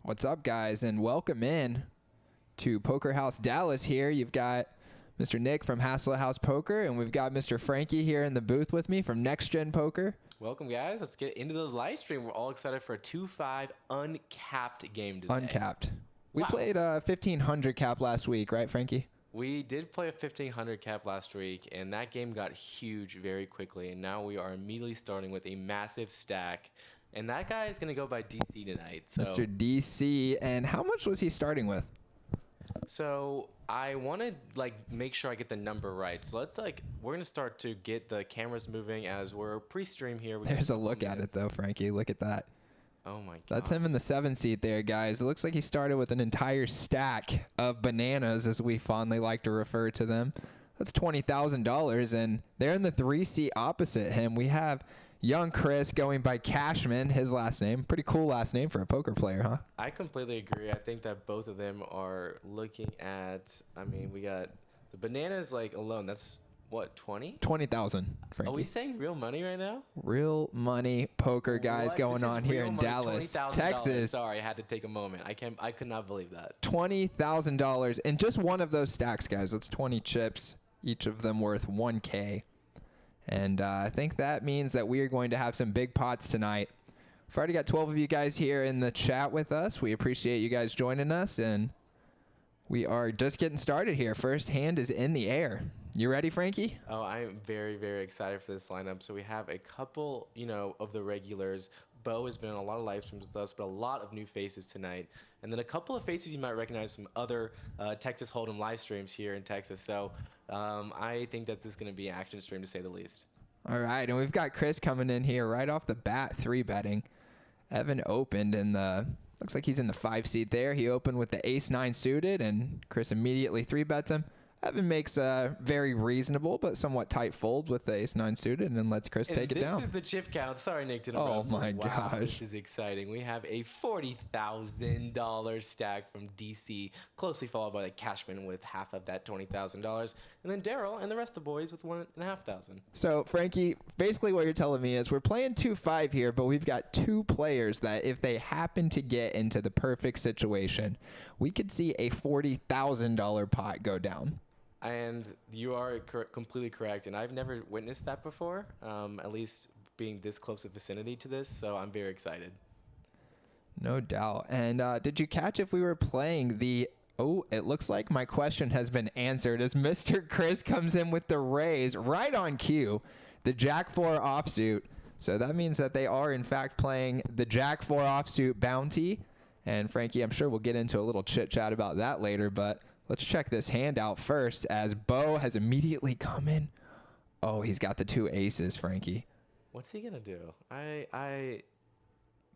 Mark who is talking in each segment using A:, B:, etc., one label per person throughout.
A: What's up, guys, and welcome in to Poker House Dallas here. You've got Mr. Nick from Haslet House Poker, and we've got Mr. Frankie here in the booth with me from Next Gen Poker.
B: Welcome, guys. Let's get into the live stream. We're all excited for a 2-5 uncapped game today.
A: Uncapped. We played 1,500 cap last week, right, Frankie?
B: We did play a 1,500 cap last week, and that game got huge very quickly, and now we are immediately starting with a massive stack. And that guy is going to go by DC tonight. So.
A: Mr. DC. And how much was he starting with?
B: So I want to make sure I get the number right. So let's we're going to start to get the cameras moving as we're pre-stream here.
A: There's a look at it though, Frankie. Look at that.
B: Oh my God.
A: That's him in the 7 seat there, guys. It looks like he started with an entire stack of bananas, as we fondly like to refer to them. That's $20,000, and they're in the 3 seat opposite him. We have young Chris going by Cashman, his last name. Pretty cool last name for a poker player, huh? I
B: completely agree. I think that both of them are looking at, we got the bananas alone. That's what, 20?
A: 20,000, Frankie.
B: Are we saying real money right now?
A: Real money poker guys going on here in Dallas, Texas.
B: Sorry, I had to take a moment. I could not believe that.
A: $20,000 in just one of those stacks, guys. That's 20 chips, each of them worth 1K. And I think that means that we are going to have some big pots tonight. We've already got 12 of you guys here in the chat with us. We appreciate you guys joining us, and we are just getting started here. First hand is in the air. You ready, Frankie?
B: Oh, I am very, very excited for this lineup. So we have a couple, of the regulars. Bo has been on a lot of live streams with us, but a lot of new faces tonight. And then a couple of faces you might recognize from other Texas Hold'em live streams here in Texas. So I think that this is going to be an action stream, to say the least.
A: All right, and we've got Chris coming in here right off the bat, 3-betting. Evan opened in the, looks like he's in the 5 seat there. He opened with the ace-9 suited, and Chris immediately 3-bets him. Evan makes a very reasonable but somewhat tight fold with the ace-9 suited, and then lets Chris take it down.
B: This is the chip count. Sorry, Nick, to
A: interrupt. Oh my gosh.
B: This is exciting. We have a $40,000 stack from DC, closely followed by the Cashman with half of that $20,000, and then Daryl and the rest of the boys with $1,500.
A: So, Frankie, basically what you're telling me is we're playing 2-5 here, but we've got 2 players that if they happen to get into the perfect situation, we could see a $40,000 pot go down.
B: And you are completely correct, and I've never witnessed that before, at least being this close of vicinity to this, so I'm very excited.
A: No doubt. And did you catch if we were playing the... Oh, it looks like my question has been answered as Mr. Chris comes in with the raise right on cue, the Jack-4 offsuit. So that means that they are, in fact, playing the Jack-4 offsuit bounty. And Frankie, I'm sure we'll get into a little chit-chat about that later, but... let's check this hand out first as Bo has immediately come in. Oh, he's got the 2 aces, Frankie.
B: What's he going to do?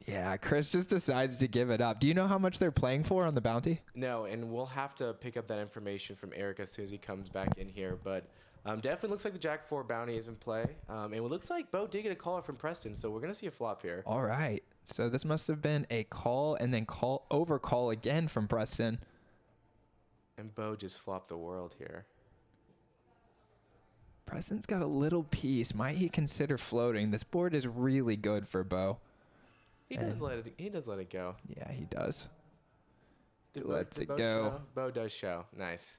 A: Yeah, Chris just decides to give it up. Do you know how much they're playing for on the bounty?
B: No, and we'll have to pick up that information from Eric as soon as he comes back in here. But definitely looks like the Jack-4 bounty is in play. And it looks like Bo did get a caller from Preston, so we're going to see a flop here.
A: All right. So this must have been a call and then overcall again from Preston.
B: And Bo just flopped the world here.
A: Preston's got a little piece. Might he consider floating? This board is really good for Bo.
B: He does let it go.
A: Yeah, he does. He lets it go.
B: Bo does show. Nice.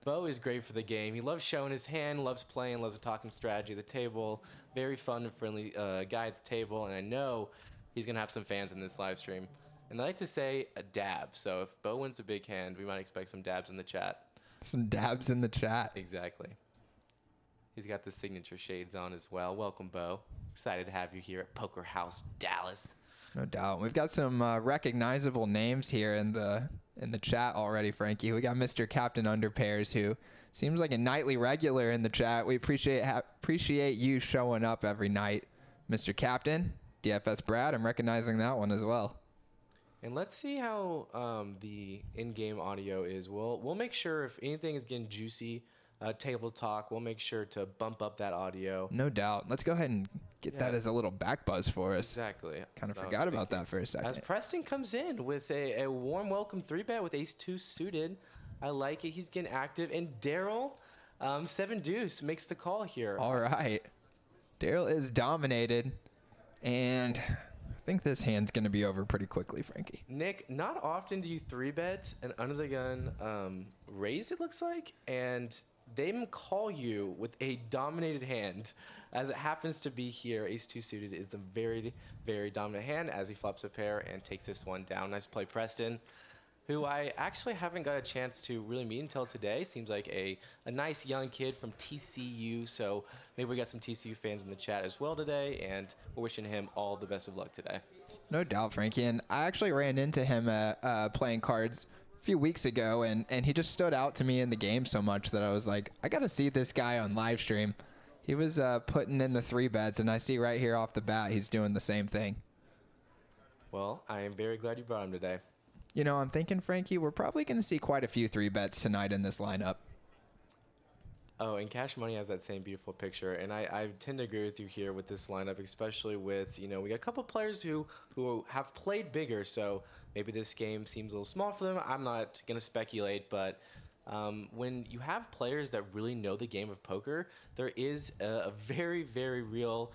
B: Bo is great for the game. He loves showing his hand, loves playing, loves talking strategy at the table. Very fun and friendly guy at the table, and I know he's going to have some fans in this live stream. And I like to say a dab. So if Bo wins a big hand, we might expect some dabs in the chat.
A: Some dabs in the chat.
B: Exactly. He's got the signature shades on as well. Welcome, Bo. Excited to have you here at Poker House Dallas.
A: No doubt. We've got some recognizable names here in the chat already, Frankie. We got Mr. Captain Underpairs, who seems like a nightly regular in the chat. We appreciate you showing up every night. Mr. Captain, DFS Brad, I'm recognizing that one as well.
B: And let's see how the in-game audio is. We'll make sure if anything is getting juicy, table talk, we'll make sure to bump up that audio.
A: No doubt. Let's go ahead and get that as a little back buzz for us.
B: Exactly.
A: Kind of forgot about that for a second.
B: As Preston comes in with a warm welcome 3-bet with ace-2 suited. I like it. He's getting active. And Daryl, 7 deuce, makes the call here.
A: All right. Daryl is dominated. And think this hand's going to be over pretty quickly, Frankie.
B: Nick, not often do you 3-bet an under the gun raise, it looks like, and they call you with a dominated hand. As it happens to be here, ace-2 suited is the very, very dominant hand as he flops a pair and takes this one down. Nice play, Preston, who I actually haven't got a chance to really meet until today. Seems like a nice young kid from TCU, so maybe we got some TCU fans in the chat as well today, and we're wishing him all the best of luck today.
A: No doubt, Frankie. And I actually ran into him playing cards a few weeks ago, and he just stood out to me in the game so much that I was like, I got to see this guy on live stream. He was putting in the 3-bets, and I see right here off the bat he's doing the same thing.
B: Well, I am very glad you brought him today.
A: You know, I'm thinking, Frankie, we're probably going to see quite a few 3-bets tonight in this lineup.
B: Oh, and Cash Money has that same beautiful picture, and I tend to agree with you here with this lineup, especially with, you know, we got a couple players who have played bigger, so maybe this game seems a little small for them. I'm not going to speculate, but when you have players that really know the game of poker, there is a very, very real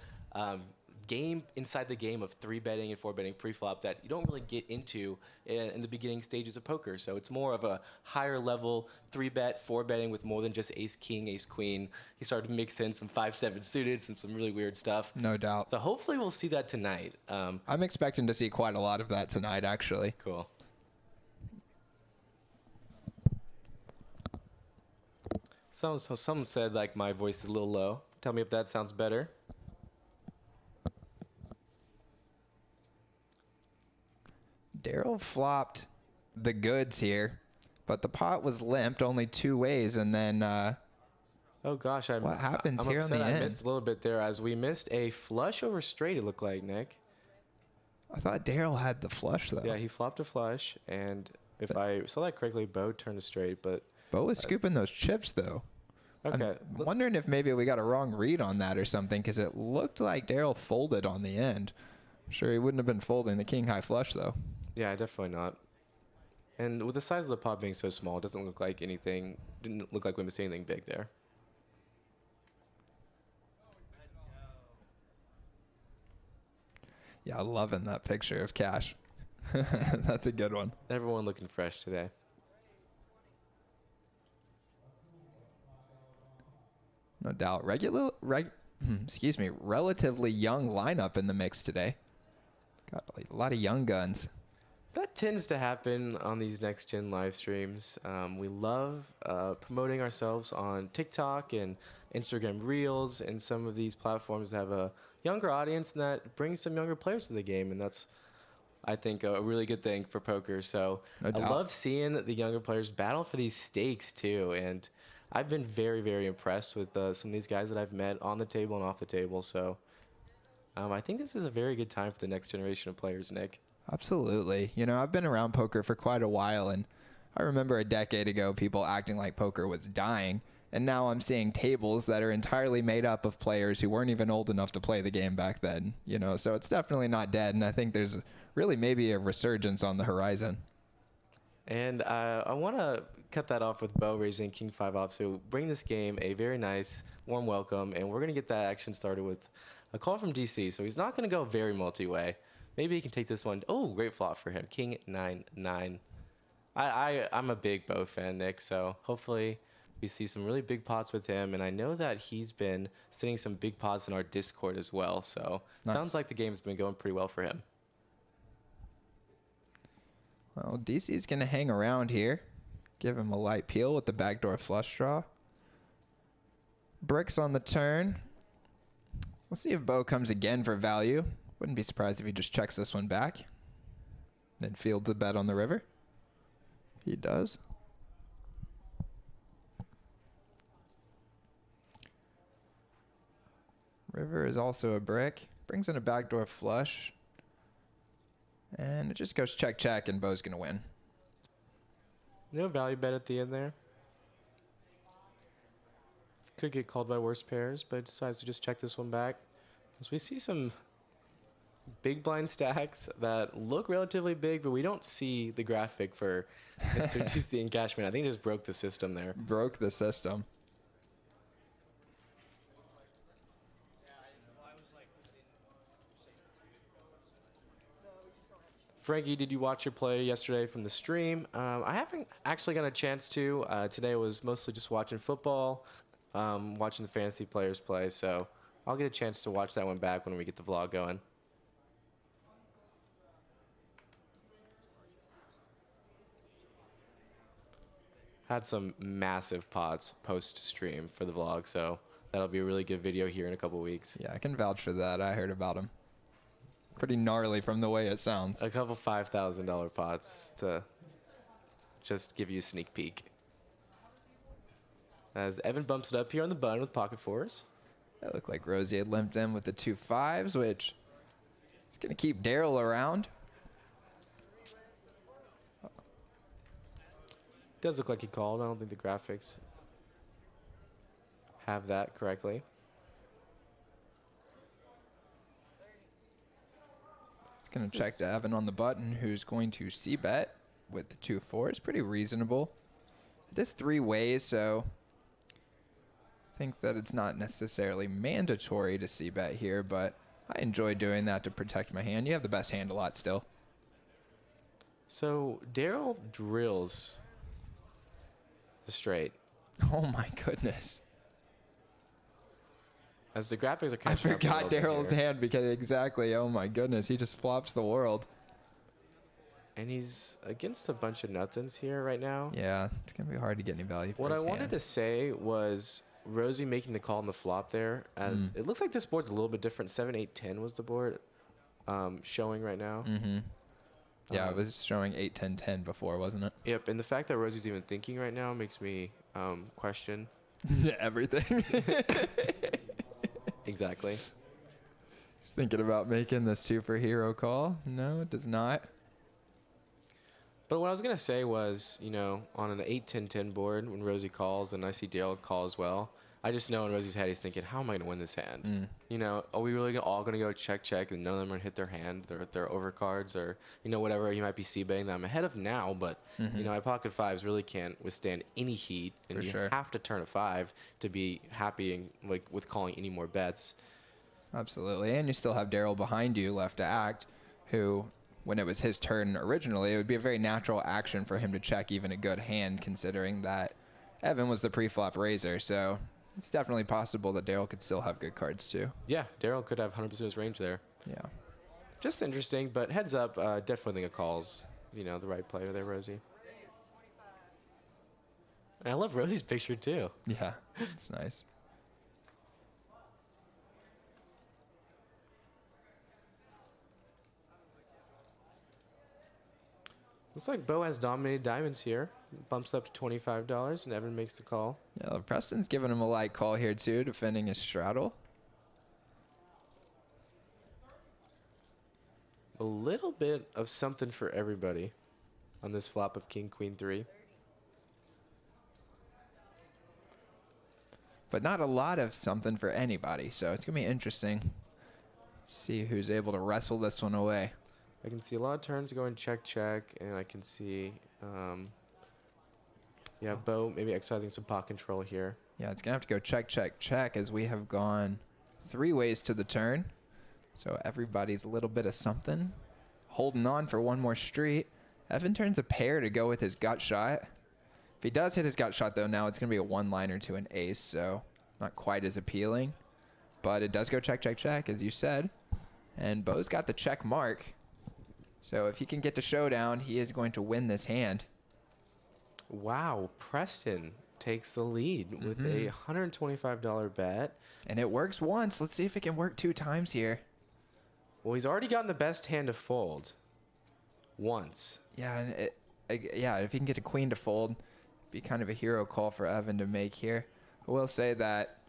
B: game inside the game of 3-betting and 4-betting pre-flop that you don't really get into in the beginning stages of poker. So it's more of a higher level 3-bet, 4-betting with more than just ace-king, ace-queen. He started to mix in some 5-7 suited, some really weird stuff.
A: No doubt.
B: So hopefully we'll see that tonight.
A: I'm expecting to see quite a lot of that tonight, actually.
B: Cool. So some said like my voice is a little low. Tell me if that sounds better.
A: Daryl flopped the goods here, but the pot was limped only 2 ways, and then
B: oh gosh,
A: what happens
B: I'm
A: here on
B: upset
A: the
B: I
A: end?
B: missed a little bit there as we missed a flush over straight, it looked like, Nick.
A: I thought Daryl had the flush, though.
B: Yeah, he flopped a flush, and if I saw that correctly, Bo turned a straight, but...
A: Bo was scooping those chips, though.
B: Okay.
A: I'm wondering if maybe we got a wrong read on that or something, because it looked like Daryl folded on the end. I'm sure he wouldn't have been folding the king-high flush, though.
B: Yeah, definitely not. And with the size of the pot being so small, it doesn't look like anything, didn't look like we missed anything big there.
A: Yeah, loving that picture of Cash. That's a good one.
B: Everyone looking fresh today.
A: No doubt. Relatively young lineup in the mix today. Got a lot of young guns.
B: That tends to happen on these next-gen live streams. We love promoting ourselves on TikTok and Instagram Reels, and some of these platforms have a younger audience and that brings some younger players to the game, and that's, I think, a really good thing for poker. So
A: No doubt.
B: I love seeing the younger players battle for these stakes too, and I've been very, very impressed with some of these guys that I've met on the table and off the table. So I think this is a very good time for the next generation of players, Nick.
A: Absolutely. You know, I've been around poker for quite a while, and I remember a decade ago people acting like poker was dying, and now I'm seeing tables that are entirely made up of players who weren't even old enough to play the game back then, you know, so it's definitely not dead, and I think there's really maybe a resurgence on the horizon.
B: And I want to cut that off with Bo raising King 5 off, so bring this game a very nice, warm welcome, and we're going to get that action started with a call from DC, so he's not going to go very multi-way. Maybe he can take this one. Oh, great flop for him. King 9-9. I'm a big Bo fan, Nick, so hopefully we see some really big pots with him. And I know that he's been sitting some big pots in our Discord as well. So
A: Nice.
B: Sounds like the game's been going pretty well for him.
A: Well, DC's going to hang around here. Give him a light peel with the backdoor flush draw. Bricks on the turn. Let's see if Bo comes again for value. Wouldn't be surprised if he just checks this one back. Then fields a bet on the river. He does. River is also a brick. Brings in a backdoor flush. And it just goes check, check, and Bo's going to win.
B: No value bet at the end there. Could get called by worse pairs, but decides to just check this one back. As we see some big blind stacks that look relatively big, but we don't see the graphic for Mr. GC and Cashman. I think it just broke the system there.
A: Broke the system.
B: Frankie, did you watch your play yesterday from the stream? I haven't actually got a chance to. Today was mostly just watching football, watching the fantasy players play. So I'll get a chance to watch that one back when we get the vlog going. Had some massive pots post-stream for the vlog, so that'll be a really good video here in a couple weeks.
A: Yeah, I can vouch for that. I heard about him. Pretty gnarly from the way it sounds.
B: A couple $5,000 pots to just give you a sneak peek. As Evan bumps it up here on the button with pocket fours.
A: It looked like Rosie had limped in with the 2 5s, which is going to keep Daryl around.
B: Does look like he called. I don't think the graphics have that correctly.
A: It's going to check to Evan on the button, who's going to c-bet with the 2 4s. Pretty reasonable. It is 3 ways, so I think that it's not necessarily mandatory to c-bet here, but I enjoy doing that to protect my hand. You have the best hand a lot still.
B: So Daryl drills the straight.
A: Oh my goodness.
B: As the graphics are
A: I
B: catching up a
A: forgot
B: little bit
A: Daryl's
B: here.
A: hand because exactly, oh my goodness, he just flops the world.
B: And he's against a bunch of nothings here right now.
A: Yeah, it's going to be hard to get any value for
B: What I
A: his
B: wanted
A: hand.
B: to say was Rosie making the call on the flop there. As it looks like this board's a little bit different. 7, 8, 10 was the board showing right now.
A: Yeah, it was showing 8, 10, 10 before, wasn't it?
B: Yep, and the fact that Rosie's even thinking right now makes me question.
A: Everything.
B: Exactly.
A: He's thinking about making the superhero call. No, it does not.
B: But what I was going to say was, you know, on an 8, 10, 10 board, when Rosie calls and I see Daryl call as well, I just know in Rosie's head he's thinking, how am I going to win this hand? You know, are we really all going to go check, check, and none of them are going to hit their hand, their overcards, or, you know, whatever he might be c-betting that I'm ahead of now, but, you know, my pocket fives really can't withstand any heat, and
A: For
B: you
A: sure.
B: have to turn a 5 to be happy and, like, with calling any more bets.
A: Absolutely. And you still have Daryl behind you left to act, who, when it was his turn originally, it would be a very natural action for him to check even a good hand, considering that Evan was the pre-flop raiser. So it's definitely possible that Daryl could still have good cards too.
B: Yeah, Daryl could have 100% of his range there.
A: Yeah.
B: Just interesting, but heads up, definitely think a call's, you know, the right player there, Rosie. And I love Rosie's picture too.
A: Yeah, it's nice.
B: Looks like Bo has dominated diamonds here. Bumps up to $25, and Evan makes the call.
A: Yeah, Preston's giving him a light call here too, defending his straddle.
B: A little bit of something for everybody on this flop of King, Queen, 3.
A: But not a lot of something for anybody, so it's going to be interesting. See who's able to wrestle this one away.
B: I can see a lot of turns going check, check, and I can see, yeah, Bo maybe exercising some pot control here.
A: Yeah, it's going to have to go check, check, check, as we have gone 3 ways to the turn. So everybody's a little bit of something. Holding on for one more street. Evan turns a pair to go with his gut shot. If he does hit his gut shot, though, now it's going to be a one-liner to an ace, so not quite as appealing. But it does go check, check, check, as you said. And Bo's got the check mark. So if he can get to showdown, he is going to win this hand.
B: Wow, Preston takes the lead with a $125 bet.
A: And it works once. Let's see if it can work 2 times here.
B: Well, he's already gotten the best hand to fold once.
A: Yeah, and yeah, if he can get a queen to fold, it'd be kind of a hero call for Evan to make here. I will say that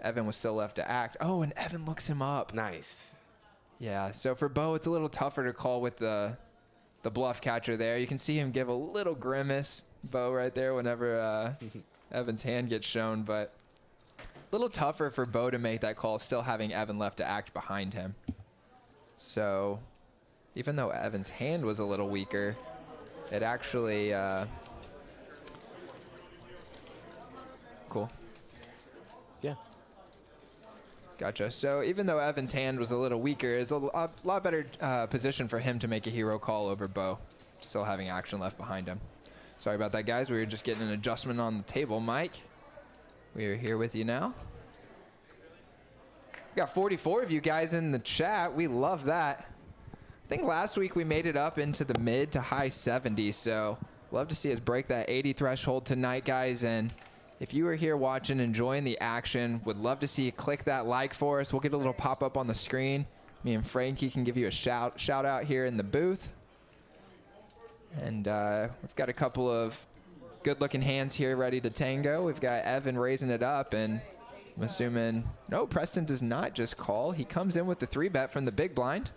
A: Evan was still left to act. Oh, and Evan looks him up.
B: Nice.
A: Yeah, so for Bo, it's a little tougher to call with the bluff catcher there. You can see him give a little grimace, Bo, right there, whenever Evan's hand gets shown. But a little tougher for Bo to make that call, still having Evan left to act behind him. So even though Evan's hand was a little weaker, it actually... cool.
B: Yeah.
A: Gotcha. So even though Evan's hand was a little weaker, it's a lot better position for him to make a hero call over Bo, still having action left behind him. Sorry about that, guys. We were just getting an adjustment on the table. Mike, we are here with you now. We got 44 of you guys in the chat. We love that. I think last week we made it up into the mid to high 70s, so love to see us break that 80 threshold tonight, guys. And if you are here watching, enjoying the action, would love to see you click that like for us. We'll get a little pop-up on the screen. Me and Frankie can give you a shout out here in the booth. And we've got a couple of good-looking hands here ready to tango. We've got Evan raising it up, and I'm assuming, no, Preston does not just call. He comes in with the 3-bet from the big blind.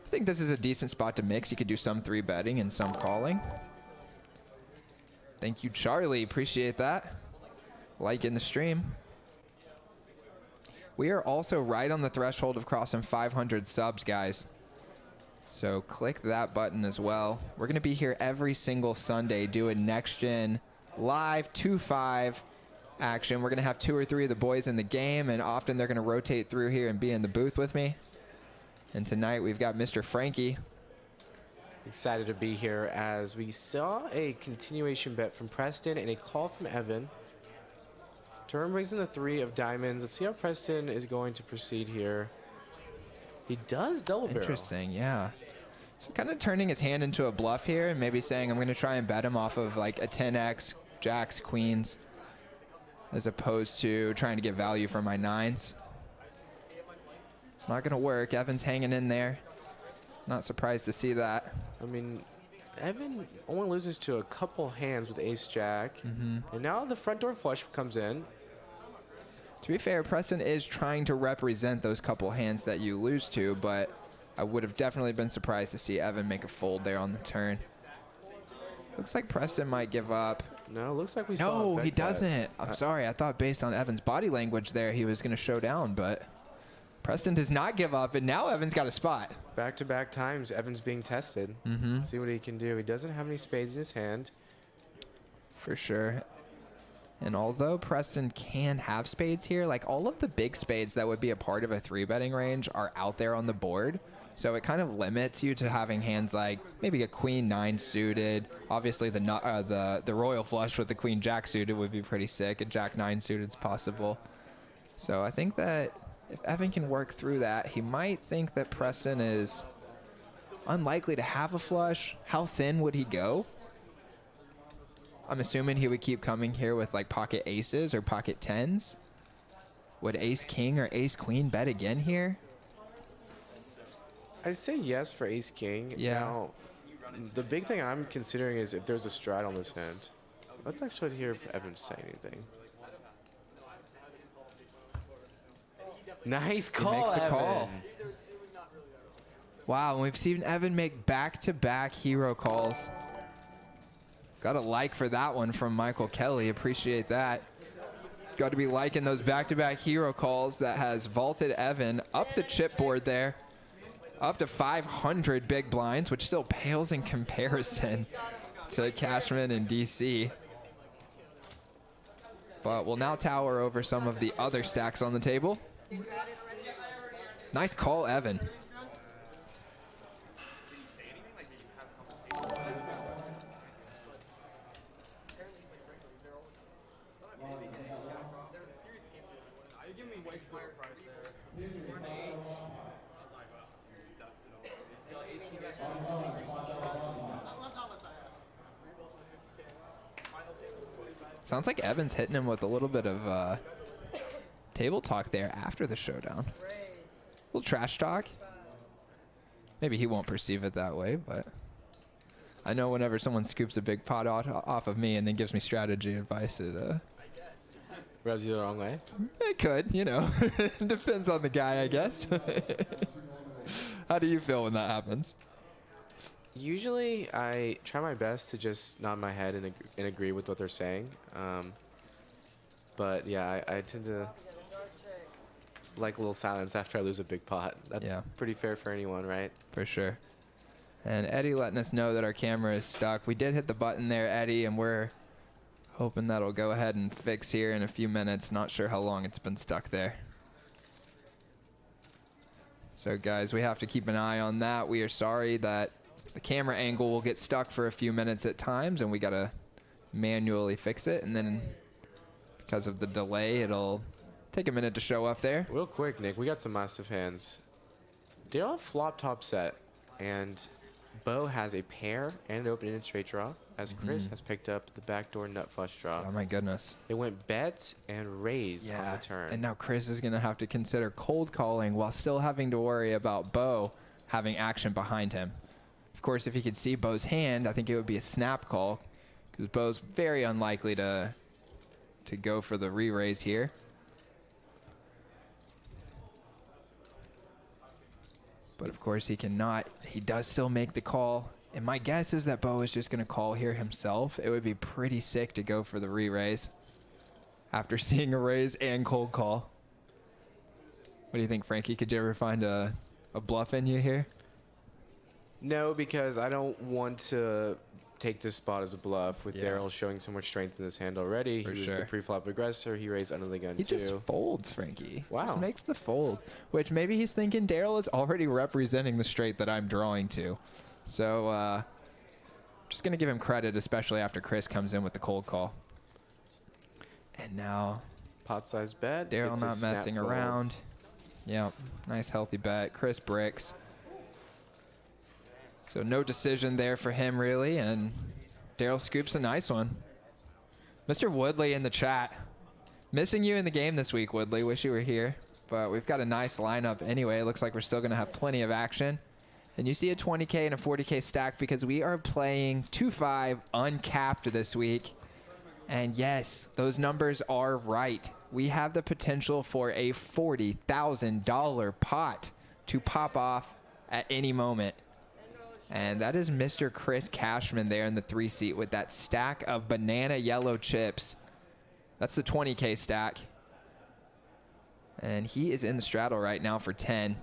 A: I think this is a decent spot to mix. You could do some 3-betting and some calling. Thank you, Charlie. Appreciate that. Liking the stream. We are also right on the threshold of crossing 500 subs, guys. So click that button as well. We're going to be here every single Sunday doing Next Gen live 2-5 action. We're going to have 2 or 3 of the boys in the game, and often they're going to rotate through here and be in the booth with me. And tonight we've got Mr. Frankie.
B: Excited to be here as we saw a continuation bet from Preston and a call from Evan. Turn brings in the 3 of diamonds. Let's see how Preston is going to proceed here. He does double barrel.
A: Interesting, yeah. So kind of turning his hand into a bluff here and maybe saying I'm going to try and bet him off of like a 10x, jacks, queens, as opposed to trying to get value for my 9s. It's not going to work. Evan's hanging in there. Not surprised to see that.
B: I mean, Evan only loses to a couple hands with ace-jack. And now the front door flush comes in.
A: To be fair, Preston is trying to represent those couple hands that you lose to, but I would have definitely been surprised to see Evan make a fold there on the turn. Looks like Preston might give up.
B: No, looks like we saw
A: No, he doesn't. I'm sorry. I thought based on Evan's body language there, he was going to show down, but Preston does not give up, and now Evan's got a spot.
B: Back-to-back times, Evan's being tested. See what he can do. He doesn't have any spades in his hand.
A: For sure. And although Preston can have spades here, like all of the big spades that would be a part of a 3-betting range are out there on the board. So it kind of limits you to having hands like maybe a queen 9 suited. Obviously the royal flush with the queen jack suited would be pretty sick. A jack 9 suited is possible. So I think that if Evan can work through that, he might think that Preston is unlikely to have a flush. How thin would he go? I'm assuming he would keep coming here with like pocket aces or pocket 10s. Would ace king or ace queen bet again here?
B: I'd say yes for ace king.
A: Yeah.
B: Now, the big thing I'm considering is if there's a strat on this hand. Let's actually hear if Evan say anything. Nice call,
A: He makes the
B: Evan.
A: call. Wow, and we've seen Evan make back-to-back hero calls. Got a like for that one from Michael Kelly. Appreciate that. Got to be liking those back-to-back hero calls that has vaulted Evan up the chipboard there. Up to 500 big blinds, which still pales in comparison to Cashman and DC. But we'll now tower over some of the other stacks on the table. Nice call, Evan. Sounds like Evan's hitting him with a little bit of table talk there after the showdown. A little trash talk. Maybe he won't perceive it that way, but I know whenever someone scoops a big pot off of me and then gives me strategy advice, it
B: rubs you the wrong way.
A: It could, you know. Depends on the guy, I guess. How do you feel when that happens?
B: Usually, I try my best to just nod my head and agree with what they're saying. But yeah, I tend to like a little silence after I lose a big pot. That's pretty fair for anyone, right?
A: For sure. And Eddie letting us know that our camera is stuck. We did hit the button there, Eddie, and we're hoping that'll go ahead and fix here in a few minutes. Not sure how long it's been stuck there. So guys, we have to keep an eye on that. We are sorry that the camera angle will get stuck for a few minutes at times, and we gotta manually fix it. And then because of the delay, it'll take a minute to show up there.
B: Real quick, Nick, we got some massive hands. They all have flop top set, and Bo has a pair and an open-ended straight draw, as Chris has picked up the backdoor nut flush draw.
A: Oh my goodness.
B: They went bet and raise on the turn.
A: And now Chris is going to have to consider cold calling while still having to worry about Bo having action behind him. Of course, if he could see Bo's hand, I think it would be a snap call, because Bo's very unlikely to go for the re-raise here. But of course he cannot. He does still make the call. And my guess is that Bo is just going to call here himself. It would be pretty sick to go for the re-raise after seeing a raise and cold call. What do you think, Frankie? Could you ever find a bluff in you here?
B: No, because I don't want to take this spot as a bluff with Daryl showing so much strength in this hand already. He was the pre-flop aggressor. He raised under the gun
A: He
B: too.
A: just folds, Frankie.
B: Wow.
A: Just makes the fold, which maybe he's thinking Daryl is already representing the straight that I'm drawing to. So just going to give him credit, especially after Chris comes in with the cold call. And now
B: Pot size bet.
A: Daryl not messing around. Yep, nice healthy bet. Chris bricks. So no decision there for him, really, and Daryl scoops a nice one. Mr. Woodley in the chat. Missing you in the game this week, Woodley. Wish you were here, but we've got a nice lineup anyway. It looks like we're still going to have plenty of action. And you see a 20K and a 40K stack because we are playing 2-5 uncapped this week. And yes, those numbers are right. We have the potential for a $40,000 pot to pop off at any moment. And that is Mr. Chris Cashman there in the 3 seat with that stack of banana yellow chips. That's the 20K stack. And he is in the straddle right now for 10.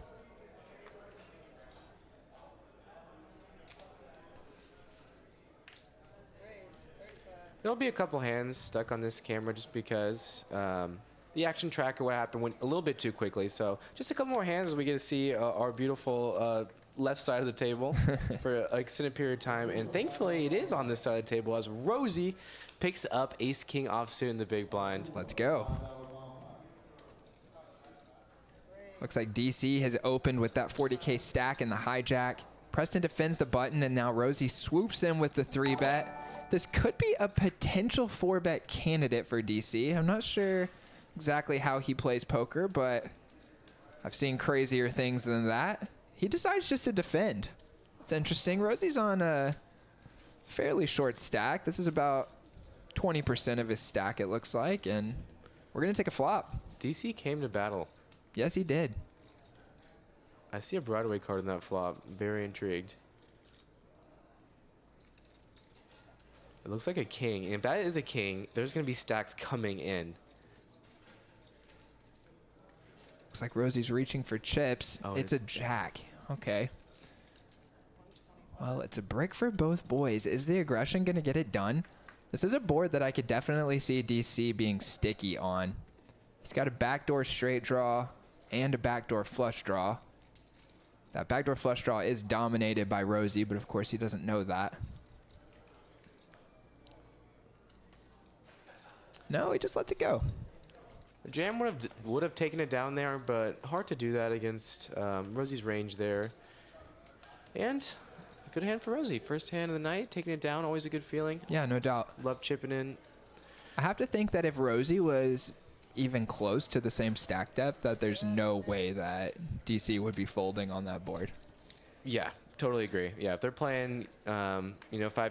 B: There'll be a couple hands stuck on this camera just because the action tracker, what happened, went a little bit too quickly. So just a couple more hands as we get to see our beautiful left side of the table for an extended period of time. And thankfully, it is on this side of the table as Rosie picks up ace-king offsuit in the big blind.
A: Let's go. Looks like DC has opened with that 40K stack and the hijack. Preston defends the button, and now Rosie swoops in with the 3-bet. This could be a potential 4-bet candidate for DC. I'm not sure exactly how he plays poker, but I've seen crazier things than that. He decides just to defend. It's interesting. Rosie's on a fairly short stack. This is about 20% of his stack, it looks like, and we're going to take a flop.
B: DC came to battle.
A: Yes, he did.
B: I see a Broadway card in that flop. Very intrigued. It looks like a king. And if that is a king, there's going to be stacks coming in.
A: Looks like Rosie's reaching for chips.
B: Oh,
A: it's a jack. Okay. Well, it's a brick for both boys. Is the aggression going to get it done? This is a board that I could definitely see DC being sticky on. He's got a backdoor straight draw and a backdoor flush draw. That backdoor flush draw is dominated by Rosie, but of course he doesn't know that. No, he just lets it go.
B: The jam would have taken it down there, but hard to do that against Rosie's range there. And a good hand for Rosie. First hand of the night, taking it down, always a good feeling.
A: Yeah, no doubt.
B: Love chipping in.
A: I have to think that if Rosie was even close to the same stack depth, that there's no way that DC would be folding on that board.
B: Yeah, totally agree. Yeah, if they're playing, 5,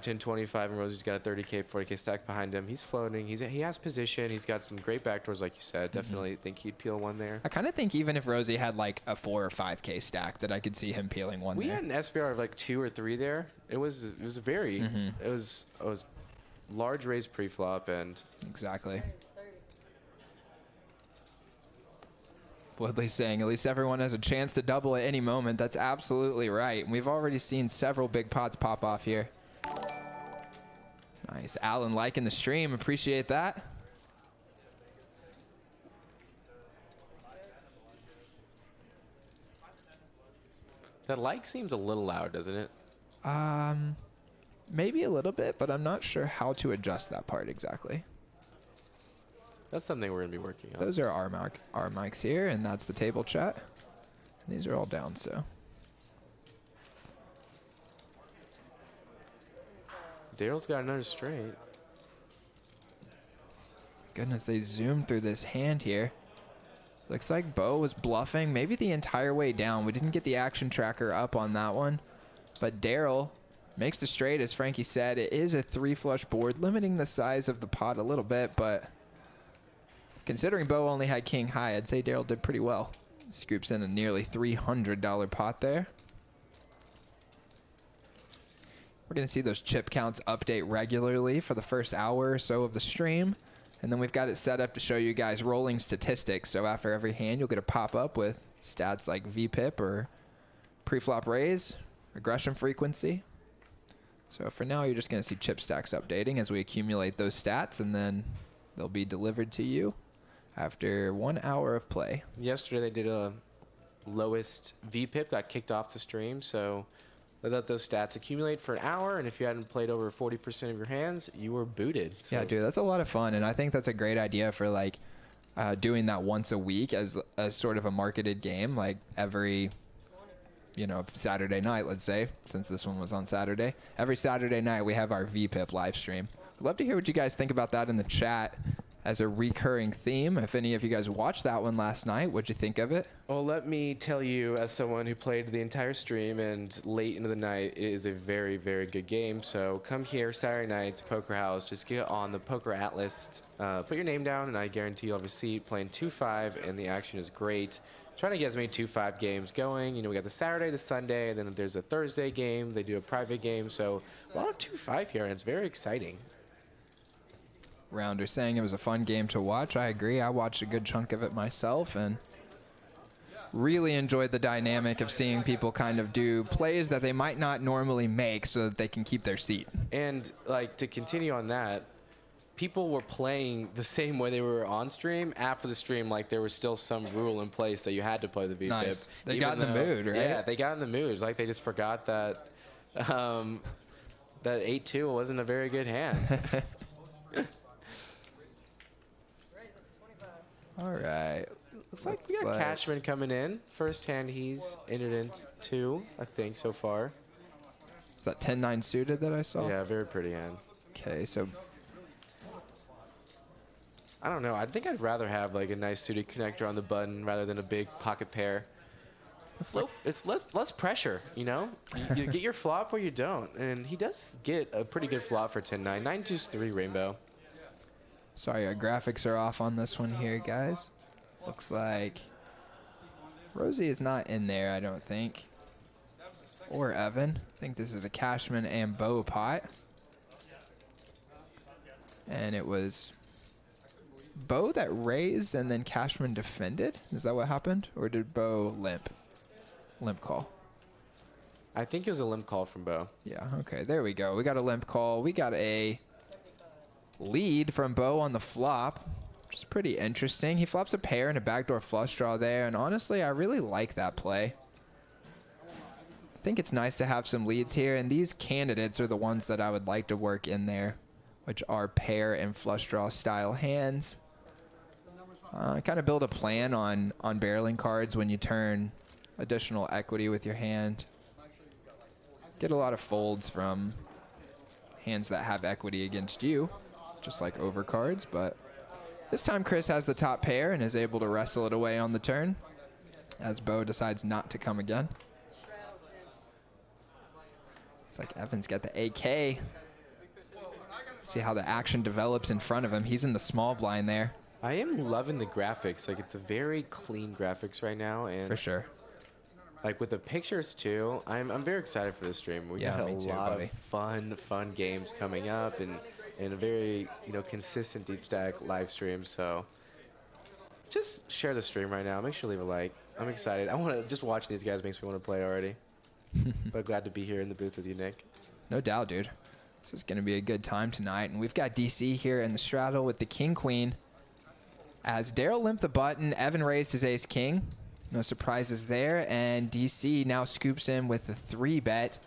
B: 10, 25, and Rosie's got a 30K, 40K stack behind him, he's floating. He has position. He's got some great backdoors, like you said. Definitely think he'd peel one there.
A: I kind of think even if Rosie had like a 4 or 5K stack, that I could see him peeling one.
B: We
A: there.
B: had an SBR of like 2 or 3 there. It was very it was large raise pre-flop and
A: exactly. Woodley's saying at least everyone has a chance to double at any moment. That's absolutely right. And we've already seen several big pots pop off here. Nice. Alan liking the stream. Appreciate that.
B: That like seems a little loud, doesn't it?
A: Maybe a little bit, but I'm not sure how to adjust that part exactly.
B: That's something we're going to be working on.
A: Those are our mics here, and that's the table chat. And these are all down, so.
B: Daryl's got another straight.
A: Goodness, they zoomed through this hand here. Looks like Bo was bluffing maybe the entire way down. We didn't get the action tracker up on that one. But Daryl makes the straight, as Frankie said. It is a 3-flush board, limiting the size of the pot a little bit, but considering Bo only had king high, I'd say Daryl did pretty well. Scoops in a nearly $300 pot there. We're going to see those chip counts update regularly for the first hour or so of the stream. And then we've got it set up to show you guys rolling statistics. So after every hand, you'll get a pop-up with stats like VPIP or pre-flop raise, regression frequency. So for now, you're just going to see chip stacks updating as we accumulate those stats, and then they'll be delivered to you after 1 hour of play.
B: Yesterday, they did a lowest VPIP, got kicked off the stream, so they let those stats accumulate for an hour, and if you hadn't played over 40% of your hands, you were booted. So.
A: Yeah, dude, that's a lot of fun, and I think that's a great idea for like doing that once a week as sort of a marketed game, like every, you know, Saturday night, let's say, since this one was on Saturday. Every Saturday night, we have our VPIP live stream. I'd love to hear what you guys think about that in the chat as a recurring theme. If any of you guys watched that one last night, what'd you think of it?
B: Well, let me tell you, as someone who played the entire stream and late into the night, it is a very, very good game. So come here Saturday night to Poker House. Just get on the Poker Atlas, put your name down, and I guarantee you'll have a seat playing 2-5, and the action is great. Trying to get as many 2-5 games going. You know, we got the Saturday, the Sunday, and then there's a Thursday game. They do a private game. So a lot of 2-5 here, and it's very exciting.
A: Rounder saying it was a fun game to watch. I agree. I watched a good chunk of it myself and really enjoyed the dynamic of seeing people kind of do plays that they might not normally make so that they can keep their seat.
B: And like to continue on that, people were playing the same way they were on stream after the stream. Like there was still some rule in place that you had to play the VPIP.
A: Nice. They got in the mood, right?
B: Yeah, they got in the mood. It's like they just forgot that that 8-2 wasn't a very good hand.
A: All right.
B: Looks like we got Cashman coming in. First hand he's entered into, I think, so far.
A: Is that 10-9 suited that I saw?
B: Yeah, very pretty hand.
A: Okay, so
B: I don't know. I think I'd rather have like a nice suited connector on the button rather than a big pocket pair. It's less pressure, you know? You get your flop or you don't. And he does get a pretty good flop for 10-9. 9-2's 3 rainbow.
A: sorry, our graphics are off on this one here, guys. Looks like Rosie is not in there, I don't think. Or Evan. I think this is a Cashman and Bo pot. And it was Bo that raised and then Cashman defended? Is that what happened? Or did Bo limp? Limp call.
B: I think it was a limp call from Bo.
A: Yeah, okay, there we go. We got a limp call. We got a lead from Bo on the flop, which is pretty interesting. He flops a pair and a backdoor flush draw there, and honestly, I really like that play. I think it's nice to have some leads here, and these candidates are the ones that I would like to work in there, which are pair and flush draw style hands. Kind of build a plan on barreling cards when you turn additional equity with your hand. Get a lot of folds from hands that have equity against you, just like overcards, but this time Chris has the top pair and is able to wrestle it away on the turn as Bo decides not to come again. It's like Evan's got the AK. See how the action develops in front of him. He's in the small blind there.
B: I am loving the graphics. Like, it's a very clean graphics right now. And
A: for sure.
B: Like, with the pictures, too, I'm very excited for this stream. We got a lot of fun games coming up and a very, consistent deep stack live stream. So just share the stream right now. Make sure to leave a like. I'm excited. I want to just watch these guys makes me want to play already. But glad to be here in the booth with you, Nick.
A: No doubt, dude. This is going to be a good time tonight. And we've got DC here in the straddle with the king-queen. As Daryl limped the button, Evan raised his ace-king. No surprises there, and DC now scoops in with the 3-bet.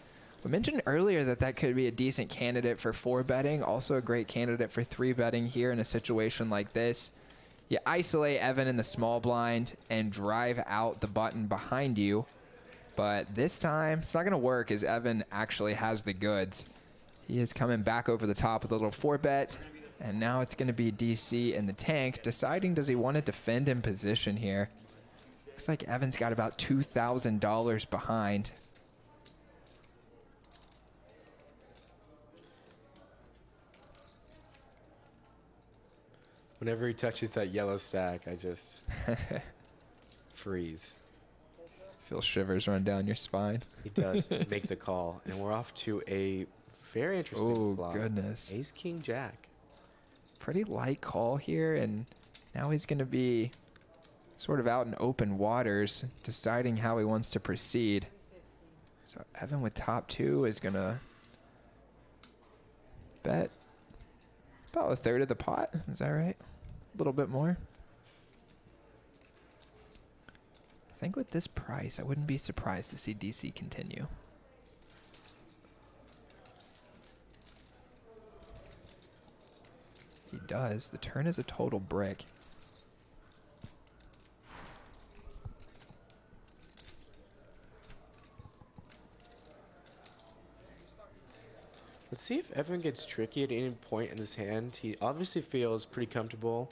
A: We mentioned earlier that that could be a decent candidate for 4-betting, also a great candidate for 3-betting here in a situation like this. You isolate Evan in the small blind and drive out the button behind you, but this time it's not going to work as Evan actually has the goods. He is coming back over the top with a little 4-bet, and now it's going to be DC in the tank, deciding does he want to defend in position here. Looks like Evan's got about $2,000 behind.
B: Whenever he touches that yellow stack, I just freeze.
A: Feel shivers run down your spine.
B: He does make the call, and we're off to a very interesting flop.
A: Oh, goodness.
B: Ace, King, Jack.
A: Pretty light call here, and now he's going to be sort of out in open waters, deciding how he wants to proceed. So Evan with top 2 is going to bet about a third of the pot. Is that right? A little bit more. I think with this price, I wouldn't be surprised to see DC continue. He does. The turn is a total brick.
B: Let's see if Evan gets tricky at any point in his hand. He obviously feels pretty comfortable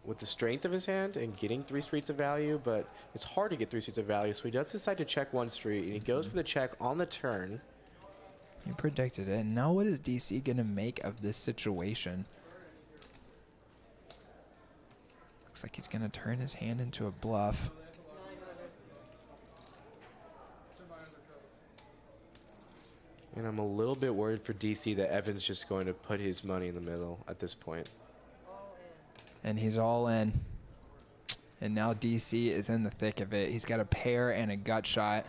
B: with the strength of his hand and getting 3 streets of value, but it's hard to get 3 streets of value, so he does decide to check 1 street, and he goes for the check on the turn.
A: You predicted it. And now what is DC going to make of this situation? Looks like he's going to turn his hand into a bluff.
B: And I'm a little bit worried for DC that Evan's just going to put his money in the middle at this point.
A: And he's all in. And now DC is in the thick of it. He's got a pair and a gut shot.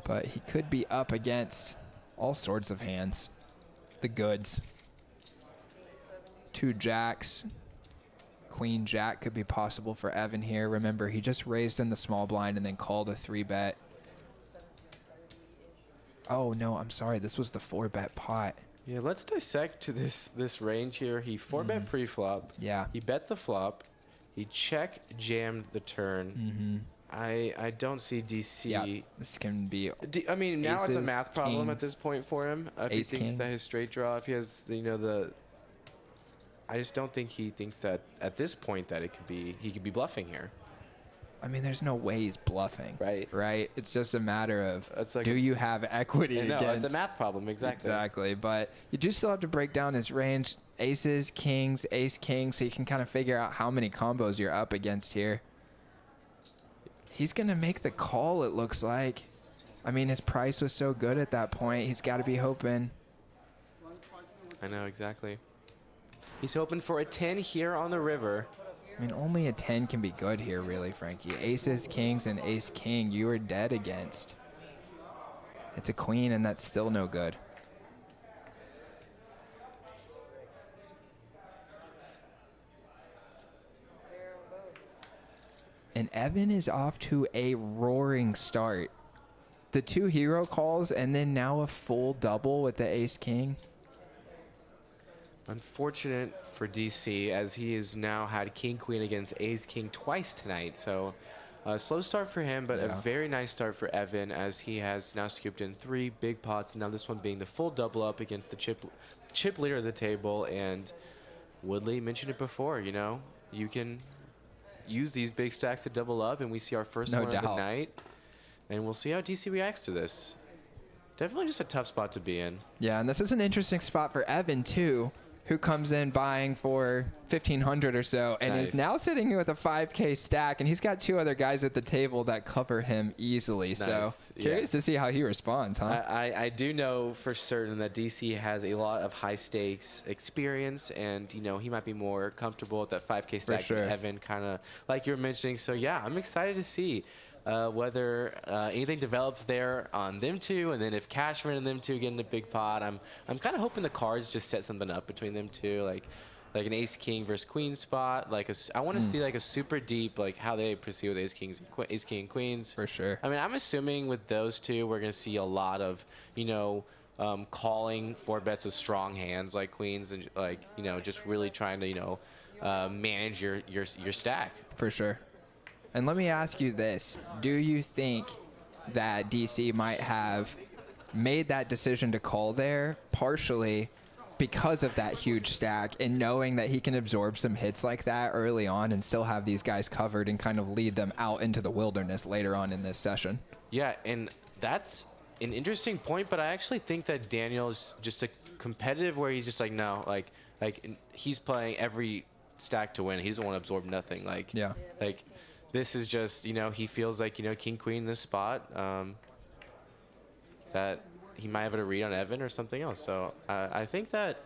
A: But he could be up against all sorts of hands. The goods. 2 jacks. Queen Jack could be possible for Evan here. Remember, he just raised in the small blind and then called a 3-bet. Oh, no, I'm sorry. This was the 4-bet pot.
B: Yeah, let's dissect to this range here. He 4-bet pre-flop.
A: Yeah.
B: He bet the flop. He check jammed the turn. I don't see DC.
A: Yeah, this can be.
B: I mean, now it's a
A: aces,
B: math problem at
A: kings,
B: this point for him. If he
A: ace,
B: thinks
A: king.
B: that his straight draw, if he has, you know, the. I just don't think he thinks that at this point that he could be bluffing here.
A: I mean, there's no way he's bluffing.
B: Right.
A: Right? It's just a matter of,
B: It's like
A: do you have equity
B: No,
A: against?
B: it's a math problem, exactly.
A: Exactly. But you do still have to break down his range. Aces, kings, ace, king, so you can kind of figure out how many combos you're up against here. He's going to make the call, it looks like. I mean, his price was so good at that point. He's got to be hoping.
B: I know, exactly. He's hoping for a 10 here on the river.
A: I mean, only a 10 can be good here, really, Frankie. Aces, kings, and ace, king, you are dead against. It's a queen, and that's still no good. And Evan is off to a roaring start. The 2 hero calls, and then now a full double with the ace-king.
B: Unfortunate for DC, as he has now had king-queen against ace-king twice tonight. So a slow start for him, but a very nice start for Evan, as he has now scooped in 3 big pots. Now this one being the full double up against the chip leader of the table. And Woodley mentioned it before, you know, you can use these big stacks to double up, and we see our first one of the night. And we'll see how DC reacts to this. Definitely just a tough spot to be in.
A: Yeah, and this is an interesting spot for Evan, too, who comes in buying for $1,500 or so and is now sitting here with a 5K stack, and he's got 2 other guys at the table that cover him easily. So curious to see how he responds, huh?
B: I do know for certain that DC has a lot of high stakes experience, and you know, he might be more comfortable with that 5K stack than Evan, kind of like you're mentioning. So yeah, I'm excited to see whether anything develops there on them 2, and then if Cashman and them 2 get in the big pot, I'm kind of hoping the cards just set something up between them 2. Like, like an ace king versus queen spot. Like I want to see like a super deep like how they proceed with ace kings, and ace king and queens.
A: For sure.
B: I mean, I'm assuming with those two, we're gonna see a lot of calling four bets with strong hands like queens and like just really trying to manage your stack.
A: For sure. And let me ask you this. Do you think that DC might have made that decision to call there partially because of that huge stack and knowing that he can absorb some hits like that early on and still have these guys covered and kind of lead them out into the wilderness later on in this session?
B: Yeah, and that's an interesting point, but I actually think that Daniel's just a competitive where he's just like, no, like he's playing every stack to win. He doesn't want to absorb nothing. Like,
A: yeah.
B: Like, this is just, he feels like, king, queen in this spot, that he might have it a read on Evan or something else. So I think that,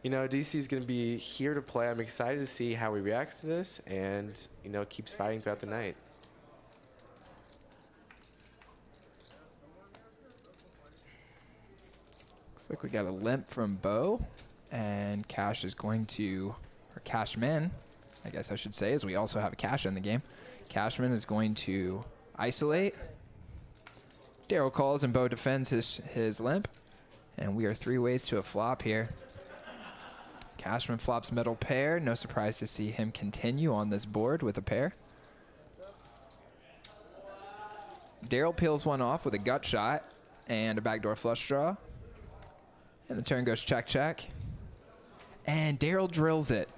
B: DC is going to be here to play. I'm excited to see how he reacts to this and, keeps fighting throughout the night.
A: Looks like we got a limp from Bo, and Cash is going to, or Cashman, I guess I should say, as we also have a Cash in the game. Cashman is going to isolate. Daryl calls and Bo defends his limp. And we are 3 ways to a flop here. Cashman flops middle pair. No surprise to see him continue on this board with a pair. Daryl peels one off with a gut shot and a backdoor flush draw. And the turn goes check, check. And Daryl drills it.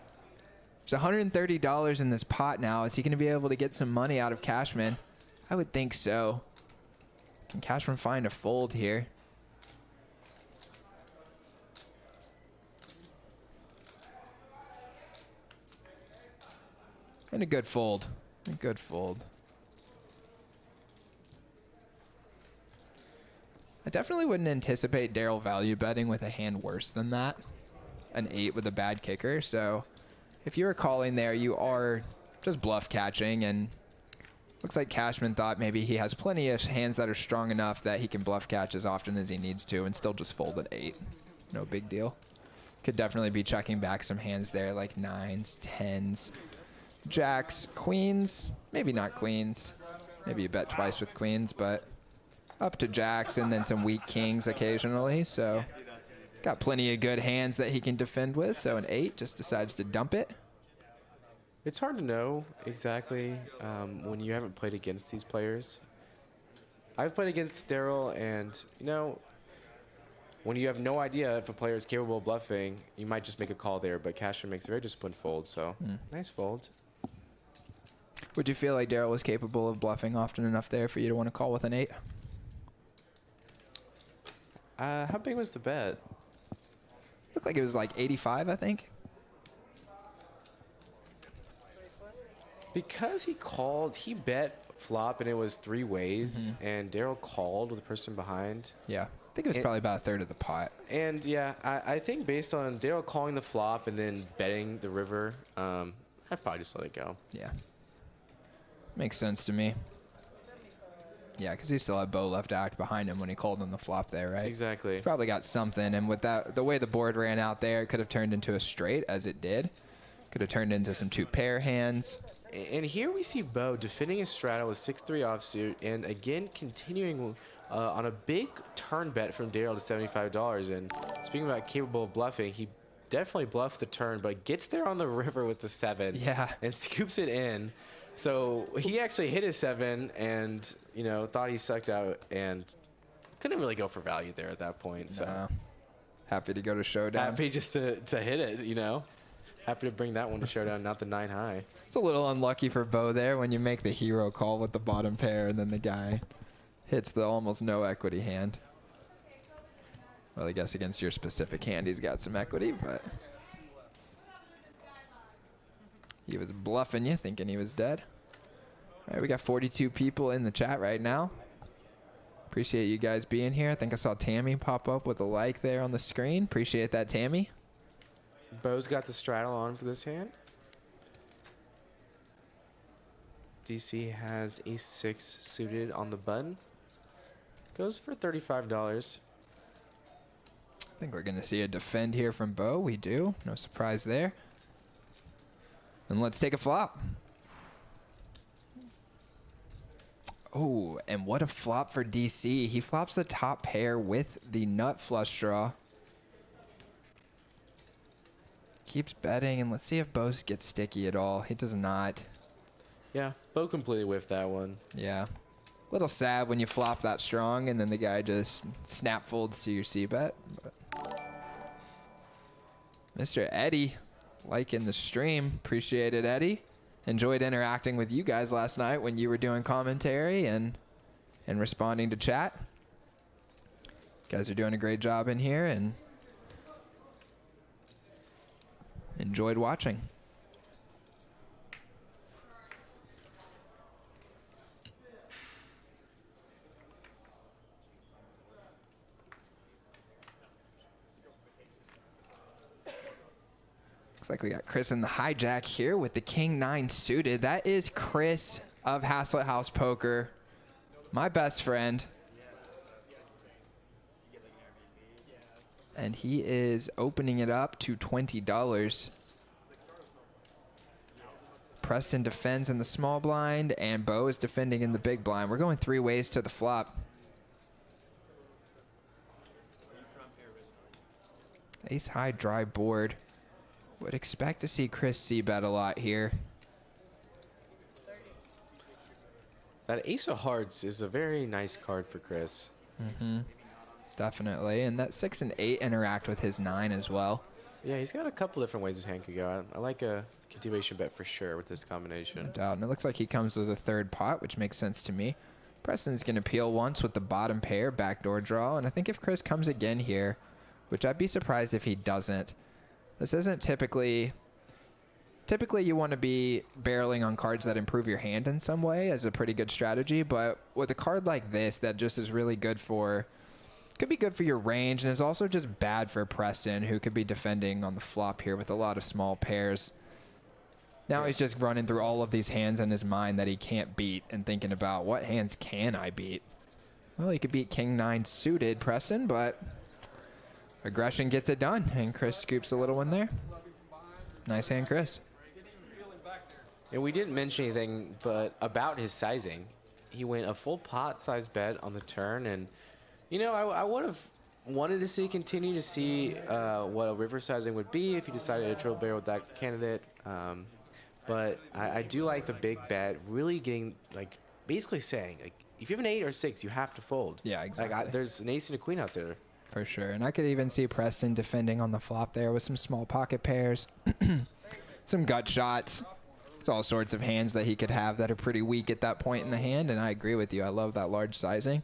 A: There's $130 in this pot now. Is he going to be able to get some money out of Cashman? I would think so. Can Cashman find a fold here? And a good fold. A good fold. I definitely wouldn't anticipate Daryl value betting with a hand worse than that. An 8 with a bad kicker. So if you're calling there, you are just bluff catching, and looks like Cashman thought maybe he has plenty of hands that are strong enough that he can bluff catch as often as he needs to and still just fold at 8. No big deal. Could definitely be checking back some hands there like 9s, 10s, jacks, queens. Maybe not queens. Maybe you bet twice with queens, but up to jacks and then some weak kings occasionally. So got plenty of good hands that he can defend with. So an 8 just decides to dump it.
B: It's hard to know exactly when you haven't played against these players. I've played against Daryl, and when you have no idea if a player is capable of bluffing, you might just make a call there. But Cashman makes a very disciplined fold, so nice fold.
A: Would you feel like Daryl was capable of bluffing often enough there for you to want to call with an 8?
B: How big was the bet?
A: Looked like it was like 85, I think.
B: Because he called, he bet flop, and it was 3 ways, and Daryl called with the person behind.
A: Yeah, I think it was probably about a third of the pot.
B: And yeah, I think based on Daryl calling the flop and then betting the river, I'd probably just let it go.
A: Yeah. Makes sense to me. Yeah, because he still had Bo left to act behind him when he called on the flop there, right?
B: Exactly.
A: He's probably got something, and with that, the way the board ran out there, it could have turned into a straight, as it did. Could have turned into some 2 pair hands.
B: And here we see Bo defending his straddle with 6-3 offsuit, and again continuing on a big turn bet from Daryl to $75. And speaking about capable of bluffing, he definitely bluffed the turn, but gets there on the river with the 7.
A: Yeah.
B: And scoops it in. So he actually hit his 7 and, thought he sucked out and couldn't really go for value there at that point. So
A: No. Happy to go to showdown.
B: happy just to hit it, Happy to bring that one to showdown, not the 9 high.
A: It's a little unlucky for Bo there when you make the hero call with the bottom pair and then the guy hits the almost no equity hand. Well, I guess against your specific hand, he's got some equity, but he was bluffing you, thinking he was dead. All right, we got 42 people in the chat right now. Appreciate you guys being here. I think I saw Tammy pop up with a like there on the screen. Appreciate that, Tammy.
B: Bo's got the straddle on for this hand. DC has ace-6 suited on the button. Goes for $35.
A: I think we're going to see a defend here from Bo. We do. No surprise there. And let's take a flop. Oh, and what a flop for DC. He flops the top pair with the nut flush draw. Keeps betting, and let's see if Bo gets sticky at all. He does not.
B: Yeah, Bo completely whiffed that one.
A: Yeah. Little sad when you flop that strong and then the guy just snap folds to your C-bet. Mr. Eddie, liking the stream. Appreciate it, Eddie. Enjoyed interacting with you guys last night when you were doing commentary and responding to chat. You guys are doing a great job in here and enjoyed watching. Looks like we got Chris in the hijack here with the King 9 suited. That is Chris of Haslet House Poker, my best friend. And he is opening it up to $20. Preston defends in the small blind, and Bo is defending in the big blind. We're going 3 ways to the flop. Ace high dry board. Would expect to see Chris c-bet a lot here.
B: That ace of hearts is a very nice card for Chris.
A: Definitely. And that 6 and 8 interact with his 9 as well.
B: Yeah, he's got a couple different ways his hand could go. I like a continuation bet for sure with this combination.
A: No doubt. And it looks like he comes with a 3rd pot, which makes sense to me. Preston's going to peel once with the bottom pair, backdoor draw. And I think if Chris comes again here, which I'd be surprised if he doesn't. This isn't typically you want to be barreling on cards that improve your hand in some way as a pretty good strategy. But with a card like this that just is really good for, could be good for your range and is also just bad for Preston, who could be defending on the flop here with a lot of small pairs. Now he's just running through all of these hands in his mind that he can't beat and thinking about what hands can I beat. Well, he could beat King 9 suited Preston, but aggression gets it done, and Chris scoops a little one there. Nice hand, Chris.
B: And we didn't mention anything but about his sizing. He went a full pot size bet on the turn, and you know, I would have wanted to continue to see what a river sizing would be if he decided to triple barrel with that candidate. But I do like the big bet, really getting, like, basically saying, like, if you have an 8 or 6, you have to fold.
A: Yeah, exactly.
B: Like, there's an ace and a queen out there.
A: For sure. And I could even see Preston defending on the flop there with some small pocket pairs, some gut shots. There's all sorts of hands that he could have that are pretty weak at that point in the hand, and I agree with you. I love that large sizing.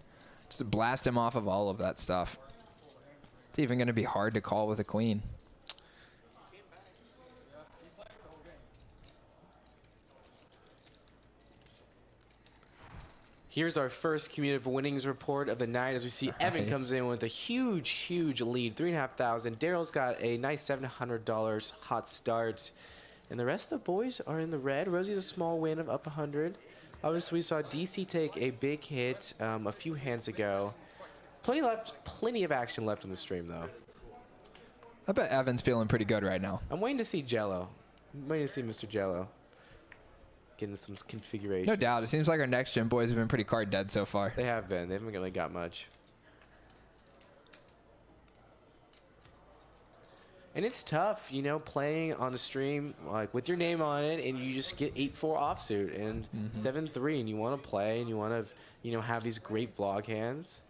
A: Just blast him off of all of that stuff. It's even going to be hard to call with a queen.
B: Here's our first cumulative winnings report of the night as we see Evan comes in with a huge, huge lead, 3,500. Daryl's got a nice $700 hot start. And the rest of the boys are in the red. Rosie's a small win of up 100. Obviously, we saw DC take a big hit a few hands ago. Plenty of action left in the stream, though.
A: I bet Evan's feeling pretty good right now.
B: I'm waiting to see Jello. I'm waiting to see Mr. Jello getting some configuration.
A: No doubt. It seems like our next gen boys have been pretty card dead so far.
B: They have been. They haven't really got much. And it's tough, you know, playing on a stream like with your name on it, and you just get 8-4 offsuit and 7-3, and you want to play, and you want to, you know, have these great vlog hands,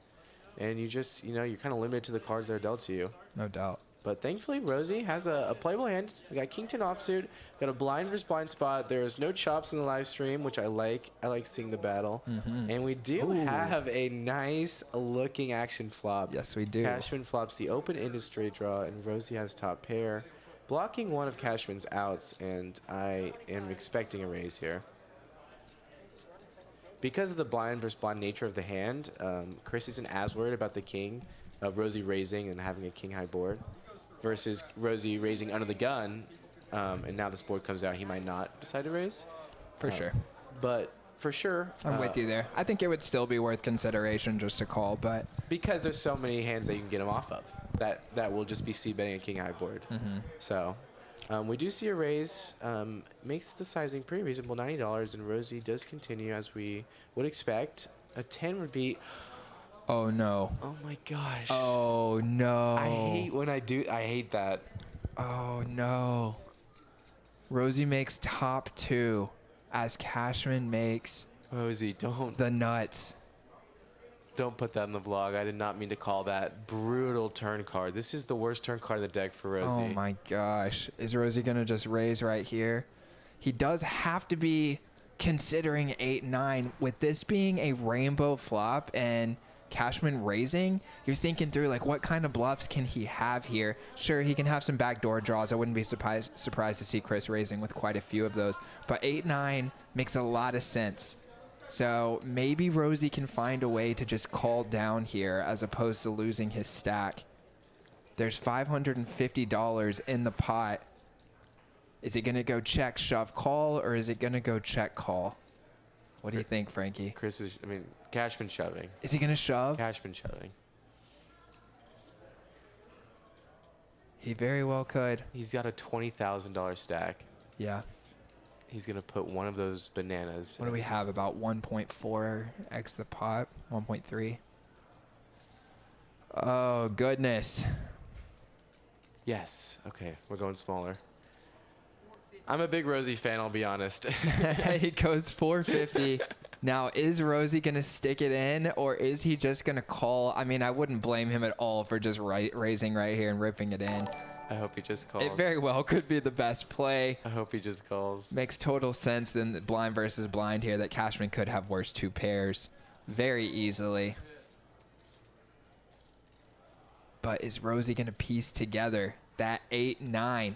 B: and you just, you know, you're kind of limited to the cards that are dealt to you.
A: No doubt.
B: But thankfully, Rosie has a playable hand. We got King 10 offsuit, got a blind versus blind spot. There is no chops in the live stream, which I like. I like seeing the battle. And we do have a nice looking action flop.
A: Yes, we do.
B: Cashman flops the open-ended straight draw, and Rosie has top pair, blocking one of Cashman's outs, and I am expecting a raise here. Because of the blind versus blind nature of the hand, Chris isn't as worried about the king of Rosie raising and having a king high board versus Rosie raising under the gun, and now this board comes out, he might not decide to raise.
A: For sure.
B: But for sure.
A: I'm with you there. I think it would still be worth consideration just to call, but
B: because there's so many hands that you can get him off of that will just be c-betting a king high board. So We do see a raise. Makes the sizing pretty reasonable, $90, and Rosie does continue as we would expect. A 10 would be.
A: Oh no.
B: Oh my gosh.
A: Oh no.
B: I hate when I do. I hate that.
A: Oh no. Rosie makes top 2 as Cashman makes
B: Rosie,
A: the nuts.
B: don't put that in the vlog. I did not mean to call that brutal turn card. This is the worst turn card in the deck for Rosie.
A: Oh my gosh. Is Rosie going to just raise right here? He does have to be considering 8-9. With this being a rainbow flop and Cashman raising, you're thinking through, like, what kind of bluffs can he have here? Sure, he can have some backdoor draws. I wouldn't be surprised to see Chris raising with quite a few of those. But 8-9 makes a lot of sense. So maybe Rosie can find a way to just call down here as opposed to losing his stack. There's $550 in the pot. Is it going to go check, shove, call, or is it going to go check, call? What do you think, Frankie?
B: Cashman shoving.
A: Is he going to shove?
B: Cashman shoving.
A: He very well could.
B: He's got a $20,000 stack.
A: Yeah.
B: He's going to put one of those bananas.
A: What do we have? About 1.4x the pot? 1.3? Oh, goodness.
B: Yes. Okay, we're going smaller. I'm a big Rosie fan, I'll be honest.
A: He goes 450. Now, is Rosie going to stick it in, or is he just going to call? I mean, I wouldn't blame him at all for just raising right here and ripping it in.
B: I hope he just calls.
A: It very well could be the best play.
B: I hope he just calls.
A: Makes total sense then, blind versus blind here, that Cashman could have worse 2 pairs very easily. But is Rosie going to piece together that 8-9?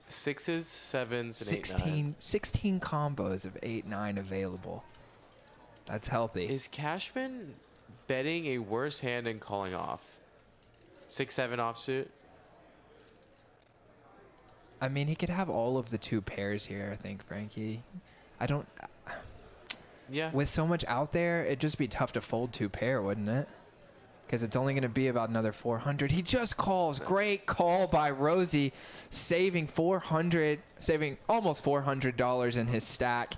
B: 6s, 7s, and 8-9.
A: 16 combos of 8-9 available. That's healthy.
B: Is Cashman betting a worse hand and calling off? 6-7 offsuit?
A: I mean, he could have all of the 2 pairs here, I think, Frankie. I don't...
B: Yeah.
A: With so much out there, it'd just be tough to fold 2 pair, wouldn't it? Because it's only going to be about another 400. He just calls. Great call by Rosie, saving almost $400 in his stack.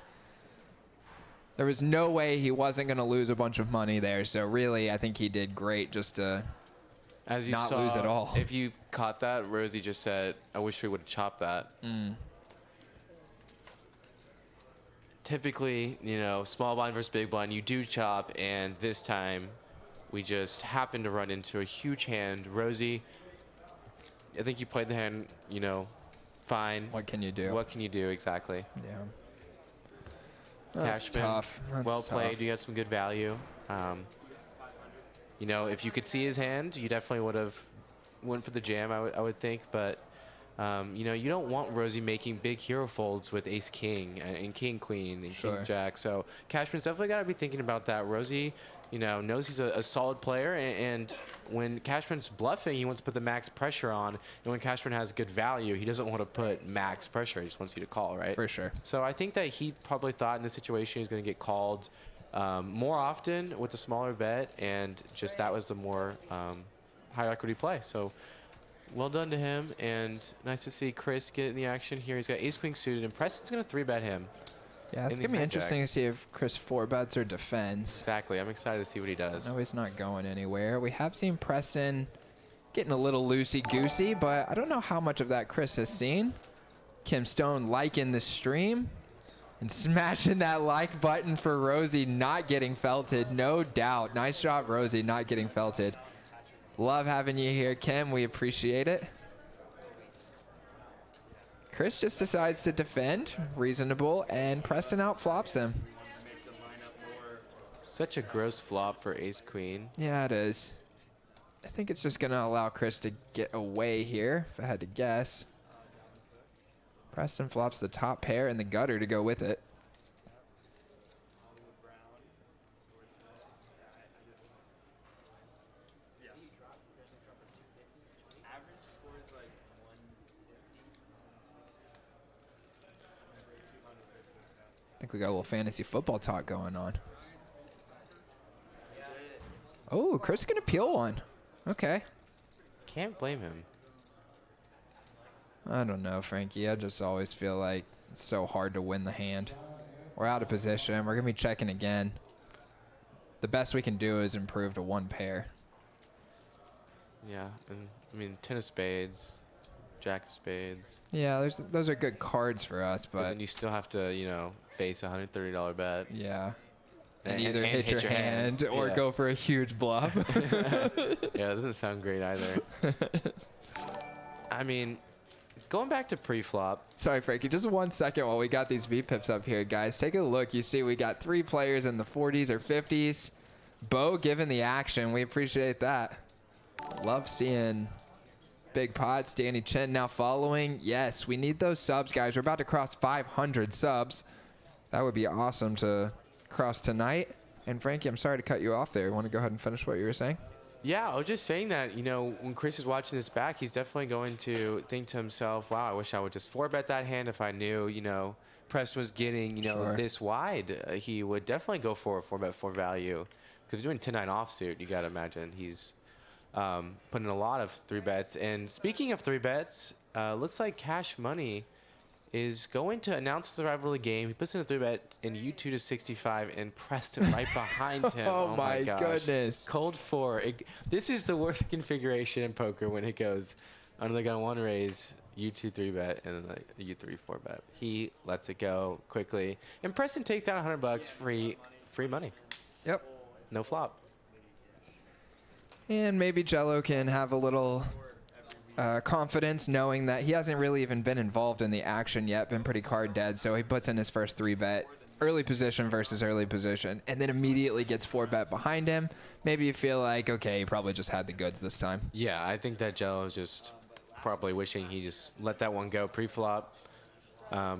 A: There was no way he wasn't going to lose a bunch of money there. So really, I think he did great just to not lose at all.
B: If you caught that, Rosie just said, I wish we would have chopped that. Typically, you know, small blind versus big blind, you do chop, and this time we just happened to run into a huge hand. Rosie, I think you played the hand, you know, fine.
A: What can you do?
B: What can you do, exactly?
A: Yeah.
B: Cashman,
A: tough.
B: well played. You got some good value. You know, if you could see his hand, you definitely would have went for the jam, I would think. But, you know, you don't want Rosie making big hero folds with ace-king and king-queen and king-jack. So Cashman's definitely got to be thinking about that. Rosie, you know, knows he's a solid player, and when Cashman's bluffing, he wants to put the max pressure on, and when Cashman has good value, he doesn't want to put max pressure. He just wants you to call, right?
A: For sure.
B: So I think that he probably thought in this situation he's going to get called more often with a smaller bet, and just that was the more high equity play. So well done to him, and nice to see Chris get in the action here. He's got ace-queen suited, and Preston's going to 3-bet him.
A: Yeah, it's going to be interesting to see if Chris 4-bets or defends.
B: Exactly. I'm excited to see what he does.
A: No, he's not going anywhere. We have seen Preston getting a little loosey-goosey, but I don't know how much of that Chris has seen. Kim Stone liking the stream and smashing that like button for Rosie not getting felted. No doubt. Nice job, Rosie, not getting felted. Love having you here, Kim. We appreciate it. Chris just decides to defend, reasonable, and Preston outflops him.
B: Such a gross flop for ace-queen.
A: Yeah, it is. I think it's just going to allow Chris to get away here, if I had to guess. Preston flops the top pair and the gutter to go with it. I think we got a little fantasy football talk going on. Oh, Chris is going to peel one. Okay.
B: Can't blame him.
A: I don't know, Frankie. I just always feel like it's so hard to win the hand. We're out of position. We're going to be checking again. The best we can do is improve to 1 pair.
B: Yeah, and I mean, 10 of spades, jack of spades.
A: Yeah, those are good cards for us, but
B: then you still have to, you know, face a $130 bet.
A: yeah.
B: And
A: Either hit your hand or go for a huge bluff.
B: Yeah, it doesn't sound great either. I mean, going back to pre-flop.
A: Sorry, Frankie, just 1 second while we got these V-pips up here, guys. Take a look. You see we got 3 players in the 40s or 50s. Bo giving the action. We appreciate that. Love seeing big pots. Danny Chen now following. Yes, we need those subs, guys. We're about to cross 500 subs. That would be awesome to cross tonight. And Frankie, I'm sorry to cut you off there. Want to go ahead and finish what you were saying?
B: Yeah, I was just saying that, you know, when Chris is watching this back, he's definitely going to think to himself, wow, I wish I would just 4-bet that hand if I knew, you know, Preston was getting, you know, this wide. He would definitely go for a 4-bet for value. Because doing 10-9 offsuit, you got to imagine he's putting a lot of 3-bets. And speaking of 3-bets, looks like Cash Money is going to announce the rivalry game. He puts in a 3-bet in U2 to 65 and Preston right behind him.
A: Oh my gosh. Goodness.
B: Cold 4. This is the worst configuration in poker when it goes under the gun 1 raise, U2 3-bet, and then the U3 4-bet. He lets it go quickly. And Preston takes down $100 free money.
A: Yep.
B: No flop.
A: And maybe Jello can have a little confidence knowing that he hasn't really even been involved in the action yet, been pretty card dead, so he puts in his first 3-bet, early position versus early position, and then immediately gets 4-bet behind him.Maybe you feel like, okay, he probably just had the goods this time.
B: Yeah, I think that Jello is just probably wishing he just let that one go pre-flop.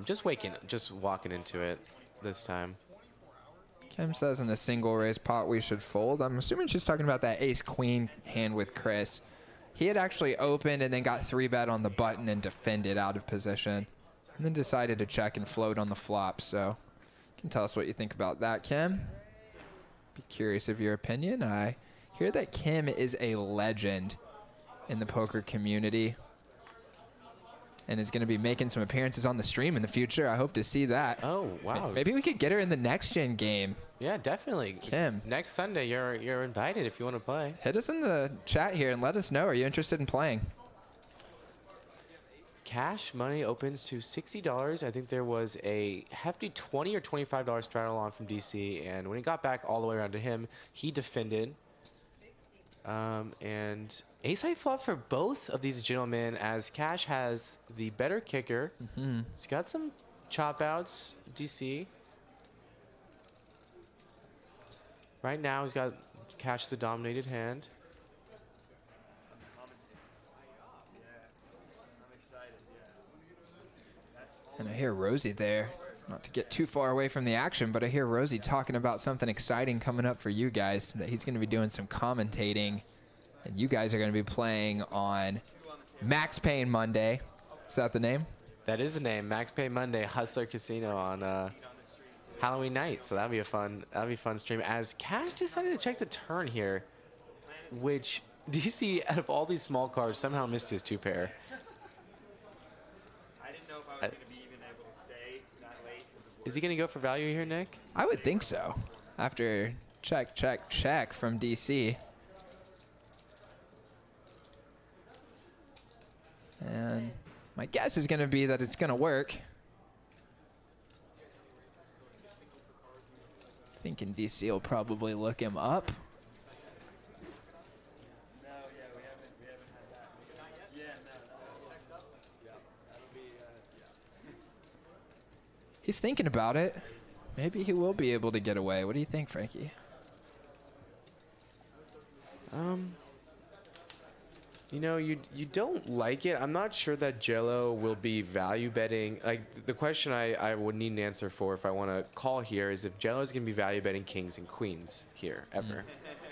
B: Just walking into it this time.
A: Kim says in a single raise pot we should fold. I'm assuming she's talking about that ace-queen hand with Chris. He had actually opened and then got 3-bet on the button and defended out of position. And then decided to check and float on the flop. So you can tell us what you think about that, Kim. Be curious of your opinion. I hear that Kim is a legend in the poker community and is going to be making some appearances on the stream in the future. I hope to see that.
B: Oh, wow.
A: Maybe we could get her in the next gen game.
B: Yeah, definitely.
A: Kim.
B: Next Sunday, you're invited if you want to play.
A: Hit us in the chat here and let us know. Are you interested in playing?
B: Cash Money opens to $60. I think there was a hefty $20 or $25 straddle on from DC, and when he got back all the way around to him, he defended. And ace-high flop for both of these gentlemen, as Cash has the better kicker. He's got some chop outs, DC. Right now, he's got Cash as a dominated hand.
A: And I hear Rosie there. Not to get too far away from the action, but I hear Rosie talking about something exciting coming up for you guys, that he's going to be doing some commentating, and you guys are going to be playing on Max Payne Monday. Is that the name?
B: That is the name, Max Payne Monday, Hustler Casino on Halloween night. So that'll be a fun stream. As Cash decided to check the turn here, which DC, out of all these small cards, somehow missed his 2-pair.
C: I didn't know if I was going to be even able to stay that late.
B: Is he going to go for value here, Nick?
A: I would think so. After check, check, check from DC. And my guess is going to be that it's going to work. Thinking DC will probably look him up.
C: No, yeah, we haven't had that. Yeah, no. Yeah, that'll be, yeah.
A: He's thinking about it. Maybe he will be able to get away. What do you think, Frankie?
B: You know, you don't like it. I'm not sure that Jello will be value betting. Like, the question I would need an answer for if I want to call here is if Jello is going to be value betting kings and queens here ever.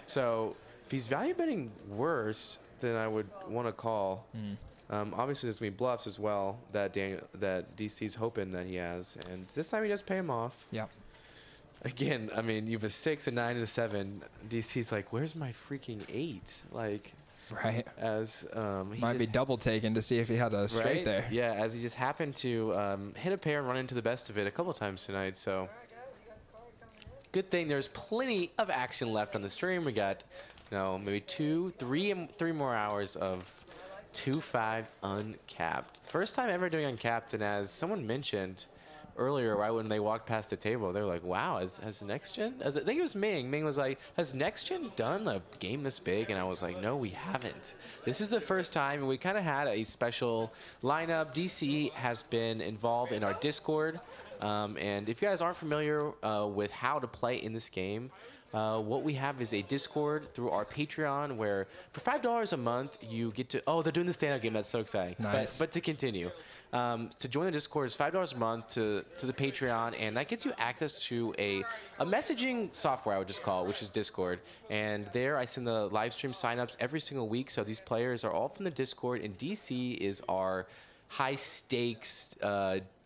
B: So if he's value betting worse, then I would want to call. Obviously, there's going to be bluffs as well that DC's hoping that he has. And this time he does pay him off.
A: Yep.
B: Again, I mean, you have a 6, a 9, and a 7. DC's like, where's my freaking 8? Like,
A: Right.
B: As he
A: Might be
B: just-
A: double taken to see if he had a straight
B: right
A: there.
B: Yeah, as he just happened to hit a pair and run into the best of it a couple times tonight. So good thing there's plenty of action left on the stream. We got, maybe three more hours of 2-5 uncapped. First time ever doing uncapped, and as someone mentioned earlier, right when they walked past the table, they were like, wow, has Next Gen, I think it was Ming. Ming was like, has Next Gen done a game this big? And I was like, no, we haven't. This is the first time, and we kind of had a special lineup. DC has been involved in our Discord. And if you guys aren't familiar with how to play in this game, what we have is a Discord through our Patreon where for $5 a month you get to, they're doing the stand-up game. That's so exciting.
A: Nice.
B: But to continue, to join the Discord is $5 a month to the Patreon, and that gets you access to a messaging software, I would just call it, which is Discord. And there I send the live stream signups every single week. So these players are all from the Discord, and DC is our high stakes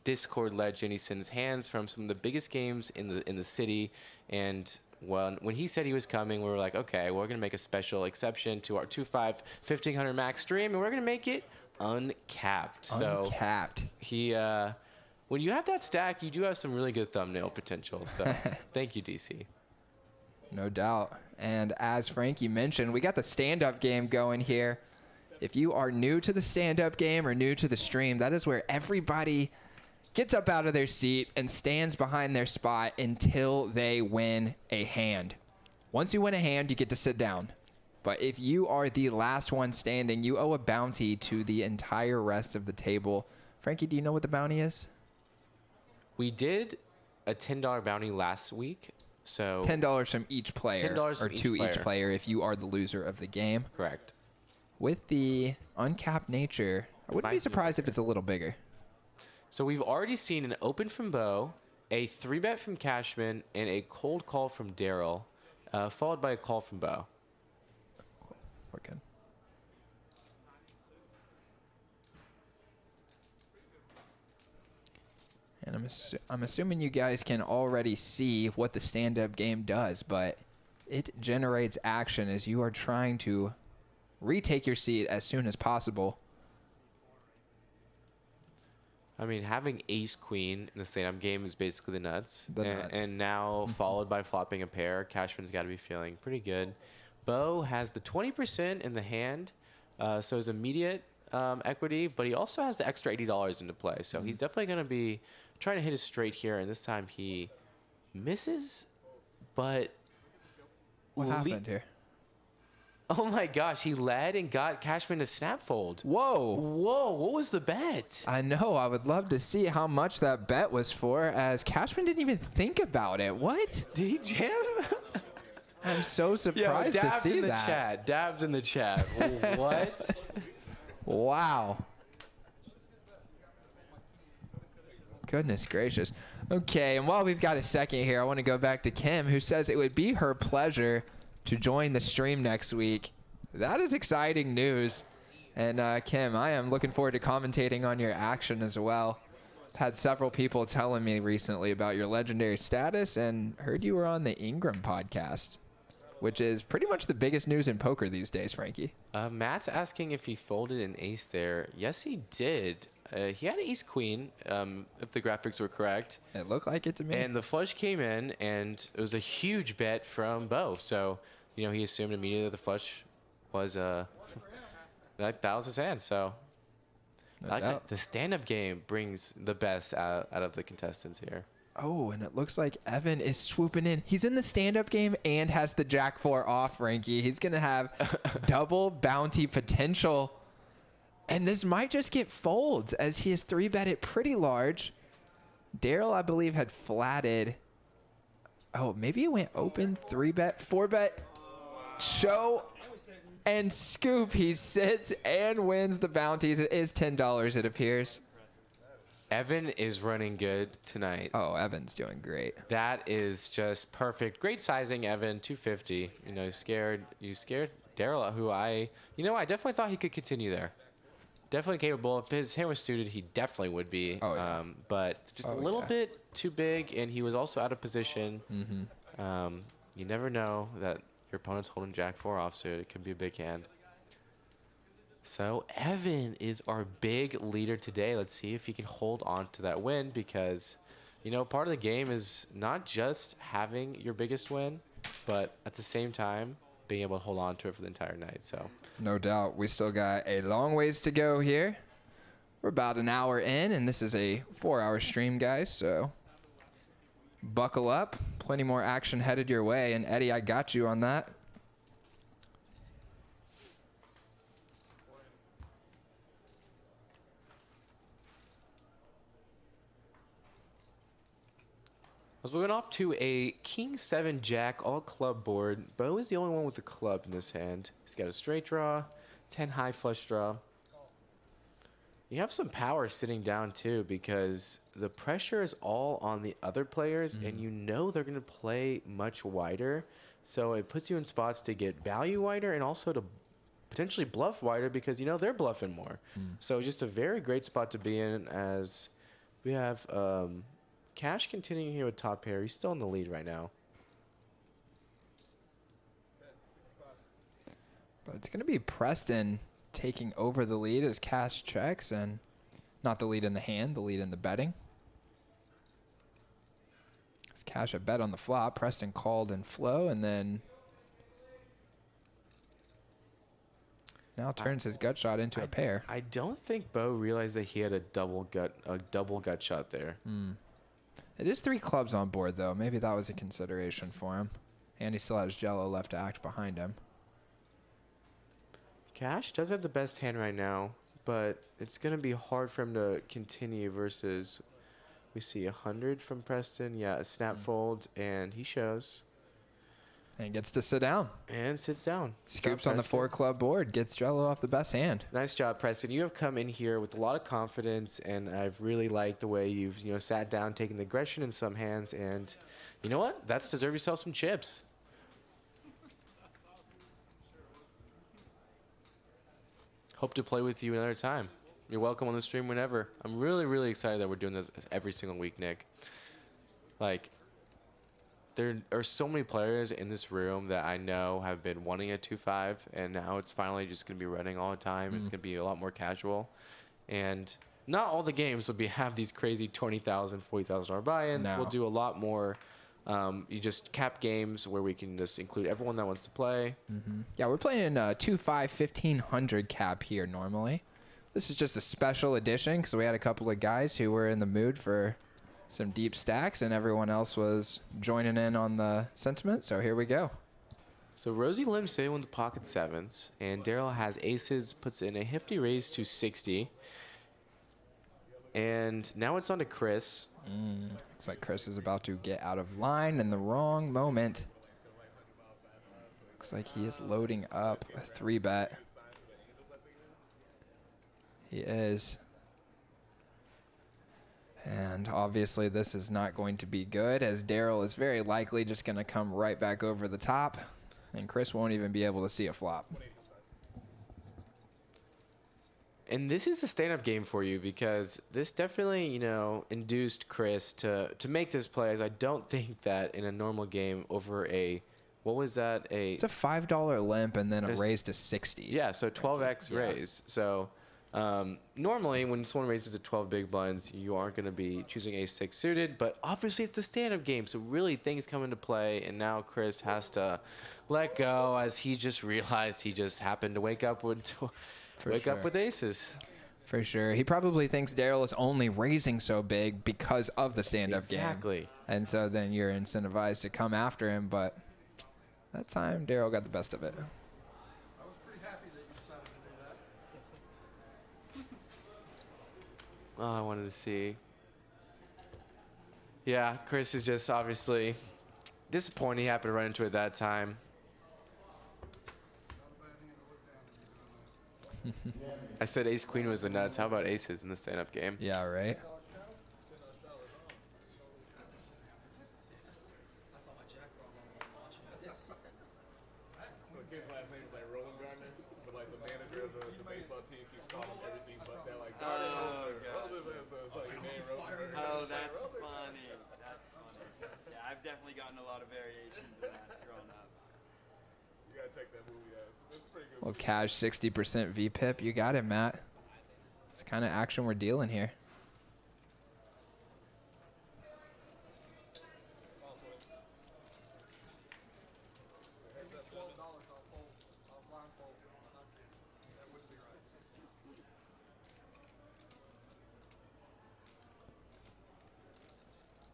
B: Discord legend. He sends hands from some of the biggest games in the city. And when he said he was coming, we were like, okay, we're gonna make a special exception to our 2-5 1500 max stream, and we're gonna make it uncapped.
A: Uncapped.
B: So he, when you have that stack, you do have some really good thumbnail potential. So thank you, DC.
A: No doubt. And as Frankie mentioned, we got the stand-up game going here. If you are new to the stand-up game or new to the stream, that is where everybody gets up out of their seat and stands behind their spot until they win a hand. Once you win a hand, you get to sit down. But if you are the last one standing, you owe a bounty to the entire rest of the table. Frankie, do you know what the bounty is?
B: We did a $10 bounty last week. So
A: $10 from each player,
B: $10
A: or
B: from
A: to
B: each
A: each player if you are the loser of the game.
B: Correct.
A: With the uncapped nature, I wouldn't be surprised if it's a little bigger.
B: So we've already seen an open from Bo, a 3-bet from Cashman, and a cold call from Daryl, followed by a call from Bo.
A: We're good. And I'm assuming you guys can already see what the stand-up game does, but it generates action as you are trying to retake your seat as soon as possible.
B: I mean, having ace-queen in the stand-up game is basically the nuts.
A: The nuts.
B: And now followed by flopping a pair, Cashman's got to be feeling pretty good. Bo has the 20% in the hand, so his immediate equity, but he also has the extra $80 into play. So he's definitely going to be trying to hit his straight here, and this time he misses, but...
A: What happened here?
B: Oh my gosh, he led and got Cashman to snap fold.
A: Whoa.
B: Whoa, what was the bet?
A: I know. I would love to see how much that bet was for, as Cashman didn't even think about it. What?
B: Did he jam?
A: I'm so surprised to see
B: in the
A: that.
B: Chat. Dabs in the chat. What?
A: Wow. Goodness gracious. Okay, and while we've got a second here, I want to go back to Kim, who says it would be her pleasure to join the stream next week. That is exciting news. And Kim, I am looking forward to commentating on your action as well. I've had several people telling me recently about your legendary status, and heard you were on the Ingram podcast, which is pretty much the biggest news in poker these days, Frankie.
B: Matt's asking if he folded an ace there. Yes, he did. He had ace queen, if the graphics were correct.
A: It looked like it to me.
B: And the flush came in, and it was a huge bet from Bo. So, you know, he assumed immediately that the flush was that was his hand. So,
A: No doubt.
B: the stand-up game brings the best out of the contestants here.
A: Oh, and it looks like Evan is swooping in. He's in the stand-up game and has the Jack-4 off, Frankie. He's going to have double bounty potential. And this might just get folds as he has 3-bet it pretty large. Daryl, I believe, had flatted. Oh, maybe it went open, 3-bet, 4-bet, show, and scoop. He sits and wins the bounties. It is $10, it appears.
B: Evan is running good tonight.
A: Oh, Evan's doing great.
B: That is just perfect. Great sizing, Evan, 250. You know, you scared Daryl, who I definitely thought he could continue there. Definitely capable. If his hand was suited, he definitely would be.
A: Oh, yeah.
B: But just a little bit too big, and he was also out of position. You never know that your opponent's holding Jack-4 off, so it could be a big hand. So Evan is our big leader today. Let's see if he can hold on to that win because, you know, part of the game is not just having your biggest win, but at the same time, being able to hold on to it for the entire night. So
A: No doubt. We still got a long ways to go here. We're about an hour in, and this is a 4-hour stream, guys, so buckle up. Plenty more action headed your way, and Eddie, I got you on that.
B: as we're going off to a King 7 Jack all club board. Bo is the only one with the club in his hand. He's got a straight draw, 10 high flush draw. You have some power sitting down too because the pressure is all on the other players and you know they're going to play much wider. So it puts you in spots to get value wider and also to potentially bluff wider because you know they're bluffing more. So just a very great spot to be in as we have Cash continuing here with top pair. He's still in the lead right now.
A: But it's going to be Preston taking over the lead as Cash checks, and not the lead in the hand, the lead in the betting. As Cash a bet on the flop, Preston called and flow, and then now turns his gut shot into a pair.
B: I don't think Bo realized that he had a double gut shot there.
A: It is 3 clubs on board, though. Maybe that was a consideration for him. And he still has Jello left to act behind him.
B: Cash does have the best hand right now, but it's going to be hard for him to continue versus, we see 100 from Preston. Yeah, a snap fold, and he shows.
A: And gets to sit down.
B: And sits down.
A: Scoops on the 4-club board. Gets Jello off the best hand.
B: Nice job, Preston. You have come in here with a lot of confidence, and I've really liked the way you've sat down, taking the aggression in some hands, and you know what? That's deserve yourself some chips. Hope to play with you another time. You're welcome on the stream whenever. I'm really, really excited that we're doing this every single week, Nick. Like, there are so many players in this room that I know have been wanting a 2-5, and now it's finally just going to be running all the time. It's going to be a lot more casual. And not all the games will have these crazy $20,000, $40,000 buy-ins.
A: No.
B: We'll do a lot more. You just cap games where we can just include everyone that wants to play.
A: Yeah, we're playing 2-5 1500 cap here normally. This is just a special edition because we had a couple of guys who were in the mood for some deep stacks, and everyone else was joining in on the sentiment. So here we go.
B: So Rosie limps in with the pocket sevens, and Daryl has aces, puts in a hefty raise to 60. And now it's on to Chris.
A: Looks like Chris is about to get out of line in the wrong moment. Looks like he is loading up a 3-bet. He is. And obviously this is not going to be good, as Daryl is very likely just going to come right back over the top, and Chris won't even be able to see a flop.
B: And this is a stand-up game for you because this definitely, induced Chris to make this play, as I don't think that in a normal game over a, what was that?
A: It's a $5 limp and then a raise to 60.
B: Yeah, so 12x raise. So normally when someone raises to 12 big blinds, you aren't going to be choosing ace-6 suited, but obviously it's the stand-up game, so really things come into play, and now Chris has to let go as he just realized he just happened to wake up with aces.
A: For sure. He probably thinks Daryl is only raising so big because of the stand-up game.
B: Exactly.
A: And so then you're incentivized to come after him, but that time Daryl got the best of it.
C: I was pretty happy that you decided to do that.
B: Oh, I wanted to see. Yeah, Chris is just obviously disappointed he happened to run into it that time. I said ace queen was the nuts. How about aces in the stand-up game?
A: Yeah, right?
C: So the kid's last name is like Roland Gardner, but like the manager of the baseball team keeps calling him everything but that, like Gardner. So it's like your name, Roland Gardner.
D: Oh, that's funny. That's funny. Yeah, I've definitely gotten a lot of variations of that growing up.
C: You gotta check that movie out.
A: Well, cash 60% VPIP. You got it, Matt. It's the kind of action we're dealing here.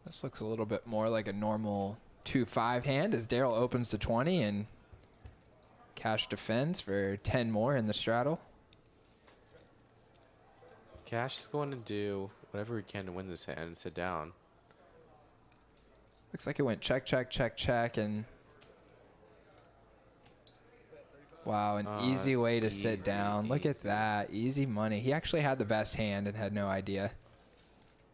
A: This looks a little bit more like a normal 2-5 hand as Daryl opens to 20 and cash defends for 10 more in the straddle.
B: Cash is going to do whatever he can to win this hand and sit down.
A: Looks like it went check, check, check, check, and wow, an easy way to sit down. Look at that, easy money. He actually had the best hand and had no idea.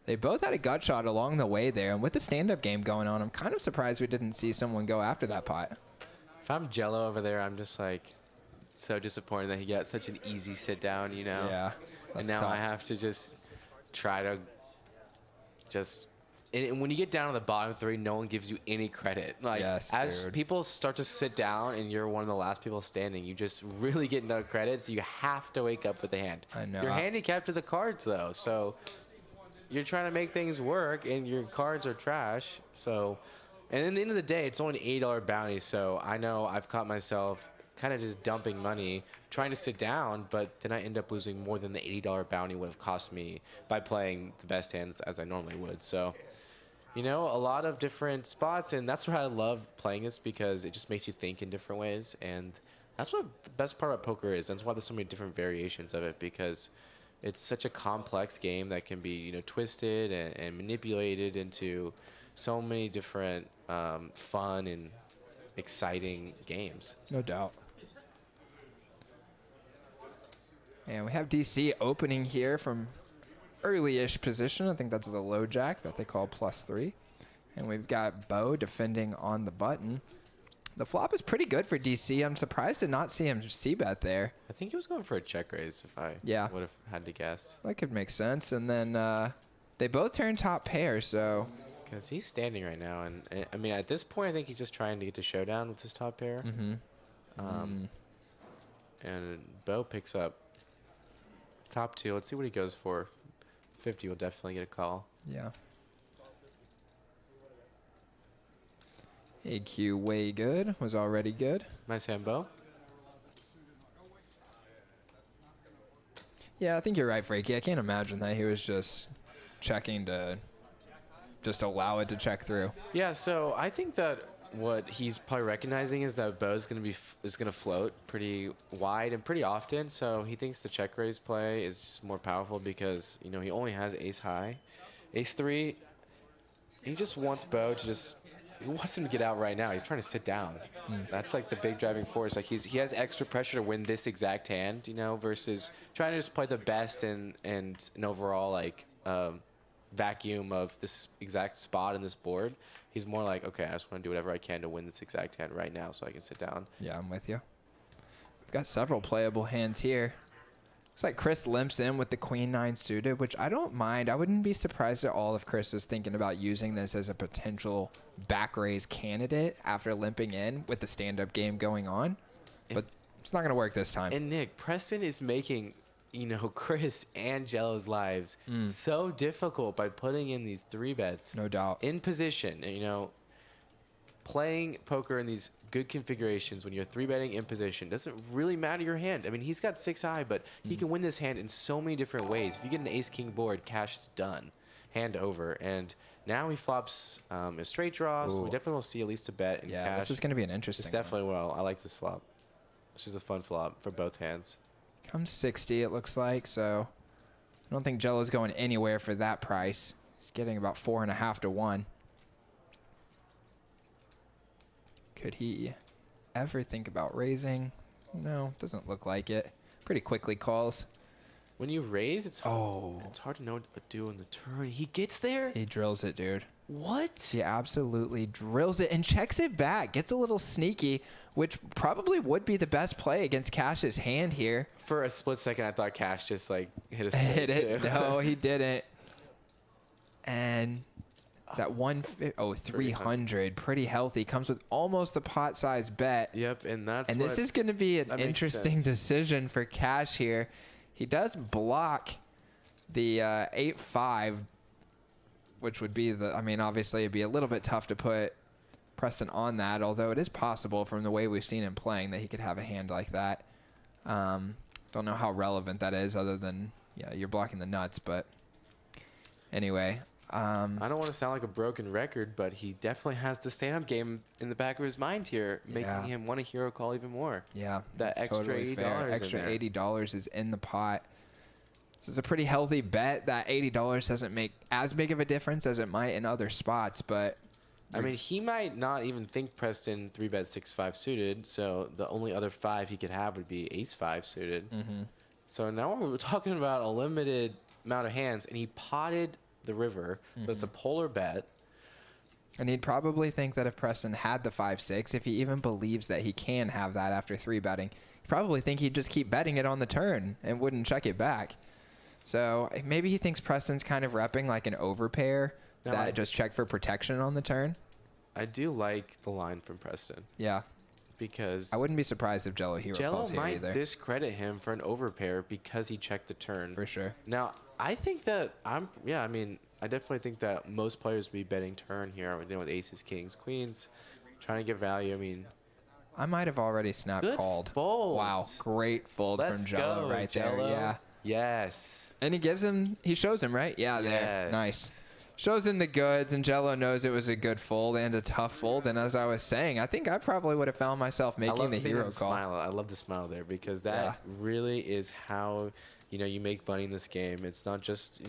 A: They both had a gut shot along the way there, and with the stand-up game going on, I'm kind of surprised we didn't see someone go after that pot.
B: If I'm Jello over there, I'm just like so disappointed that he got such an easy sit down, you know?
A: Yeah.
B: And now I have to just try to and when you get down to the bottom three, no one gives you any credit. Like,
A: yes,
B: as
A: dude.
B: people start to sit down and you're one of the last people standing, you just really get no credit, so you have to wake up with the hand.
A: I know.
B: You're handicapped to the cards, though, so you're trying to make things work, and your cards are trash. So, and in the end of the day, it's only an $80 bounty, so I know I've caught myself kind of just dumping money, trying to sit down, but then I end up losing more than the $80 bounty would have cost me by playing the best hands as I normally would. So, you know, a lot of different spots, and that's why I love playing this, because it just makes you think in different ways, and that's what the best part about poker is. That's why there's so many different variations of it, because it's such a complex game that can be, you know, twisted and manipulated into so many different fun and exciting games.
A: No doubt. And we have DC opening here from early-ish position. I think that's the low jack that they call +3. And we've got Bo defending on the button. The flop is pretty good for DC. I'm surprised to not see him c-bet there.
B: I think he was going for a check raise if I would have had to guess.
A: That could make sense. And then they both turn top pair, so...
B: Because he's standing right now. And I mean, at this point, I think he's just trying to get to showdown with his top pair. And Bo picks up top two. Let's see what he goes for. 50 will definitely get a call.
A: Yeah. AQ way good. Was already good.
B: Nice hand, Bo.
A: Yeah, I think you're right, Frankie. I can't imagine that he was just checking to just allow it to check through.
B: Yeah, so I think that what he's probably recognizing is that Bo's going to float pretty wide and pretty often. So he thinks the check raise play is just more powerful because, you know, he only has ace high. Ace three, he just wants Bo to he wants him to get out right now. He's trying to sit down. That's like the big driving force. Like he has extra pressure to win this exact hand, you know, versus trying to just play the best and an overall like vacuum of this exact spot in this board. He's more like, okay, I just want to do whatever I can to win this exact hand right now so I can sit down.
A: Yeah, I'm with you. We've got several playable hands here. Looks like Chris limps in with the Queen-9 suited, which I don't mind. I wouldn't be surprised at all if Chris is thinking about using this as a potential back raise candidate after limping in with the stand-up game going on. But it's not going to work this time.
B: And Nick, Preston is making, you know, Chris and Jello's lives so difficult by putting in these 3-bets.
A: No doubt.
B: In position, and, you know, playing poker in these good configurations when you're 3-betting in position doesn't really matter your hand. I mean, he's got 6 high, but he can win this hand in so many different ways. If you get an ace-king board, cash is done. Hand over. And now he flops a straight draw, so we definitely will see at least a bet in cash.
A: This is going to be an interesting
B: It's definitely I like this flop. This is a fun flop for both hands.
A: Comes 60, it looks like, so I don't think Jello's going anywhere for that price. He's getting about 4.5 to 1. Could he ever think about raising? No, doesn't look like it. Pretty quickly calls.
B: When you raise, it's hard to know what to do on the turn. He gets there?
A: He drills it, dude.
B: What?
A: He absolutely drills it and checks it back. Gets a little sneaky, which probably would be the best play against Cash's hand here.
B: For a split second, I thought Cash just like hit
A: Hit it. No, he didn't. And Is that 300. Pretty healthy. Comes with almost the pot size bet.
B: Yep, and
A: this is going to be an
B: that makes
A: interesting
B: sense.
A: decision for Cash here. He does block the 8-5, which would be the, I mean, obviously it'd be a little bit tough to put Preston on that, although it is possible from the way we've seen him playing that he could have a hand like that. Don't know how relevant that is other than, yeah, you're blocking the nuts, but anyway.
B: I don't want to sound like a broken record, but he definitely has the stand-up game in the back of his mind here, making him want a hero call even more.
A: Yeah,
B: that
A: that's
B: extra
A: totally fair.
B: $80
A: Extra
B: in there.
A: $80 is in the pot. This is a pretty healthy bet. That $80 doesn't make as big of a difference as it might in other spots, but
B: I mean, he might not even think Preston 3-bet 6-5 suited, so the only other 5 he could have would be ace-5 suited. So now we're talking about a limited amount of hands, and he potted the river, so it's a polar bet.
A: and he'd probably think that if Preston had the 5-6, if he even believes that he can have that after 3-betting, he'd probably think he'd just keep betting it on the turn and wouldn't check it back. So maybe he thinks Preston's kind of repping like an overpair that just check for protection on the turn.
B: I do like the line from Preston.
A: Yeah.
B: Because
A: I wouldn't be surprised if Jello hero
B: Jello
A: calls here
B: might
A: either.
B: discredit him for an overpair because he checked the turn.
A: For sure.
B: Now, I think that I definitely think that most players would be betting turn here. We're dealing with aces, kings, queens, trying to get value. I mean,
A: I might have already snap
B: good
A: called.
B: fold.
A: Wow, great fold
B: Let's
A: from Jello
B: go,
A: right
B: Jello.
A: there. Yeah.
B: Yes.
A: And he shows him, right? Yeah, there.
B: Yes.
A: Nice. Shows him the goods, and Jello knows it was a good fold and a tough fold. And as I was saying, I think I probably would have found myself making the hero call.
B: Smile. I love the smile there because that really is how, you make money in this game. It's not just,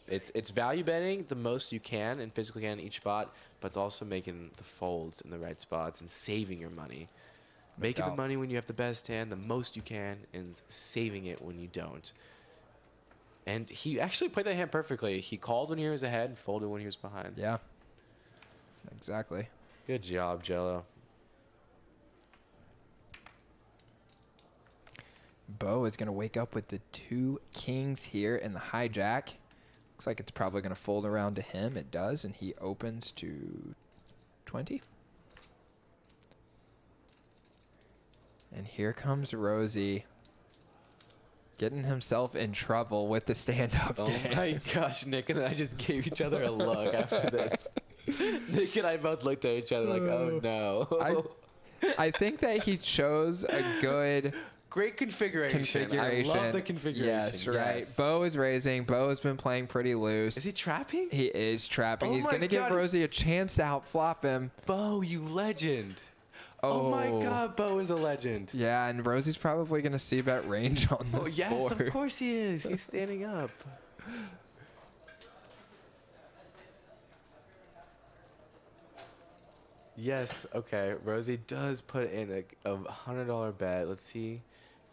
B: it's value betting the most you can and physically can in each spot, but it's also making the folds in the right spots and saving your money. Making the money when you have the best hand, the most you can, and saving it when you don't. And he actually played that hand perfectly. He called when he was ahead and folded when he was behind.
A: Yeah. Exactly.
B: Good job, Jello.
A: Bo is going to wake up with the 2 kings here in the hijack. Looks like it's probably going to fold around to him. It does, and he opens to 20. And here comes Rosie, getting himself in trouble with the stand-up game.
B: Oh my gosh, Nick and I just gave each other a look after this. Nick and I both looked at each other like, oh no.
A: I think that he chose a good
B: great configuration. I love the configuration.
A: Yes, right.
B: Yes.
A: Bo is raising. Bo has been playing pretty loose.
B: Is he trapping?
A: He is trapping.
B: Oh
A: He's
B: my
A: going to give
B: God.
A: Rosie a chance to outflop him.
B: Bo, you legend.
A: Oh
B: my God, Bo is a legend.
A: Yeah, and Rosie's probably going to see bet range on this
B: Yes,
A: board.
B: of course he is. He's standing up. Yes, okay. Rosie does put in a $100 bet. Let's see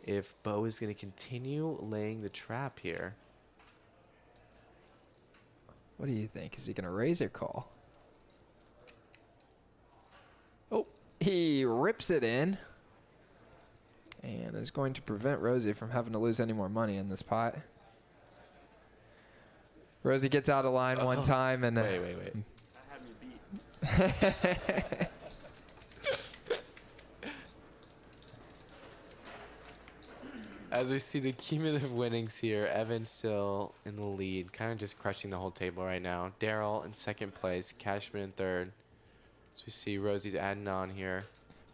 B: if Bo is going to continue laying the trap here.
A: What do you think? Is he going to raise or call? Oh, he rips it in. And is going to prevent Rosie from having to lose any more money in this pot. Rosie gets out of line one time and...
B: Wait.
D: That had me beat.
B: As we see the cumulative winnings here, Evan's still in the lead, kind of just crushing the whole table right now. Daryl in second place, Cashman in third. As we see Rosie's adding on here.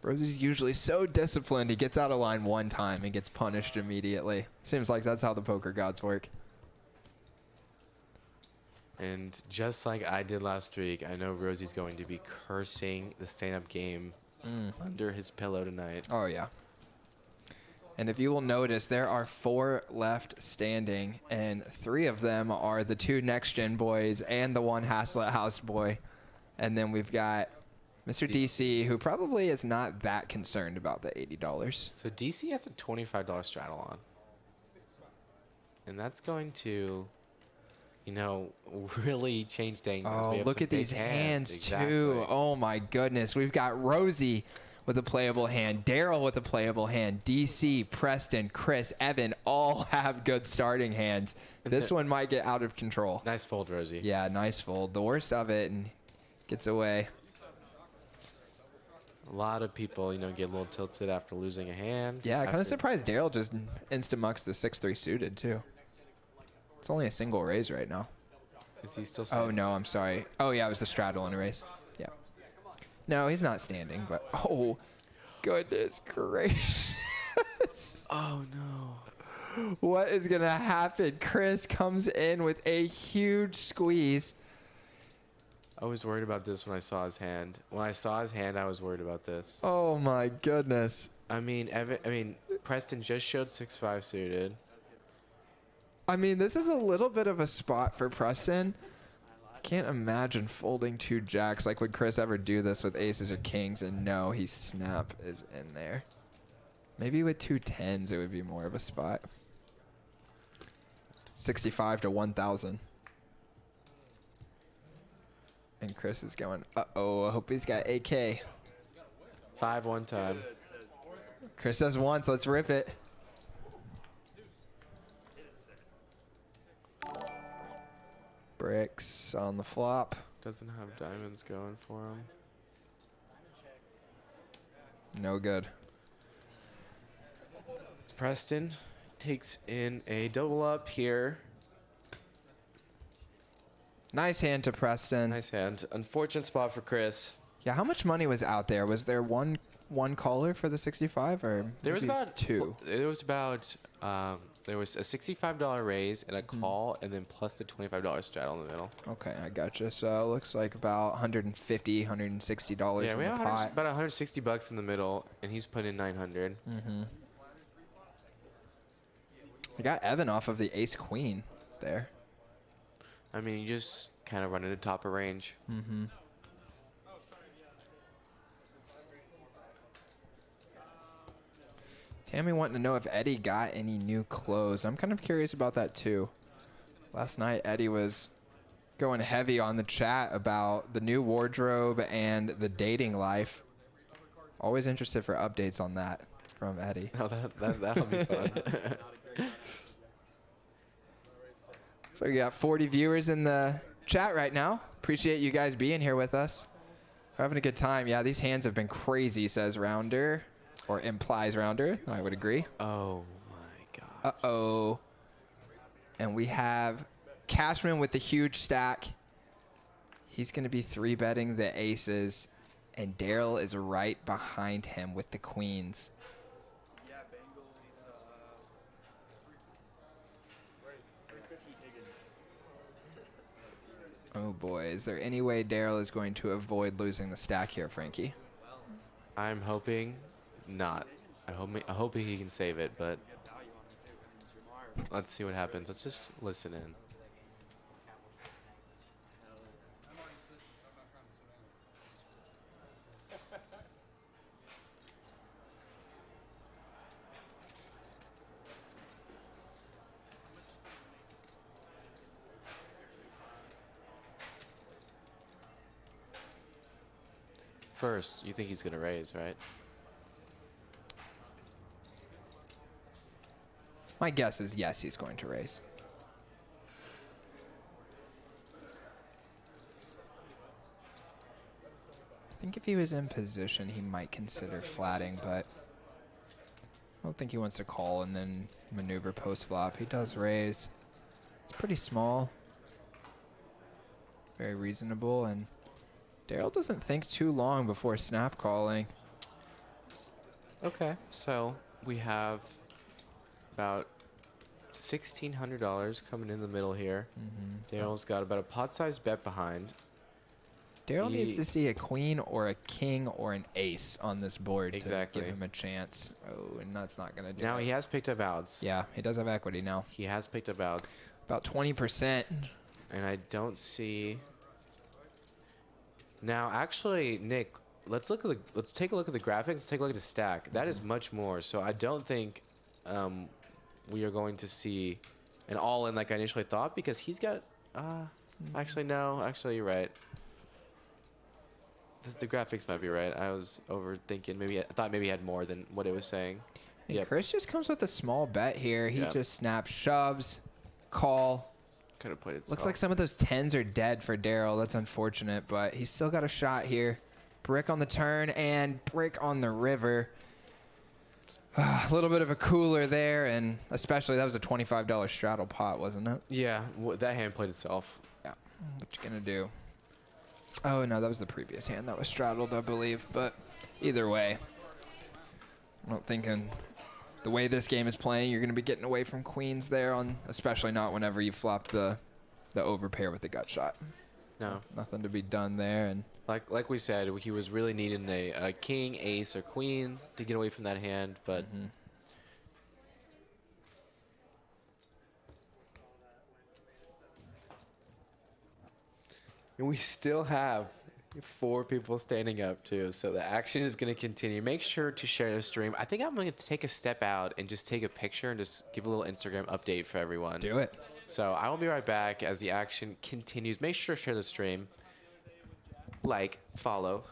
A: Rosie's usually so disciplined. He gets out of line one time and gets punished immediately. Seems like that's how the poker gods work.
B: And just like I did last week, I know Rosie's going to be cursing the stand-up game under his pillow tonight.
A: Oh, yeah. And if you will notice, there are 4 left standing, and 3 of them are the 2 next-gen boys and the 1 Haslet house boy. And then we've got Mr. DC, who probably is not that concerned about the $80.
B: So DC has a $25 straddle on. And that's going to, really change things.
A: Oh, look at these hands, too. Oh, my goodness. We've got Rosie with a playable hand, Daryl with a playable hand, DC, Preston, Chris, Evan all have good starting hands. This one might get out of control.
B: Nice fold, Rosie.
A: Yeah, nice fold. The worst of it, and Gets away.
B: A lot of people, you know, get a little tilted after losing a hand.
A: Yeah, kind of
B: after-
A: surprised Daryl just insta-mucks the 6-3 suited, too. It's only a single raise right now.
B: Is he still
A: Oh,
B: standing?
A: no, I'm sorry. Oh, yeah, it was the straddle and raise. Yeah. No, he's not standing, but... Oh, goodness gracious.
B: Oh, no.
A: What is going to happen? Chris comes in with a huge squeeze.
B: I was worried about this when I saw his hand. When I saw his hand, I was worried about this.
A: Oh, my goodness.
B: I mean, Preston just showed 6-5 suited.
A: I mean, this is a little bit of a spot for Preston. Can't imagine folding 2 jacks. Like, would Chris ever do this with aces or kings? And no, he snap is in there. Maybe with 2 10s, it would be more of a spot. 65 to 1,000. And Chris is going, uh-oh, I hope he's got AK.
B: 5 one time.
A: Chris does once, let's rip it. Bricks on the flop.
B: Doesn't have diamonds going for him.
A: No good.
B: Preston takes in a double up here.
A: Nice hand to Preston.
B: Nice hand. Unfortunate spot for Chris.
A: Yeah, how much money was out there? Was there one caller for the 65 or
B: There was
A: maybe
B: about
A: 2?
B: There was about there was a $65 raise and a call, and then plus the $25 straddle in the middle.
A: Okay, I gotcha. So it looks like about $150, $160
B: Yeah,
A: in
B: we
A: the
B: have
A: pot.
B: about 160 bucks in the middle, and he's put in 900.
A: I got Evan off of the ace queen there.
B: I mean, you just kind of run into top of range.
A: Tammy wanting to know if Eddie got any new clothes. I'm kind of curious about that too. Last night, Eddie was going heavy on the chat about the new wardrobe and the dating life. Always interested for updates on that from Eddie.
B: Oh, that'll be fun.
A: So we got 40 viewers in the chat right now. Appreciate you guys being here with us. We're having a good time. Yeah, these hands have been crazy, says Rounder, or implies Rounder. I would agree.
B: Oh my god.
A: Uh-oh. And we have Cashman with the huge stack. He's going to be 3-betting the aces, and Daryl is right behind him with the queens.
D: Yeah, Bengals. 350 Higgins.
A: Oh boy, is there any way Daryl is going to avoid losing the stack here, Frankie?
B: I'm hoping not. I hope he can save it, but let's see what happens. Let's just listen in. First, you think he's gonna raise, right?
A: My guess is yes, he's going to raise. I think if he was in position, he might consider flatting, but I don't think he wants to call and then maneuver post-flop. He does raise. It's pretty small. Very reasonable, and Daryl doesn't think too long before snap calling.
B: Okay, so we have about $1,600 coming in the middle here. Daryl's got about a pot-sized bet behind.
A: Daryl needs to see a queen or a king or an ace on this board
B: Exactly.
A: to give him a chance. Oh, and that's not going to do
B: Now
A: it.
B: he has picked up outs.
A: Yeah, he does have equity now.
B: He has picked up outs.
A: About 20%.
B: And I don't see... Now, actually, Nick, let's take a look at the graphics. Let's take a look at the stack. That is much more. So I don't think we are going to see an all-in like I initially thought, because he's got... Actually, no. Actually, you're right. The graphics might be right. I was overthinking. Maybe I thought maybe he had more than what it was saying.
A: And
B: Yep.
A: Chris just comes with a small bet here. He
B: Yep.
A: just snaps, shoves, call.
B: Could have played it.
A: Looks like some of those 10s are dead for Daryl. That's unfortunate, but he's still got a shot here. Brick on the turn and brick on the river. A little bit of a cooler there, and especially that was a $25 straddle pot, wasn't it?
B: Yeah, that hand played itself.
A: Yeah. What you gonna do? Oh no, that was the previous hand that was straddled, I believe. But either way, I don't think in the way this game is playing, you're gonna be getting away from queens there, on especially not whenever you flop the overpair with the gut shot.
B: No,
A: Nothing to be done there, and
B: like we said, he was really needing a king, ace, or queen to get away from that hand, but. And we still have 4 people standing up too, so the action is going to continue. Make sure to share the stream. I think I'm going to take a step out and just take a picture and just give a little Instagram update for everyone.
A: do it.
B: So I will be right back as the action continues. Make sure to share the stream. Like, follow.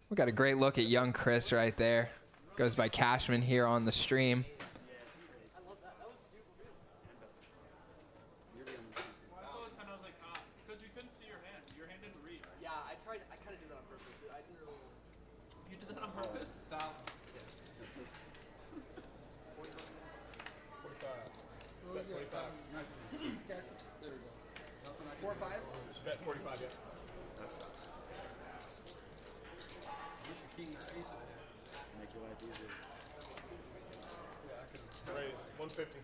A: We got a great look at young Chris right there. Goes by Cashman here on the stream.
C: Bet 45, yeah.
D: That sucks. Make your life easier.
C: Yeah, I can raise 150.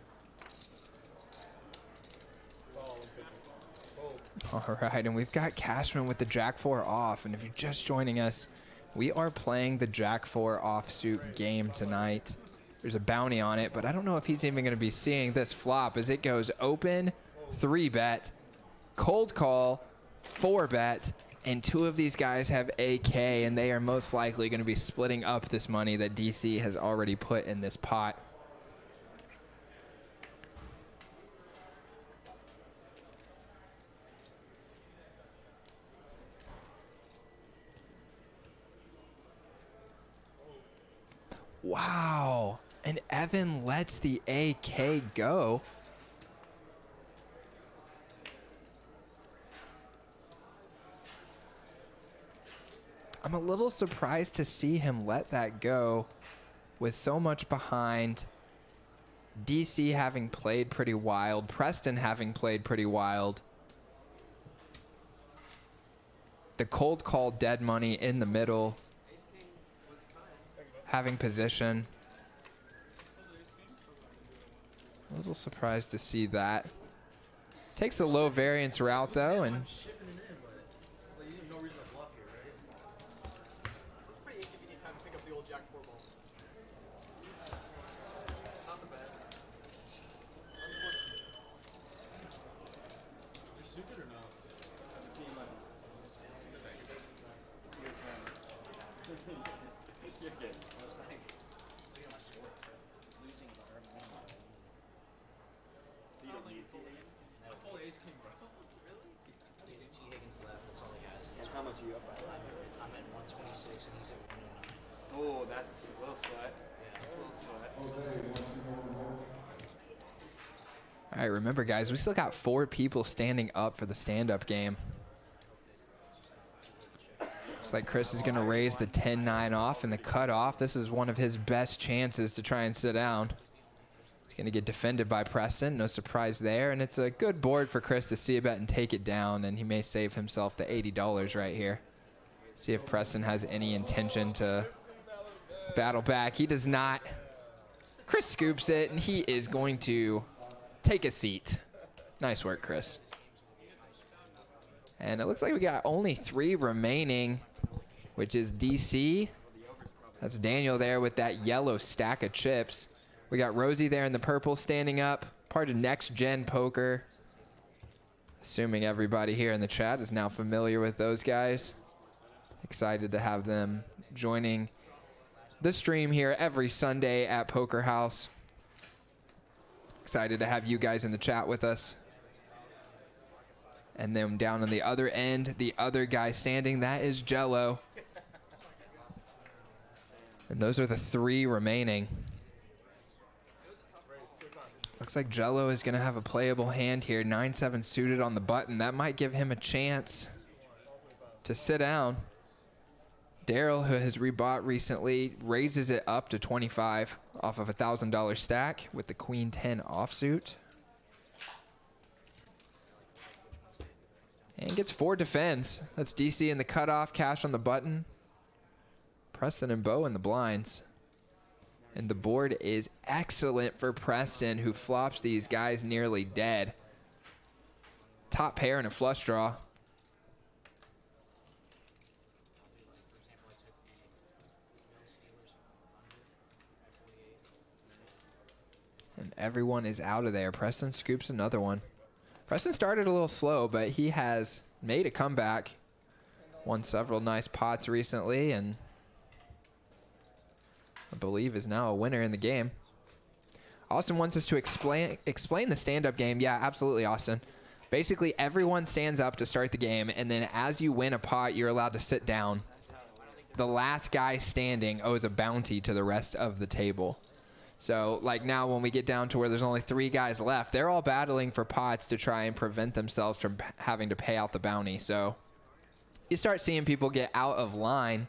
C: Oh, 150. Oh.
A: All right, and we've got Cashman with the Jack 4 off. And if you're just joining us, we are playing the Jack 4 offsuit game tonight. There's a bounty on it, but I don't know if he's even going to be seeing this flop as it goes open, 3-bet, cold call, 4-bet, and 2 of these guys have AK, and they are most likely going to be splitting up this money that DC has already put in this pot. Wow. And Evan lets the AK go. I'm a little surprised to see him let that go with so much behind. DC having played pretty wild. Preston having played pretty wild. The cold call dead money in the middle. Having position. A little surprised to see that. Takes the low variance route though, and
D: How much are you up by? I'm at 126 and he's at 109. Oh, that's a little sweat. Yeah, a little sweat.
A: all right, remember guys, we still got 4 people standing up for the stand-up game. Looks like Chris is gonna raise the 10-9 off and the cutoff. This is one of his best chances to try and sit down. He's gonna get defended by Preston, no surprise there, and it's a good board for Chris to see a bet and take it down, and he may save himself the $80 right here. See if Preston has any intention to battle back. He does not. Chris scoops it, and he is going to take a seat. Nice work, Chris. And it looks like we got only 3 remaining, which is DC. That's Daniel there with that yellow stack of chips. We got Rosie there in the purple standing up, part of Next Gen Poker. Assuming everybody here in the chat is now familiar with those guys. Excited to have them joining the stream here every Sunday at Poker House. Excited to have you guys in the chat with us. And then down on the other end, the other guy standing, that is Jello. And those are the 3 remaining. Looks like Jello is going to have a playable hand here. 9-7 suited on the button. That might give him a chance to sit down. Daryl, who has rebought recently, raises it up to 25 off of a $1,000 stack with the Queen 10 offsuit. And gets 4 defends. That's DC in the cutoff, cash on the button. Preston and Bo in the blinds. And the board is excellent for Preston, who flops these guys nearly dead. Top pair and a flush draw. And everyone is out of there. Preston scoops another one. Preston started a little slow, but he has made a comeback. Won several nice pots recently, and I believe is now a winner in the game. Austin wants us to explain the stand-up game. Yeah, absolutely, Austin. Basically, everyone stands up to start the game, and then as you win a pot, you're allowed to sit down. The last guy standing owes a bounty to the rest of the table. So, like now when we get down to where there's only 3 guys left, they're all battling for pots to try and prevent themselves from having to pay out the bounty. So, you start seeing people get out of line,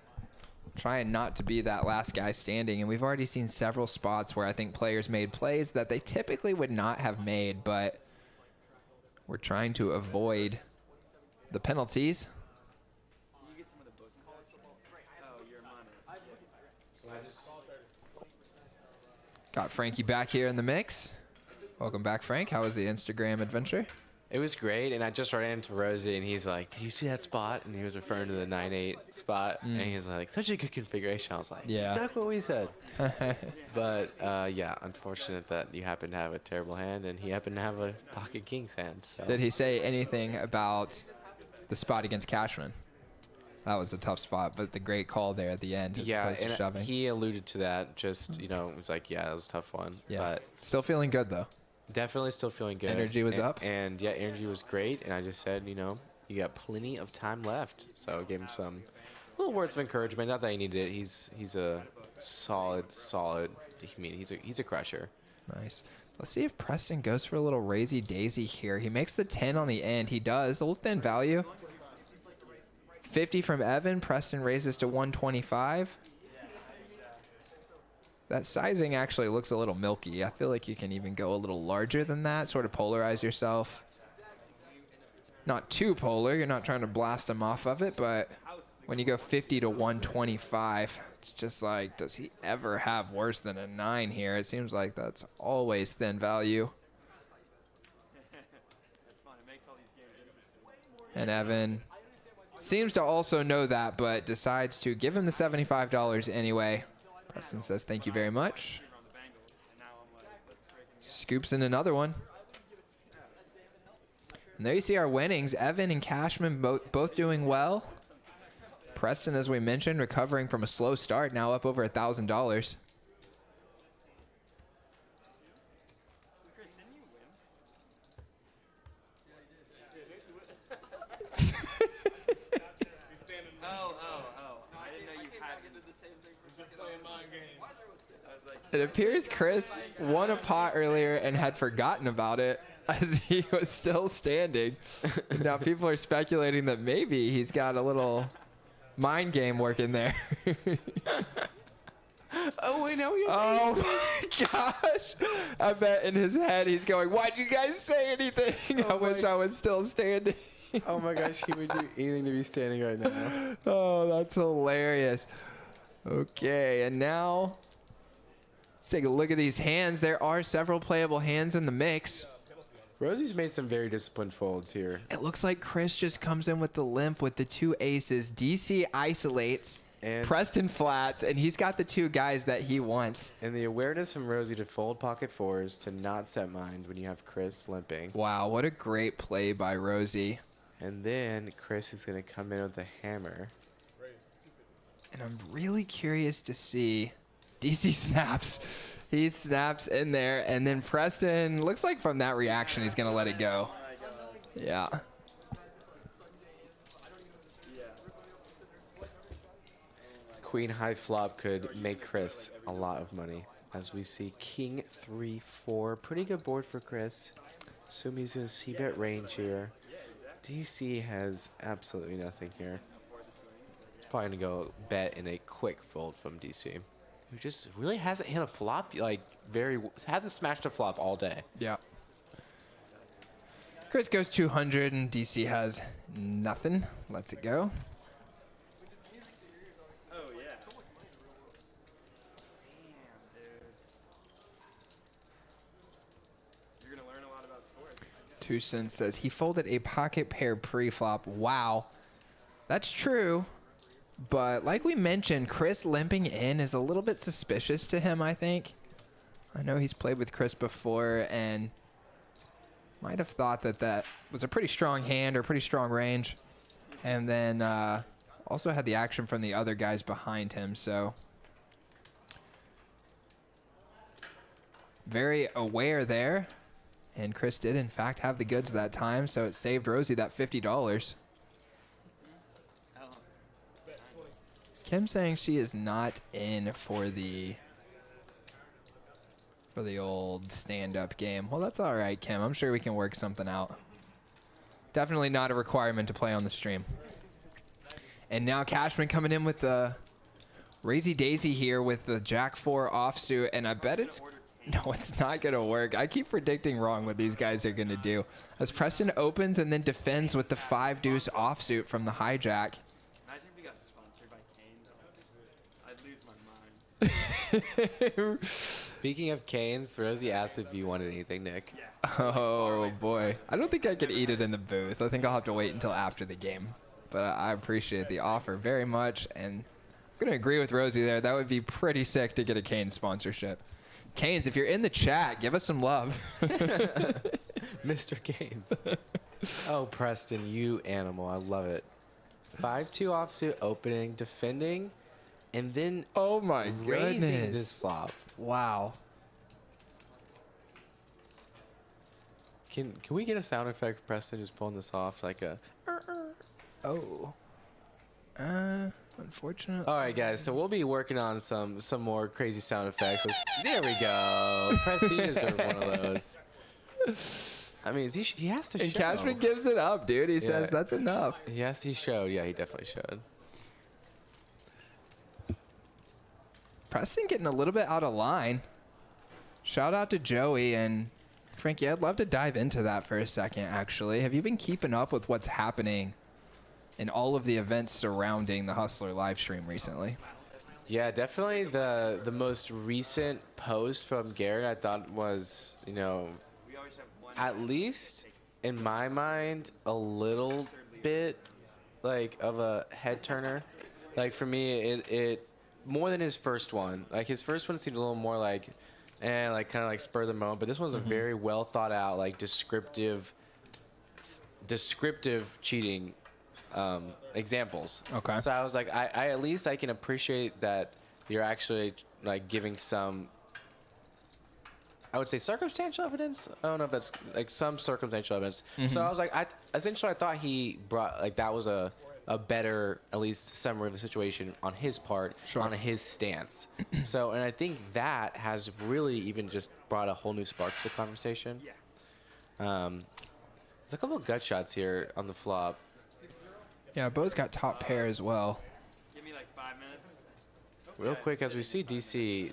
A: trying not to be that last guy standing. And we've already seen several spots where I think players made plays that they typically would not have made, but we're trying to avoid the penalties.
D: So you get some of the book cards? Oh, your money.
B: So I just
A: Got Frankie back here in the mix. Welcome back, Frank. How was the Instagram adventure?
B: It was great, and I just ran into Rosie, and he's like, "Did you see that spot?" And he was referring to the 9-8 spot, and he's like, "Such a good configuration." I was like,
A: Yeah.
B: "That's what we said." But yeah, unfortunate that you happen to have a terrible hand, and he happened to have a pocket king's hand. So.
A: Did he say anything about the spot against Cashman? That was a tough spot, but the great call there at the end. As
B: Yeah,
A: opposed to
B: and
A: shoving.
B: he alluded to that. Just it was like, yeah, it was a tough one.
A: Yeah.
B: But
A: Still feeling good though.
B: definitely still feeling good.
A: Energy was up?
B: And yeah, energy was great. And I just said, you got plenty of time left. So I gave him some little words of encouragement. Not that he needed it. He's a solid. I mean, he's a crusher.
A: Nice. Let's see if Preston goes for a little raisy daisy here. He makes the 10 on the end. He does. A little thin value. 50 from Evan. Preston raises to 125. That sizing actually looks a little milky. I feel like you can even go a little larger than that, sort of polarize yourself. Not too polar. You're not trying to blast him off of it, but when you go 50 to 125, it's just like, does he ever have worse than a 9 here? It seems like that's always thin value. And Evan seems to also know that, but decides to give him the $75 anyway. Preston says thank you very much. Scoops in another one. And there you see our winnings. Evan and Cashman both doing well. Preston, as we mentioned, recovering from a slow start, now up over $1,000. It appears Chris won a pot earlier and had forgotten about it as he was still standing. Now people are speculating that maybe he's got a little mind game working there.
B: Oh, wait, now we have
A: Oh my gosh. I bet in his head he's going, why'd you guys say anything? I wish I was still standing.
B: Oh my gosh, he would do anything to be standing right now.
A: Oh, that's hilarious. Okay, and now let's take a look at these hands. There are several playable hands in the mix.
B: Rosie's made some very disciplined folds here.
A: It looks like Chris just comes in with the limp with the 2 aces. DC isolates,
B: And
A: Preston flats, and he's got the 2 guys that he wants.
B: And the awareness from Rosie to fold pocket 4s to not set mind when you have Chris limping.
A: Wow, what a great play by Rosie.
B: And then Chris is going to come in with the hammer.
A: And I'm really curious to see. DC snaps. He snaps in there, and then Preston, looks like from that reaction, he's going to let it go. Yeah.
B: Queen high flop could make Chris a lot of money. As we see king 3-4. Pretty good board for Chris. Assume he's going to c-bet range here. DC has absolutely nothing here. He's probably going to go bet in a quick fold from DC. Who just really hasn't hit a flop, like hasn't smashed a flop all day.
A: Yeah. Chris goes 200 and DC has nothing. Lets it go.
D: Oh, yeah. Damn, dude. You're going to learn a lot about sports.
A: 2 cents says he folded a pocket pair pre-flop. Wow. That's true. But like we mentioned, Chris limping in is a little bit suspicious to him, I think. I know he's played with Chris before and might have thought that that was a pretty strong hand or pretty strong range. And then also had the action from the other guys behind him. So very aware there. And Chris did, in fact, have the goods that time. So it saved Rosie that $50. Kim saying she is not in for the old stand-up game. Well, that's all right, Kim. I'm sure we can work something out. Definitely not a requirement to play on the stream. And now Cashman coming in with the Razy Daisy here with the Jack 4 offsuit, and I bet it's no, it's not gonna work. I keep predicting wrong what these guys are gonna do. As Preston opens and then defends with the 5 deuce offsuit from the hijack.
D: Imagine if we got sponsored by Kane, though. I'd lose my mind.
B: Speaking of canes, Rosie asked if you wanted anything, Nick.
A: Oh boy, I don't think I could eat it in the booth. I think I'll have to wait until after the game. But I appreciate the offer very much, and I'm gonna agree with Rosie there. That would be pretty sick to get a Cane sponsorship. Canes, if you're in the chat, give us some love.
B: Mr. Canes. Oh, Preston, you animal. I love it. 5-2 offsuit opening, defending, and then
A: Oh my
B: raising
A: goodness.
B: this flop.
A: Wow.
B: Can we get a sound effect for Preston just pulling this off? Like a...
A: Oh. Unfortunately.
B: All right, guys. So we'll be working on some more crazy sound effects. There we go. Preston deserves one of those. I mean, he has to
A: And
B: show.
A: Cashman gives it up, dude. He says that's enough.
B: Yes, he showed. Yeah, he definitely showed.
A: Preston getting a little bit out of line. Shout out to Joey and Frankie. I'd love to dive into that for a second, actually. Have you been keeping up with what's happening in all of the events surrounding the Hustler live stream recently?
B: Yeah, definitely the most recent post from Garrett I thought was, you know,
D: We always have one.
B: at least in my mind, a little bit like of a head turner. Like for me, it more than his first one. Like his first one seemed a little more like, like kind of like spur of the moment. But this one's a very well thought out, like descriptive cheating examples.
A: Okay.
B: So I was like, I at least I can appreciate that you're actually like giving some, I would say circumstantial evidence. I don't know if that's like some circumstantial evidence. So I was like, I thought he brought like that was a better at least summary of the situation on his part, on his stance. So, and I think that has really even just brought a whole new spark to the conversation.
D: Yeah.
B: There's a couple of gut shots here on the flop.
A: Yeah, Bo's got top pair as well.
D: Give me like 5 minutes.
B: Real quick, as we see DC,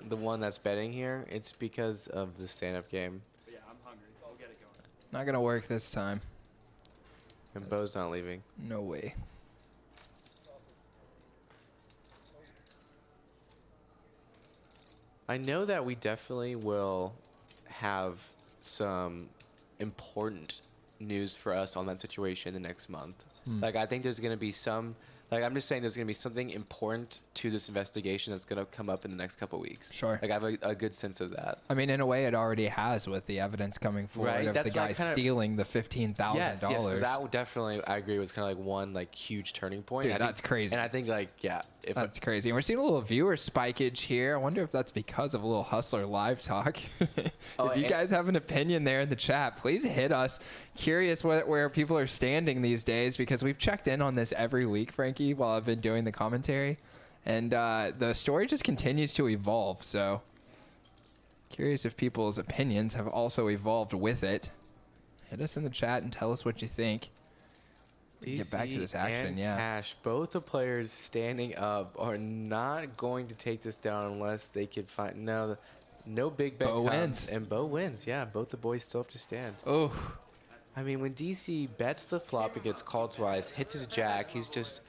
B: the one that's betting here, it's because of the stand-up game.
D: But yeah, I'm hungry. We'll get it going.
A: Not gonna work this time.
B: And Bo's not leaving.
A: No way.
B: I know that we definitely will have some important news for us on that situation the next month. Like, I think there's going to be some, like, I'm just saying there's going to be something important to this investigation that's going to come up in the next couple weeks.
A: Sure.
B: Like, I have a good sense of that.
A: I mean, in a way, it already has with the evidence coming forward
B: Right,
A: of
B: that's
A: the
B: what I
A: guy
B: kinda-
A: stealing the $15,000.
B: Yes, so that would definitely, I agree, was kind of like one, like, huge turning point.
A: Dude,
B: And I think-
A: that's crazy.
B: And I think, like, yeah. If
A: That's crazy. And we're seeing a little viewer spikeage here. I wonder if that's because of a little Hustler live talk.
B: Oh,
A: if you
B: and-
A: guys have an opinion there in the chat, please hit us. Curious where people are standing these days, because we've checked in on this every week, Frankie, while I've been doing the commentary. And the story just continues to evolve. So Curious if people's opinions have also evolved with it. Hit us in the chat and tell us what you think. Get back to this action,
B: and
A: yeah.
B: Cash, both the players standing up are not going to take this down unless they could find no big bet
A: Bo
B: comes,
A: wins.
B: and Bo wins. Yeah, both the boys still have to stand.
A: Oh,
B: I mean, when DC bets the flop, it gets called twice, hits his jack. He's just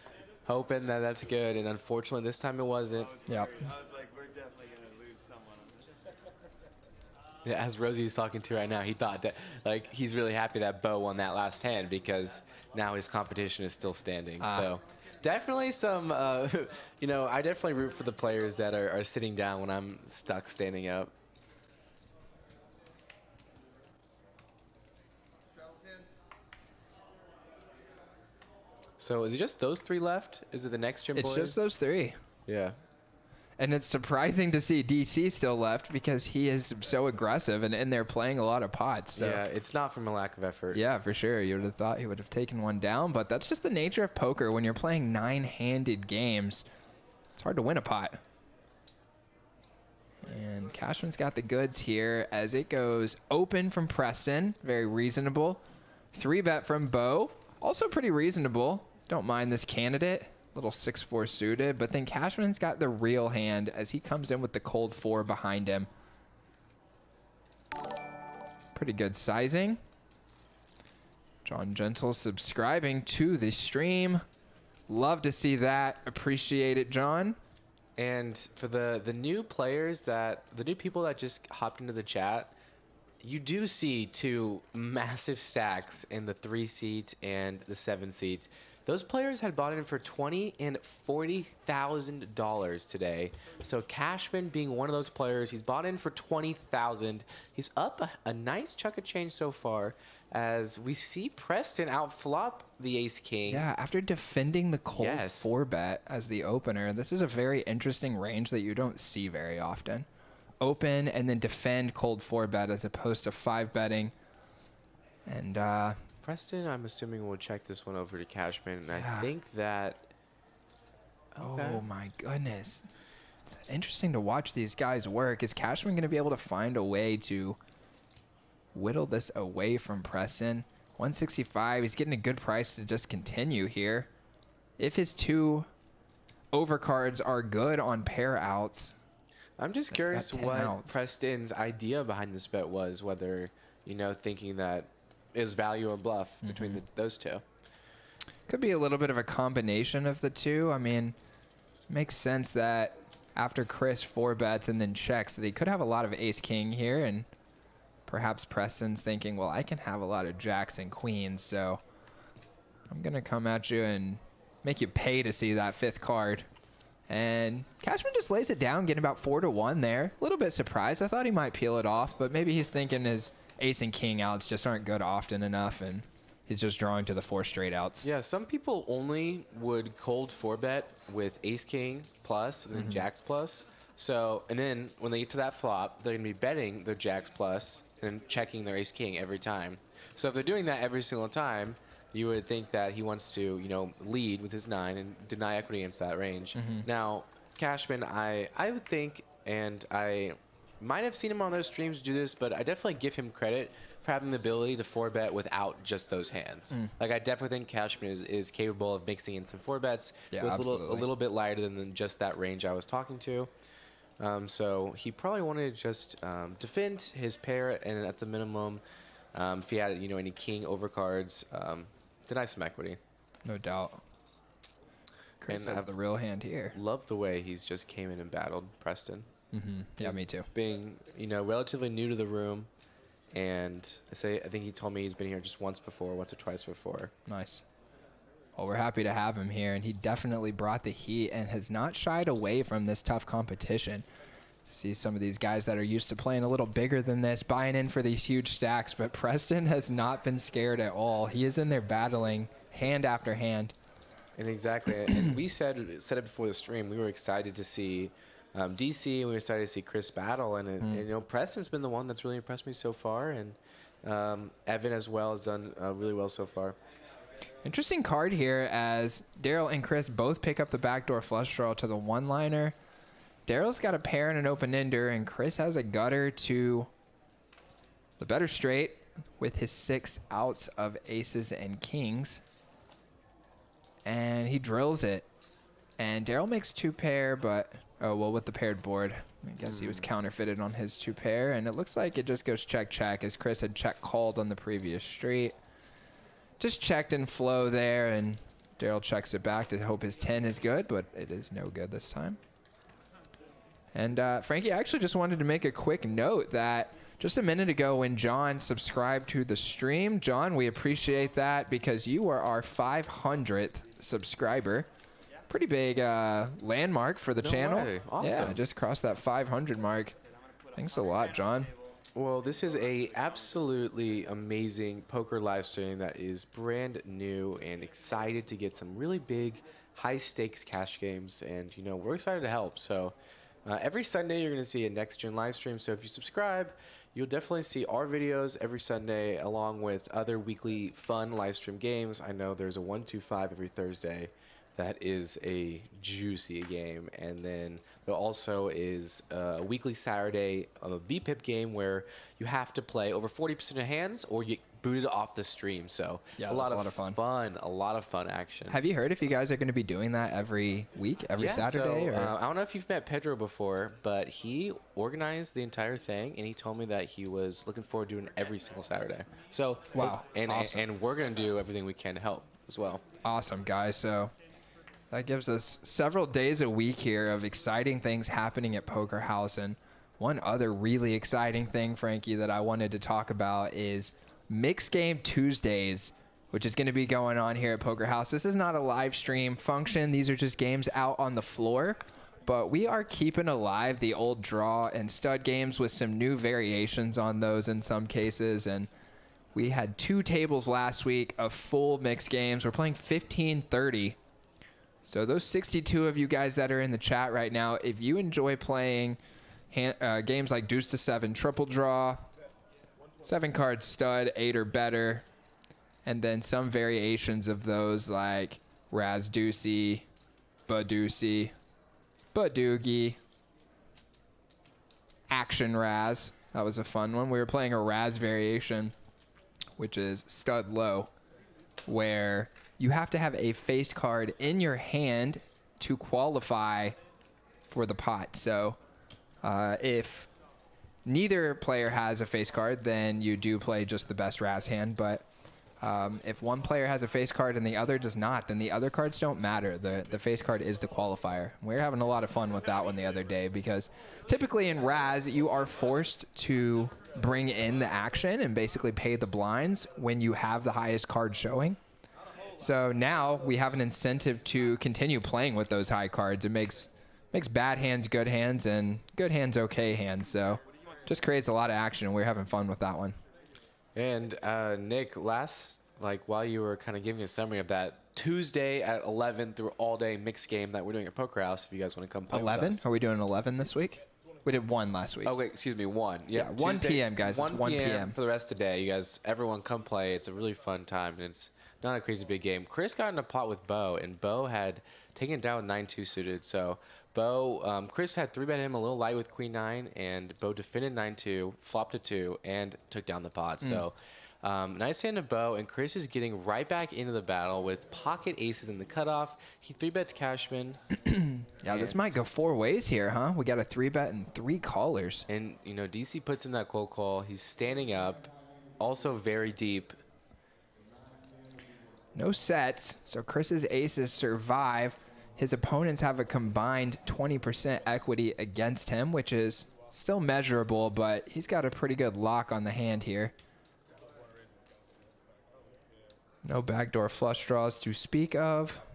B: hoping that that's good, and unfortunately, this time it wasn't.
A: yep.
D: I was like, we're definitely going to lose someone on this.
B: Yeah, as Rosie's talking to right now, he thought that, like, he's really happy that Bo won that last hand because now his competition is still standing. So definitely some, you know, I definitely root for the players that are sitting down when I'm stuck standing up. So is it just those three left? Is it the next gym boys?
A: It's just those three.
B: Yeah.
A: And it's surprising to see DC still left because he is so aggressive and they're playing a lot of pots. So.
B: Yeah, it's not from a lack of effort.
A: Yeah, for sure. You would have thought he would have taken one down, but that's just the nature of poker. When you're playing 9-handed games, it's hard to win a pot. And Cashman's got the goods here as it goes open from Preston. Very reasonable. 3-bet from Bo. Also pretty reasonable. Don't mind this candidate. Little 6-4 suited, but then Cashman's got the real hand as he comes in with the cold 4 behind him. Pretty good sizing. John Gentle subscribing to the stream. Love to see that. Appreciate it, John.
B: And for the new players the new people that just hopped into the chat, you do see 2 massive stacks in the 3 seat and the 7 seat. Those players had bought in for $20,000 and $40,000 today. So Cashman being one of those players, he's bought in for $20,000. He's up a nice chunk of change so far as we see Preston outflop the ace-king.
A: Yeah, after defending the cold 4-bet as the opener, this is a very interesting range that you don't see very often. Open and then defend cold 4-bet as opposed to 5-betting. And
B: Preston, I'm assuming, will check this one over to Cashman, and
A: yeah.
B: I think that... Okay.
A: Oh my goodness. It's interesting to watch these guys work. Is Cashman going to be able to find a way to whittle this away from Preston? 165, he's getting a good price to just continue here. If his 2 overcards are good on pair outs.
B: I'm just curious what Preston's idea behind this bet was, whether, you know, thinking that is value or bluff between those 2.
A: Could be a little bit of a combination of the 2. I mean, makes sense that after Chris 4-bets and then checks that he could have a lot of ace-king here, and perhaps Preston's thinking, well, I can have a lot of jacks and queens, so I'm going to come at you and make you pay to see that 5th card. And Cashman just lays it down, getting about 4-1 there. A little bit surprised. I thought he might peel it off, but maybe he's thinking his ace and king outs just aren't good often enough, and he's just drawing to the 4 straight outs.
B: Yeah, some people only would cold 4-bet with ace-king plus and then jacks plus. So, and then when they get to that flop, they're going to be betting their jacks plus and checking their ace-king every time. So if they're doing that every single time, you would think that he wants to, you know, lead with his 9 and deny equity against that range. Now, Cashman, I would think, and I might have seen him on those streams do this, but I definitely give him credit for having the ability to 4-bet without just those hands. Like, I definitely think Cashman is capable of mixing in some 4-bets with a little bit lighter than just that range I was talking to. So he probably wanted to just defend his pair, and at the minimum, if he had, you know, any king overcards, deny some equity.
A: No doubt. Chris
B: And
A: have the real hand here.
B: Love the way he's just came in and battled Preston.
A: Yeah, me too.
B: Being, you know, relatively new to the room, and I think he told me he's been here just once or twice before.
A: Nice. Well, we're happy to have him here, and he definitely brought the heat and has not shied away from this tough competition. See some of these guys that are used to playing a little bigger than this, buying in for these huge stacks, but Preston has not been scared at all. He is in there battling hand after hand.
B: And exactly, and we said it before the stream, we were excited to see DC, and we were excited to see Chris battle, and you know, Preston's been the one that's really impressed me so far, and Evan as well has done really well so far.
A: Interesting card here as Daryl and Chris both pick up the backdoor flush draw to the 1-liner. Daryl's got a pair and an open-ender, and Chris has a gutter to the better straight with his 6 outs of aces and kings. And he drills it. And Daryl makes 2 pair, but, oh, well, with the paired board. I guess he was counterfeited on his 2 pair, and it looks like it just goes check, as Chris had check called on the previous street. Just checked in flow there, and Daryl checks it back to hope his 10 is good, but it is no good this time. And Frankie, I actually just wanted to make a quick note that just a minute ago when John subscribed to the stream, John, we appreciate that because you are our 500th subscriber. Pretty big landmark for the channel.
B: Awesome.
A: Yeah, just crossed that 500 mark. Thanks a lot, John.
B: Well, this is a absolutely amazing poker live stream that is brand new and excited to get some really big, high-stakes cash games. And, you know, we're excited to help. So every Sunday you're going to see a next-gen live stream. So if you subscribe, you'll definitely see our videos every Sunday along with other weekly fun live stream games. I know there's a 1-2-5 every Thursday. That is a juicy game. And then there also is a weekly Saturday of a VPIP game where you have to play over 40% of hands or you get booted off the stream. So
A: yeah,
B: a lot of
A: fun.
B: A lot of fun action.
A: Have you heard if you guys are going to be doing that every week, every Saturday?
B: So,
A: or?
B: I don't know if you've met Pedro before, but he organized the entire thing, and he told me that he was looking forward to doing it every single Saturday. So
A: wow,
B: and we're going to do everything we can to help as well.
A: Awesome, guys. So that gives us several days a week here of exciting things happening at Poker House. And one other really exciting thing, Frankie, that I wanted to talk about is Mixed Game Tuesdays, which is going to be going on here at Poker House. This is not a live stream function. These are just games out on the floor. But we are keeping alive the old draw and stud games with some new variations on those in some cases. And we had 2 tables last week of full mixed games. We're playing 15-30. So those 62 of you guys that are in the chat right now, if you enjoy playing games like Deuce to 7 triple draw, 7 card stud, 8 or better, and then some variations of those like Raz Deucey, Badeucey, Badoogie, Action Raz. That was a fun one. We were playing a Raz variation, which is stud low, where you have to have a face card in your hand to qualify for the pot. So if neither player has a face card, then you do play just the best Raz hand. But if one player has a face card and the other does not, then the other cards don't matter. The face card is the qualifier. We were having a lot of fun with that one the other day because typically in Raz, you are forced to bring in the action and basically pay the blinds when you have the highest card showing. So now we have an incentive to continue playing with those high cards. It makes bad hands good hands and good hands okay hands. So just creates a lot of action, and we're having fun with that one.
B: And Nick, while you were kind of giving a summary of that Tuesday at 11 through all day mixed game that we're doing at Poker House, if you guys want to come play
A: 11?
B: with us.
A: Are we doing 11 this week? We did 1 last week.
B: Oh, wait, excuse me, 1.
A: Yeah, 1 p.m., guys.
B: 1
A: 1 p.m.
B: for the rest of the day. You guys, everyone come play. It's a really fun time, and it's not a crazy big game. Chris got in a pot with Bo, and Bo had taken it down with 9-2 suited. So Bo, Chris had 3-bet him a little light with Queen 9, and Bo defended 9-2, flopped a 2, and took down the pot. So nice hand of Bo, and Chris is getting right back into the battle with pocket aces in the cutoff. He 3-bets Cashman.
A: Yeah, this might go 4 ways here, huh? We got a 3-bet and 3 callers.
B: And, you know, DC puts in that cold call. He's standing up, also very deep.
A: No sets, so Chris's aces survive. His opponents have a combined 20% equity against him, which is still measurable, but he's got a pretty good lock on the hand here. No backdoor flush draws to speak of.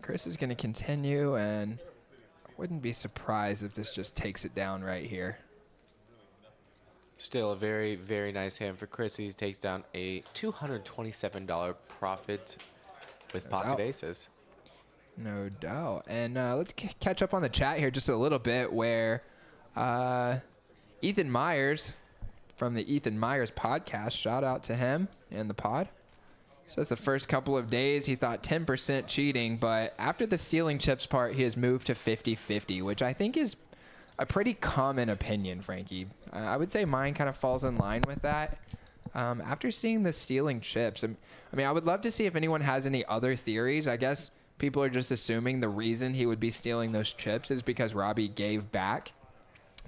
A: Chris is going to continue, and I wouldn't be surprised if this just takes it down right here.
B: Still a very, very nice hand for Chris. He takes down a $227 profit with pocket aces.
A: No doubt. And let's catch up on the chat here just a little bit where Ethan Myers from the Ethan Myers podcast, shout out to him and the pod. So it's the first couple of days he thought 10% cheating, but after the stealing chips part, he has moved to 50-50, which I think is a pretty common opinion, Frankie. I would say mine kind of falls in line with that. After seeing the stealing chips, I mean, I would love to see if anyone has any other theories. I guess people are just assuming the reason he would be stealing those chips is because Robbie gave back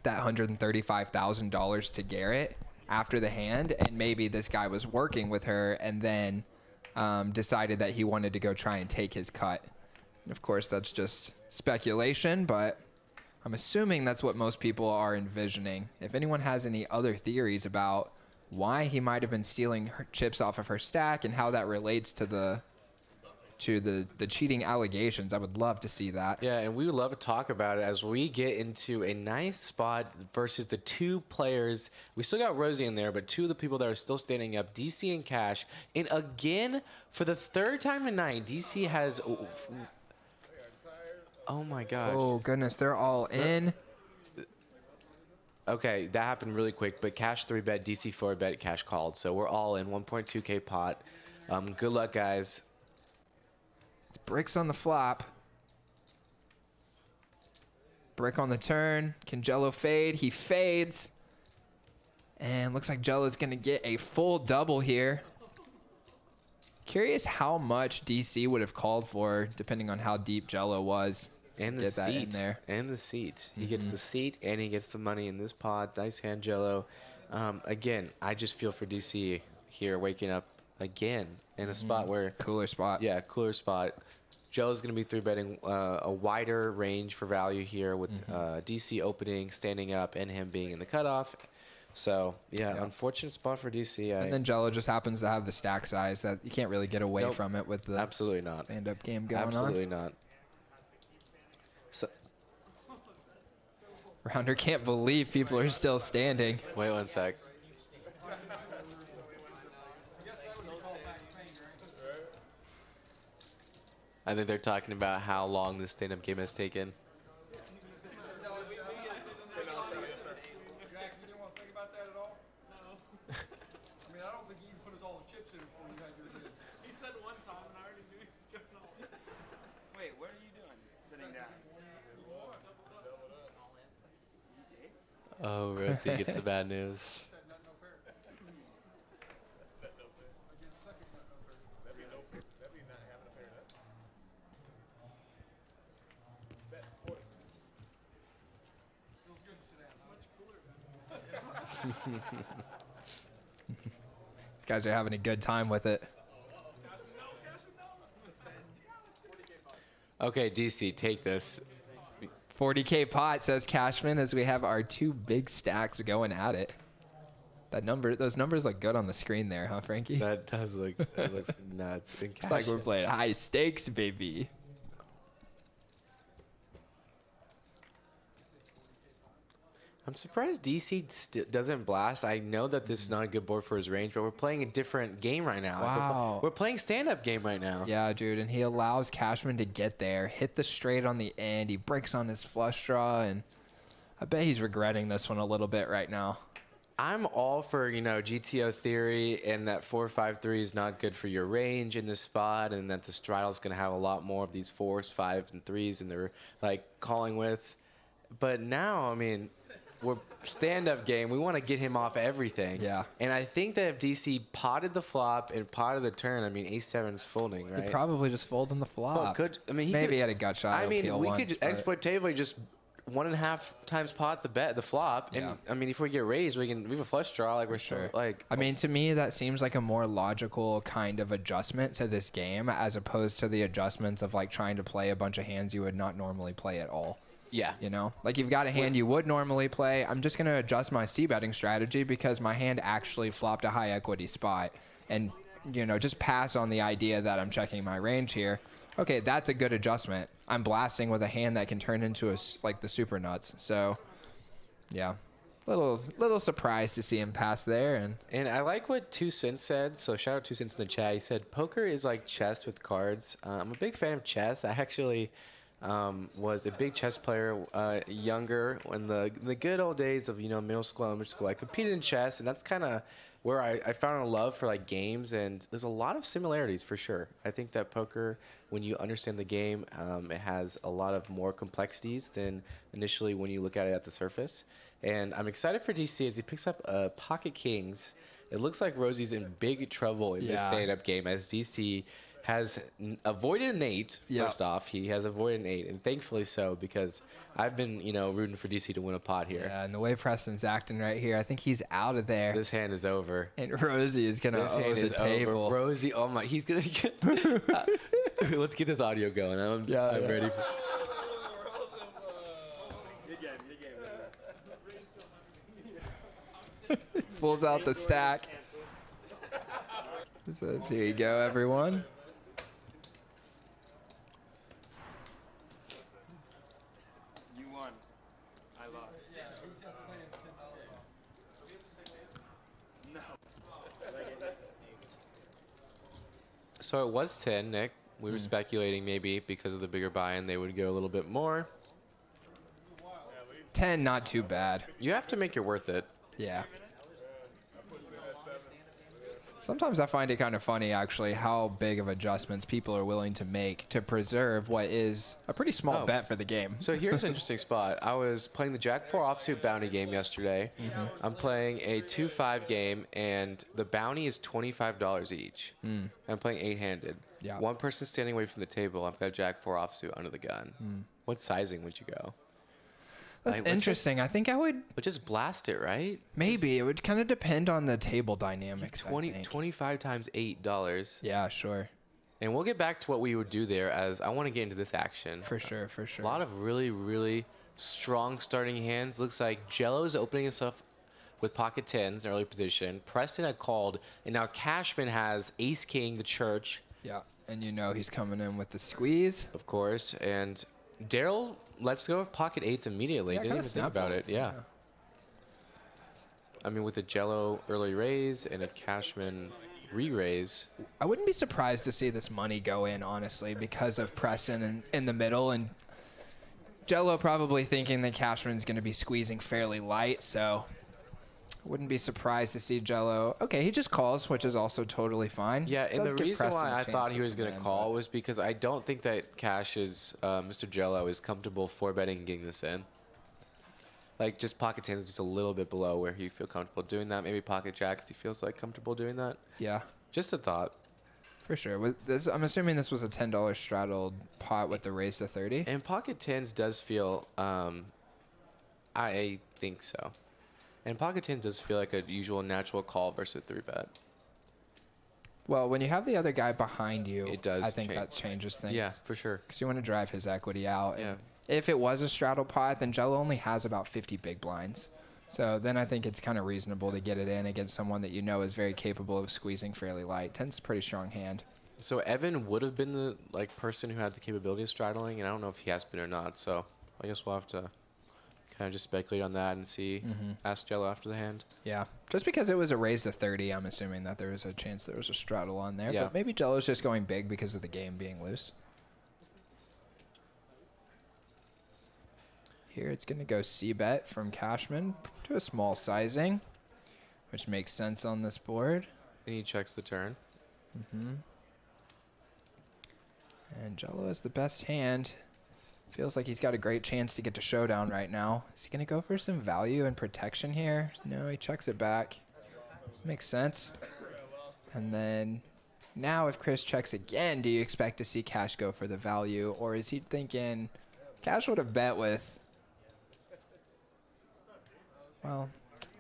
A: that $135,000 to Garrett after the hand, and maybe this guy was working with her and then decided that he wanted to go try and take his cut. And of course, that's just speculation, but I'm assuming that's what most people are envisioning. If anyone has any other theories about why he might have been stealing her chips off of her stack and how that relates to the cheating allegations, I would love to see that.
B: Yeah, and we would love to talk about it as we get into a nice spot versus the two players. We still got Rosie in there, but two of the people that are still standing up, DC and Cash. And again, for the third time tonight, DC has... Oh my gosh.
A: Oh goodness, they're all in.
B: Okay, that happened really quick, but Cash 3-bet, DC 4-bet, Cash called. So we're all in 1.2K pot. Good luck, guys.
A: It's bricks on the flop. Brick on the turn. Can Jello fade? He fades. And looks like Jello's going to get a full double here. Curious how much DC would have called for, depending on how deep Jello was.
B: And the
A: Get that in
B: seat.
A: there.
B: And the seat. He gets the seat and he gets the money in this pot. Nice hand, Jello. Again, I just feel for DC here waking up again in a spot where...
A: Cooler spot.
B: Yeah, cooler spot. Jello's going to be 3-betting a wider range for value here with DC opening, standing up, and him being in the cutoff. So, yeah, unfortunate spot for DC.
A: And then Jello just happens to have the stack size that you can't really get away from it with the
B: absolutely not
A: stand-up game going
B: absolutely
A: on.
B: not. So,
A: Rounder can't believe people are still standing.
B: wait one sec. I think they're talking about how long this stand-up game has taken.
D: Wait, what are you doing? Sitting down.
B: Oh, Rosie gets the bad news.
A: These guys are having a good time with it.
B: Okay, DC, take this.
A: 40K pot, says Cashman, as we have our two big stacks going at it. Those numbers look good on the screen there, huh, Frankie?
B: That does look, that looks nuts. And
A: It's like we're playing high stakes, baby.
B: I'm surprised DC doesn't blast. I know that this is not a good board for his range, but we're playing a different game right now.
A: Wow.
B: We're playing stand-up game right now.
A: Yeah, dude, and he allows Cashman to get there, hit the straight on the end. He breaks on his flush draw, and I bet he's regretting this one a little bit right now.
B: I'm all for, GTO theory and that 4-5-3 is not good for your range in this spot, and that the straddle's going to have a lot more of these 4s, 5s, and 3s, and they're calling with. But now, I mean, we're stand-up game. We want to get him off everything.
A: Yeah.
B: And I think that if DC potted the flop and potted the turn, I mean, Ace-7's folding, right?
A: He probably just folded the flop.
B: Well,
A: Maybe he had a gut shot.
B: I mean, we could
A: but...
B: exploitatively just 1.5 times pot the flop, and
A: Yeah.
B: I mean, if we get raised, we have a flush draw. We're
A: Sure.
B: still
A: I mean, to me, that seems like a more logical kind of adjustment to this game, as opposed to the adjustments of trying to play a bunch of hands you would not normally play at all.
B: Yeah.
A: You've got a hand you would normally play. I'm just going to adjust my c-betting strategy because my hand actually flopped a high equity spot. And, just pass on the idea that I'm checking my range here. Okay, that's a good adjustment. I'm blasting with a hand that can turn into the super nuts. So, yeah. Little surprised to see him pass there.
B: And I like what 2 Cents said. So shout out 2 Cents in the chat. He said, poker is like chess with cards. I'm a big fan of chess. I actually... was a big chess player younger in the good old days of middle school, elementary school. I competed in chess, and that's kind of where I found a love for like games. And there's a lot of similarities for sure. I think that poker, when you understand the game, it has a lot of more complexities than initially when you look at it at the surface. And I'm excited for DC as he picks up pocket kings. It looks like Rosie's in big trouble in this stand-up game as DC has avoided an 8. First off, he has avoided an 8, and thankfully so, because I've been, rooting for DC to win a pot here.
A: Yeah, and the way Preston's acting right here, I think he's out of there.
B: This hand is over.
A: And Rosie is going to owe the table.
B: Over. Rosie, oh my, he's going to get... Let's get this audio going. I'm ready for...
A: Pulls out the stack. So here you go, everyone.
D: You won. I lost. No.
B: So it was 10, Nick. We were speculating maybe because of the bigger buy-in they would go a little bit more.
A: 10, not too bad.
B: You have to make it worth it.
A: Yeah. Sometimes I find it kind of funny, actually, how big of adjustments people are willing to make to preserve what is a pretty small bet for the game.
B: So here's an interesting spot. I was playing the Jack 4 offsuit bounty game yesterday. I'm playing a 2-5 game, and the bounty is $25 each. I'm playing 8-handed.
A: Yeah.
B: One person standing away from the table. I've got Jack 4 offsuit under the gun. What sizing would you go?
A: That's interesting. I think I would...
B: But just blast it, right?
A: Maybe. It would kind of depend on the table dynamics,
B: 25 times $8.
A: Yeah, sure.
B: And we'll get back to what we would do there, as I want to get into this action.
A: For sure, for sure.
B: A lot of really, really strong starting hands. Looks like Jello's opening himself with pocket 10s in early position. Preston had called, and now Cashman has ace-king, the church.
A: Yeah, and he's coming in with the squeeze.
B: Of course, and... Daryl lets go of pocket 8s immediately. Didn't even think about it. Yeah. I mean, with a Jello early raise and a Cashman re-raise.
A: I wouldn't be surprised to see this money go in, honestly, because of Preston in the middle. And Jello probably thinking that Cashman's going to be squeezing fairly light. So I wouldn't be surprised to see Jello. Okay, he just calls, which is also totally fine.
B: Yeah, and the reason why I thought he was going to call was because I don't think that Cash is, Mr. Jello is comfortable 4-betting and getting this in. Like, just pocket 10 is just a little bit below where he feel comfortable doing that. Maybe pocket jacks, he feels like comfortable doing that.
A: Yeah.
B: Just a thought.
A: For sure. I'm assuming this was a $10 straddled pot with the raise to 30.
B: And pocket 10s does feel, I think so. And pocket 10 does feel like a usual natural call versus 3-bet.
A: Well, when you have the other guy behind you,
B: it does
A: I think that changes things.
B: Yeah, for sure.
A: Because you want to drive his equity out.
B: Yeah.
A: And if it was a straddle pot, then Jello only has about 50 big blinds. So then I think it's kind of reasonable to get it in against someone that is very capable of squeezing fairly light. 10's a pretty strong hand.
B: So Evan would have been the person who had the capability of straddling, and I don't know if he has been or not. So I guess we'll have to kind of just speculate on that and see. Ask Jello after the hand.
A: Yeah. Just because it was a raise to 30, I'm assuming that there was a chance there was a straddle on there.
B: Yeah.
A: But maybe Jello's just going big because of the game being loose. Here it's going to go C-bet from Cashman to a small sizing, which makes sense on this board.
B: And he checks the turn.
A: And Jello has the best hand. Feels like he's got a great chance to get to showdown right now. Is he going to go for some value and protection here? No, he checks it back. Makes sense. And then now if Chris checks again, do you expect to see Cash go for the value? Or is he thinking Cash would have bet with, well,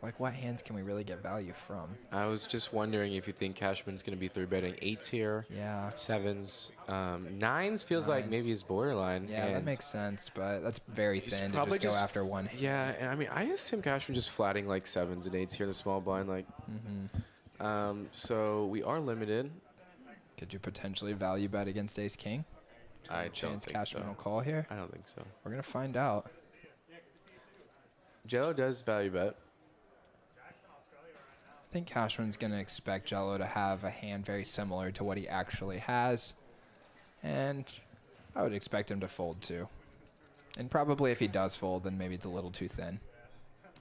A: like what hands can we really get value from?
B: I was just wondering if you think Cashman's going to be 3-betting 8s here.
A: Yeah.
B: 7s. 9s feels like maybe he's borderline.
A: Yeah, that makes sense, but that's very thin to just go after one.
B: Yeah, and I mean, I assume Cashman just flatting like 7s and 8s here in the small blind. Like, so we are limited.
A: Could you potentially value bet against Ace King?
B: I don't think
A: Cashman
B: so.
A: will call here.
B: I don't think so.
A: We're gonna find out.
B: Jello does value bet.
A: I think Cashman's gonna expect Jello to have a hand very similar to what he actually has, and I would expect him to fold too. And probably if he does fold, then maybe it's a little too thin.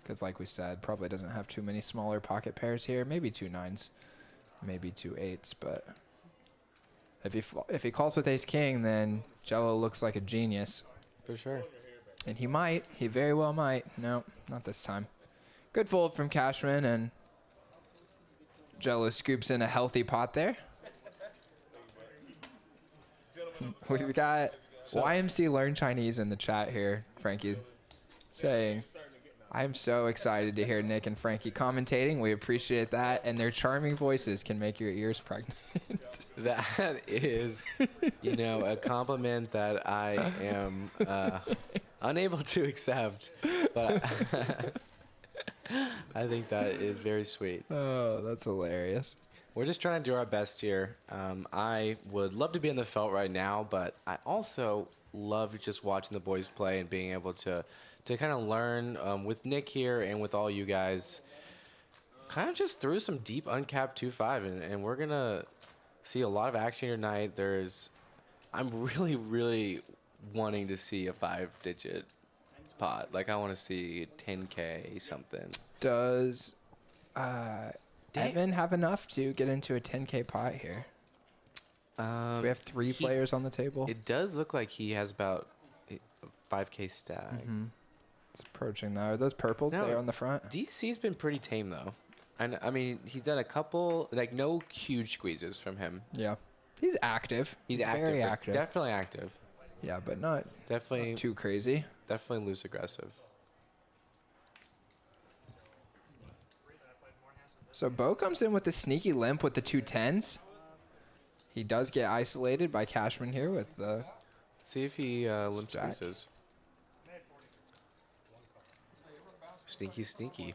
A: Because like we said, probably doesn't have too many smaller pocket pairs here. Maybe 2 9s, maybe 2 8s. But if he calls with ace king, then Jello looks like a genius.
B: For sure.
A: And he might. He very well might. No, not this time. Good fold from Cashman, and Jello scoops in a healthy pot there. We've got YMC Learn Chinese in the chat here, Frankie, saying, I'm so excited to hear Nick and Frankie commentating. We appreciate that, and their charming voices can make your ears pregnant.
B: That is, you know, a compliment that I am unable to accept, but I think that is very sweet.
A: Oh, that's hilarious.
B: We're just trying to do our best here. I would love to be in the felt right now, but I also love just watching the boys play and being able to kind of learn with Nick here and with all you guys. Kind of just threw some deep uncapped 2-5, and we're going to see a lot of action here tonight. I'm really, really wanting to see a 5-digit pot. Like, I want to see 10K something.
A: Does Evan have enough to get into a 10K pot here? We have 3 players on the table.
B: It does look like he has about 5K stack.
A: It's approaching that. Are those purples there on the front?
B: DC's been pretty tame, though. And I mean, he's done a couple, like, no huge squeezes from him.
A: Yeah. He's active.
B: He's
A: very active.
B: Definitely active.
A: Yeah, but not too crazy.
B: Definitely loose aggressive.
A: So Bo comes in with the sneaky limp with the 2 10s. He does get isolated by Cashman here with the...
B: See if he limp squeezes. Sneaky, sneaky.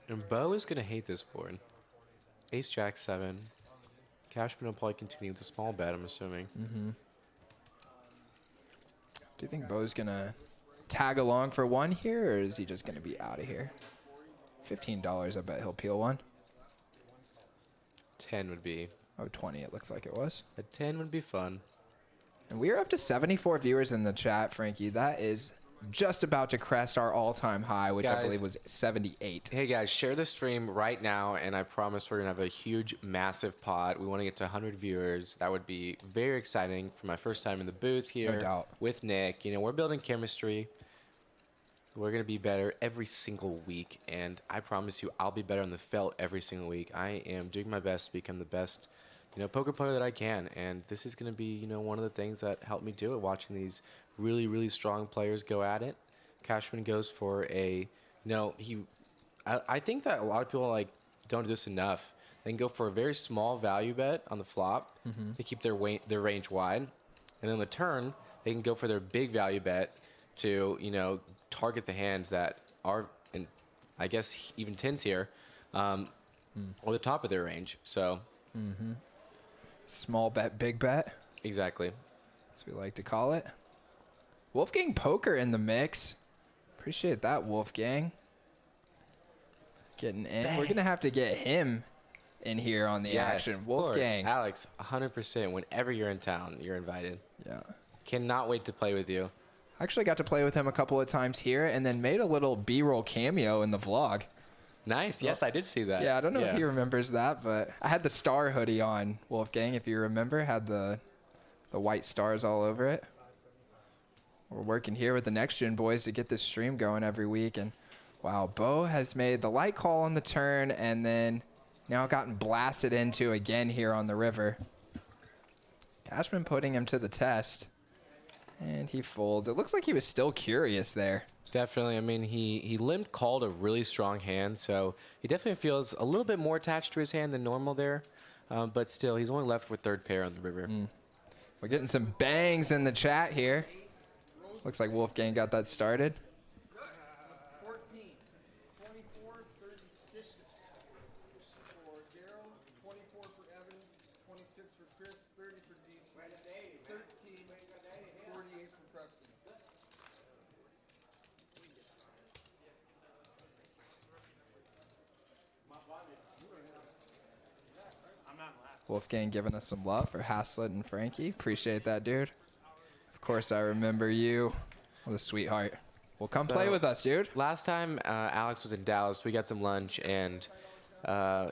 B: And Bo is going to hate this board. Ace, Jack, 7. Cashman will probably continue with the small bet, I'm assuming.
A: Do you think Bo's going to tag along for 1 here, or is he just going to be out of here? $15, I bet he'll peel 1.
B: 10 would be.
A: Oh, 20 it looks like it was.
B: A 10 would be fun.
A: And we are up to 74 viewers in the chat, Frankie. That is just about to crest our all-time high, which I believe was 78.
B: Hey, guys, share the stream right now, and I promise we're going to have a huge, massive pot. We want to get to 100 viewers. That would be very exciting for my first time in the booth here
A: No doubt.
B: with Nick. You know, we're building chemistry. We're going to be better every single week, and I promise you I'll be better on the felt every single week. I am doing my best to become the best, you know, poker player that I can, and this is going to be, you know, one of the things that helped me do it, watching these really, really strong players go at it. Cashman goes for a, you know, I think that a lot of people, like, don't do this enough. They can go for a very small value bet on the flop. They keep their range wide. And then on the turn, they can go for their big value bet to, you know, target the hands that are, and I guess even 10s here, or the top of their range. So.
A: Small bet, big bet.
B: Exactly.
A: As we like to call it. Wolfgang Poker in the mix. Appreciate that, Wolfgang. Getting in. We're going to have to get him in here on the action. Wolfgang.
B: Alex, 100%. Whenever you're in town, you're invited.
A: Yeah.
B: Cannot wait to play with you.
A: I actually got to play with him a couple of times here and then made a little B-roll cameo in the vlog.
B: Nice. Yes, I did see that.
A: Yeah, I don't know if he remembers that, but I had the star hoodie on, Wolfgang, if you remember. Had the white stars all over it. We're working here with the Next Gen boys to get this stream going every week. And, wow, Bo has made the light call on the turn and then now gotten blasted into again here on the river. Cashman putting him to the test. And he folds. It looks like he was still curious there.
B: Definitely. I mean, he limp called a really strong hand, so he definitely feels a little bit more attached to his hand than normal there. But still, he's only left with third pair on the river.
A: We're getting some bangs in the chat here. Looks like Wolfgang got that started.
E: 14, 24, 36 for Gerald, 24 for Evan, 26 for Chris, 30 for DC, 13, 48 for Preston.
A: Wolfgang giving us some love for Haslet and Frankie. Appreciate that, dude. Of course, I remember you. What a sweetheart. Well, come play with us, dude.
B: Last time Alex was in Dallas, we got some lunch, and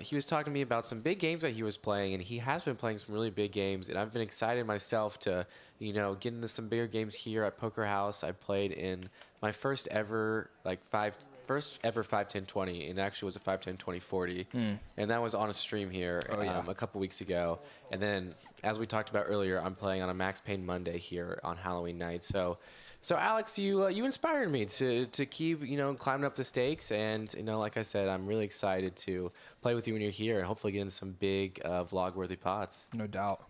B: he was talking to me about some big games that he was playing, and he has been playing some really big games, and I've been excited myself to, get into some bigger games here at Poker'S. I played in my first ever 5-10-20, and actually was a 5-10-20-40, and that was on a stream here a couple weeks ago. And then, as we talked about earlier, I'm playing on a Max Payne Monday here on Halloween night. So Alex, you inspired me to keep climbing up the stakes, and like I said, I'm really excited to play with you when you're here and hopefully get into some big vlog-worthy pots.
A: No doubt.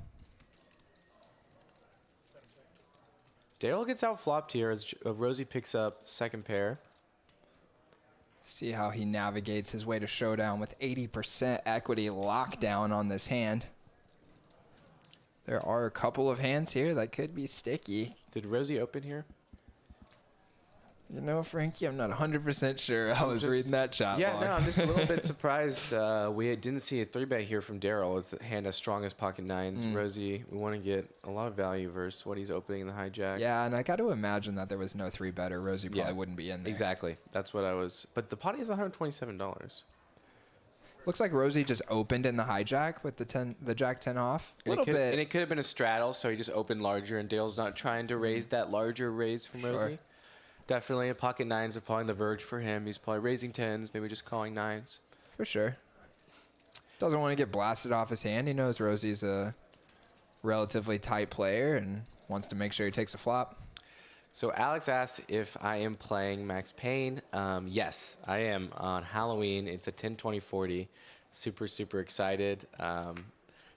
B: Daryl gets out flopped here as Rosie picks up second pair.
A: See how he navigates his way to showdown with 80% equity lockdown on this hand. There are a couple of hands here that could be sticky.
B: Did Rosie open here?
A: Frankie, I'm not 100% sure. I was reading that chat log.
B: No, I'm just a little bit surprised we didn't see a 3-bet here from Daryl. It's the hand as strong as pocket nines. Rosie, we want to get a lot of value versus what he's opening in the hijack.
A: Yeah, and I got to imagine that there was no 3-better. Rosie probably wouldn't be in there.
B: Exactly. That's what I was. But the pot is $127.
A: Looks like Rosie just opened in the hijack with the jack 10 off. A little bit.
B: And it could have been a straddle, so he just opened larger, and Dale's not trying to raise that larger raise from Rosie. Definitely a pocket nines are probably the verge for him. He's probably raising tens, maybe just calling nines.
A: For sure. Doesn't want to get blasted off his hand. He knows Rosie's a relatively tight player and wants to make sure he takes a flop.
B: So Alex asks if I am playing Max Payne. Yes, I am on Halloween. It's a 10-20-40. Super, super excited.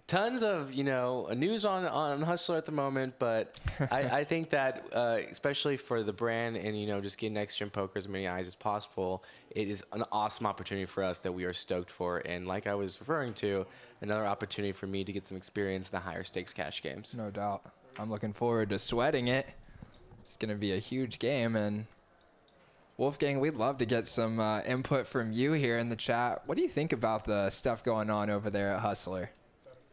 B: Tons of, news on Hustler at the moment, but I think that especially for the brand and, just getting next gen poker as many eyes as possible, it is an awesome opportunity for us that we are stoked for. And like I was referring to, another opportunity for me to get some experience in the higher stakes cash games.
A: No doubt. I'm looking forward to sweating it. It's going to be a huge game, and Wolfgang, we'd love to get some input from you here in the chat. What do you think about the stuff going on over there at Hustler?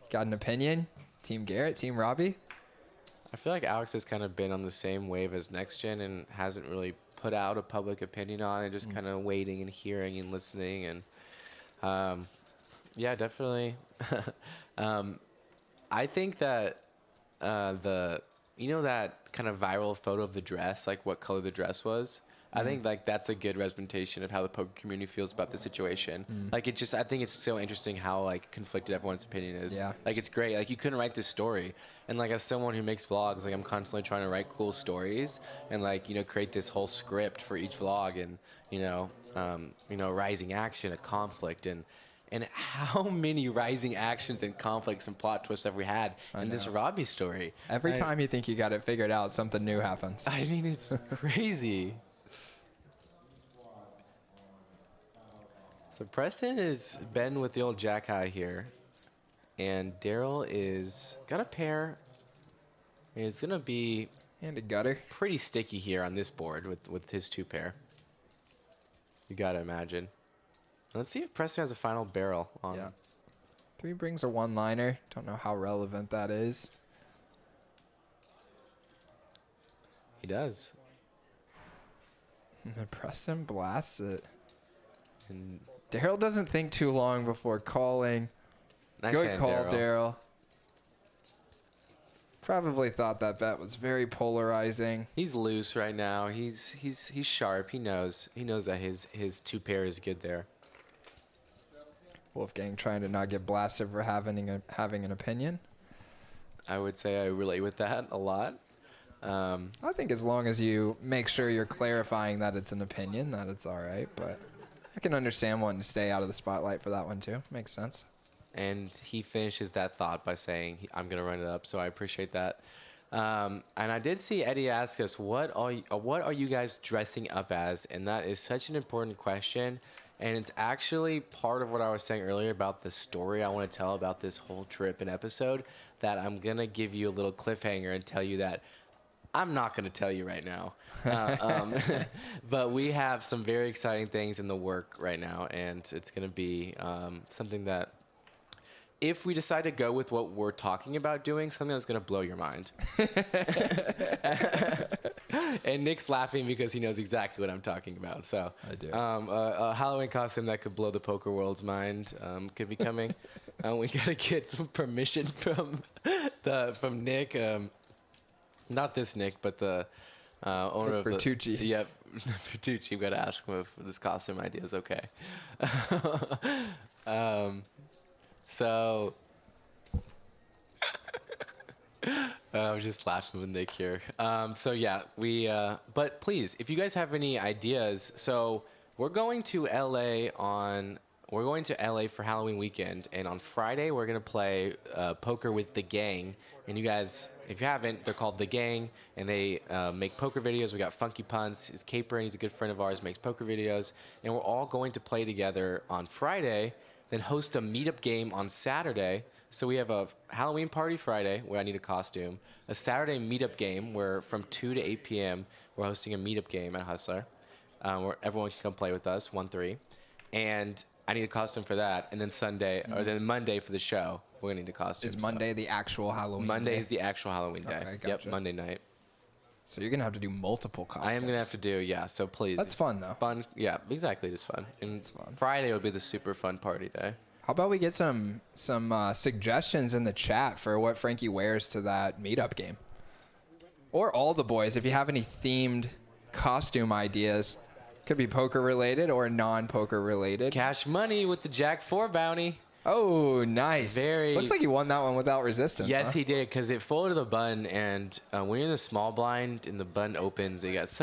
A: Got an opinion? Team Garrett, Team Robbie?
B: I feel like Alex has kind of been on the same wave as Next Gen and hasn't really put out a public opinion on it, just kind of waiting and hearing and listening. And yeah, definitely. I think that that kind of viral photo of the dress, like what color the dress was, I think that's a good representation of how the poker community feels about the situation. I think it's so interesting how conflicted everyone's opinion is.
A: Yeah.
B: It's great. You couldn't write this story. And as someone who makes vlogs, I'm constantly trying to write cool stories and create this whole script for each vlog and rising action, a conflict, and how many rising actions and conflicts and plot twists have we had in this Robbie story?
A: Every time you think you got it figured out, something new happens.
B: I mean, it's crazy. So Preston has been with the old jack high here, and Daryl is got a pair. And it's gonna be
A: And a gutter.
B: pretty sticky here on this board with his 2 pair. You gotta imagine. Let's see if Preston has a final barrel on.
A: Yeah. 3 brings a 1-liner. Don't know how relevant that is.
B: He does.
A: And Preston blasts it.
B: And
A: Daryl doesn't think too long before calling.
B: nice
A: Good
B: hand,
A: call,
B: Daryl.
A: Daryl. Probably thought that bet was very polarizing.
B: He's loose right now. He's sharp. He knows that his 2 pair is good there.
A: Wolfgang trying to not get blasted for having an opinion.
B: I would say I relate with that a lot.
A: I think as long as you make sure you're clarifying that it's an opinion, that it's all right. But I can understand wanting to stay out of the spotlight for that one too. Makes sense.
B: And he finishes that thought by saying, I'm going to run it up, so I appreciate that. And I did see Eddie ask us, what are you guys dressing up as? And that is such an important question. And it's actually part of what I was saying earlier about the story I want to tell about this whole trip and episode, that I'm going to give you a little cliffhanger and tell you that I'm not going to tell you right now. But we have some very exciting things in the work right now, and it's going to be something that if we decide to go with what we're talking about doing, something that's going to blow your mind. And Nick's laughing because he knows exactly what I'm talking about. So
A: I do.
B: A Halloween costume that could blow the poker world's mind could be coming. We got to get some permission from Nick. Not this Nick, but the owner of
A: Bertucci.
B: Yep, Bertucci. We got to ask him if this costume idea is okay. So I'm just laughing with Nick here. So yeah, but please, if you guys have any ideas, so we're going to LA for Halloween weekend, and on Friday we're gonna play poker with the gang. And you guys, if you haven't, they're called The Gang, and they make poker videos. We got Funky Punts, he's Caper, and he's a good friend of ours, makes poker videos, and we're all going to play together on Friday, then host a meetup game on Saturday. So we have a Halloween party Friday where I need a costume, a Saturday meetup game where from 2 to 8 p.m. we're hosting a meetup game at Hustler, where everyone can come play with us, 1-3, and I need a costume for that, and then then Monday for the show, we're gonna need a costume.
A: Is Monday the actual Halloween
B: Monday
A: day?
B: is the actual Halloween day.
A: Okay,
B: Yep,
A: gotcha.
B: Monday night.
A: So you're going to have to do multiple costumes.
B: I am gonna have to do, yeah. So please.
A: That's fun, though.
B: Fun, yeah, exactly, just fun. And
A: It's fun.
B: Friday will be the super fun party day.
A: How about we get some suggestions in the chat for what Frankie wears to that meetup game? Or all the boys, if you have any themed costume ideas. Could be poker related or non-poker related.
B: Cash money with the Jack 4 bounty.
A: Oh, nice.
B: Very-
A: Looks like you won that one without resistance.
B: Yes,
A: huh?
B: he did, because it folded to the button, and when you're in the small blind and the button opens, it's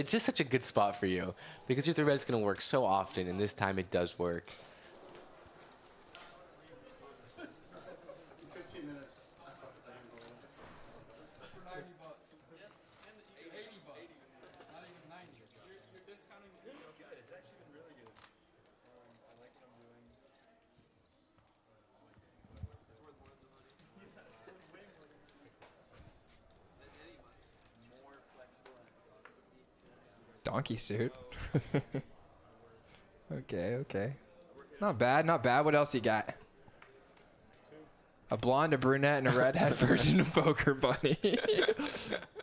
B: just such a good spot for you, because your 3-bet's going to work so often, and this time it does work.
E: 15 minutes. For $90. Yes, and $80. Not even 90. You're discounting the video. Good. It's actually been really good. I like what I'm doing. It's worth more than the money. Yeah, it's worth way more than anybody. More flexible and
A: Donkey suit. Okay. Not bad. What else you got? A blonde, a brunette, and a redhead version of Poker Bunny.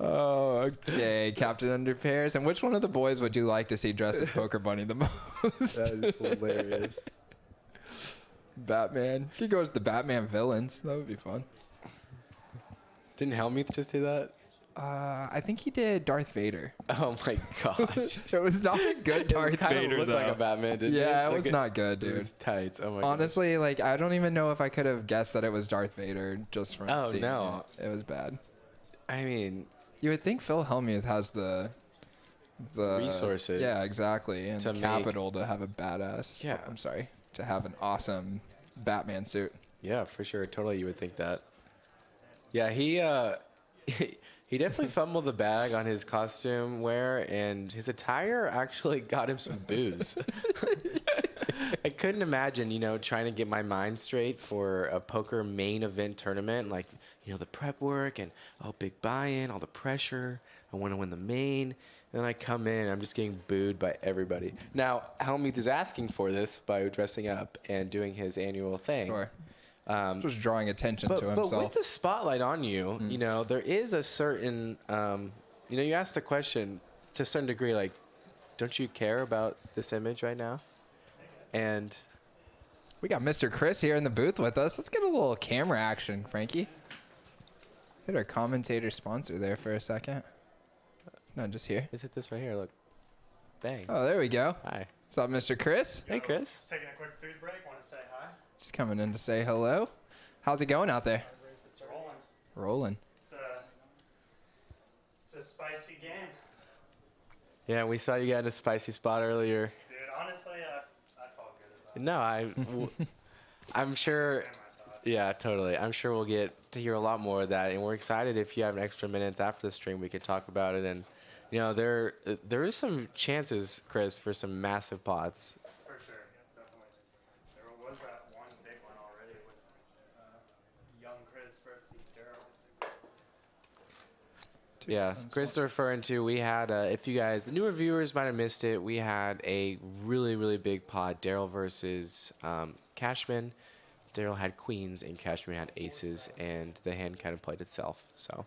A: Oh, okay. Captain Under Pairs. And which one of the boys would you like to see dressed as Poker Bunny the most?
B: That is hilarious.
A: Batman. He goes the Batman villains. That would be fun.
B: Didn't Helmuth just do that?
A: I think he did Darth Vader.
B: Oh my gosh.
A: It was not a good Darth
B: Kind of
A: Vader,
B: looked
A: though.
B: like a Batman, didn't
A: Yeah,
B: it?
A: it was not good,
B: It
A: dude.
B: was tight. Oh my god.
A: Honestly, like, I don't even know if I could have guessed that it was Darth Vader just from
B: Oh,
A: seeing
B: no.
A: it. It was bad.
B: I mean,
A: You would think Phil Hellmuth has the
B: resources.
A: Yeah, exactly, and
B: to
A: the
B: make-
A: capital to have a badass.
B: Yeah.
A: I'm sorry, to have an awesome Batman suit.
B: yeah, for sure. Totally, you would think that. Yeah, he definitely fumbled the bag on his costume wear, and his attire actually got him some booze. I couldn't imagine, trying to get my mind straight for a poker main event tournament, like, the prep work and, big buy-in, all the pressure. I want to win the main. And then I come in, I'm just getting booed by everybody. Now, Helmuth is asking for this by dressing up and doing his annual thing.
A: Sure. Just drawing attention to
B: But
A: himself.
B: with the spotlight on you, there is a certain, you asked a question to a certain degree, like, don't you care about this image right now? And
A: We got Mr. Chris here in the booth with us. Let's get a little camera action, Frankie. Hit our commentator sponsor there for a second. No, just here.
B: let's hit this right here, look. Dang.
A: Oh, there we go.
B: Hi.
A: What's up, Mr. Chris?
B: Hey, Chris.
F: Just taking a quick food break. Want to say hi?
A: Just coming in to say hello. How's it going out there?
F: It's rolling.
A: Rolling.
F: It's a spicy game,
B: Yeah, we saw you got in a spicy spot earlier.
F: dude. Honestly, I felt good about it.
B: No, I'm sure.
F: Same I thought.
B: Yeah, totally. I'm sure we'll get to hear a lot more of that, and we're excited. If you have an extra minutes after the stream, we can talk about it. And there is some chances, Chris, for some massive pots.
F: For sure, definitely. There was that one big one already with young Chris versus Daryl.
B: Yeah, Chris referring to, we had, if you guys, the newer viewers might have missed it, we had a really, really big pot, Daryl versus Cashman. Daryl had queens and Cashman had aces, and the hand kind of played itself. So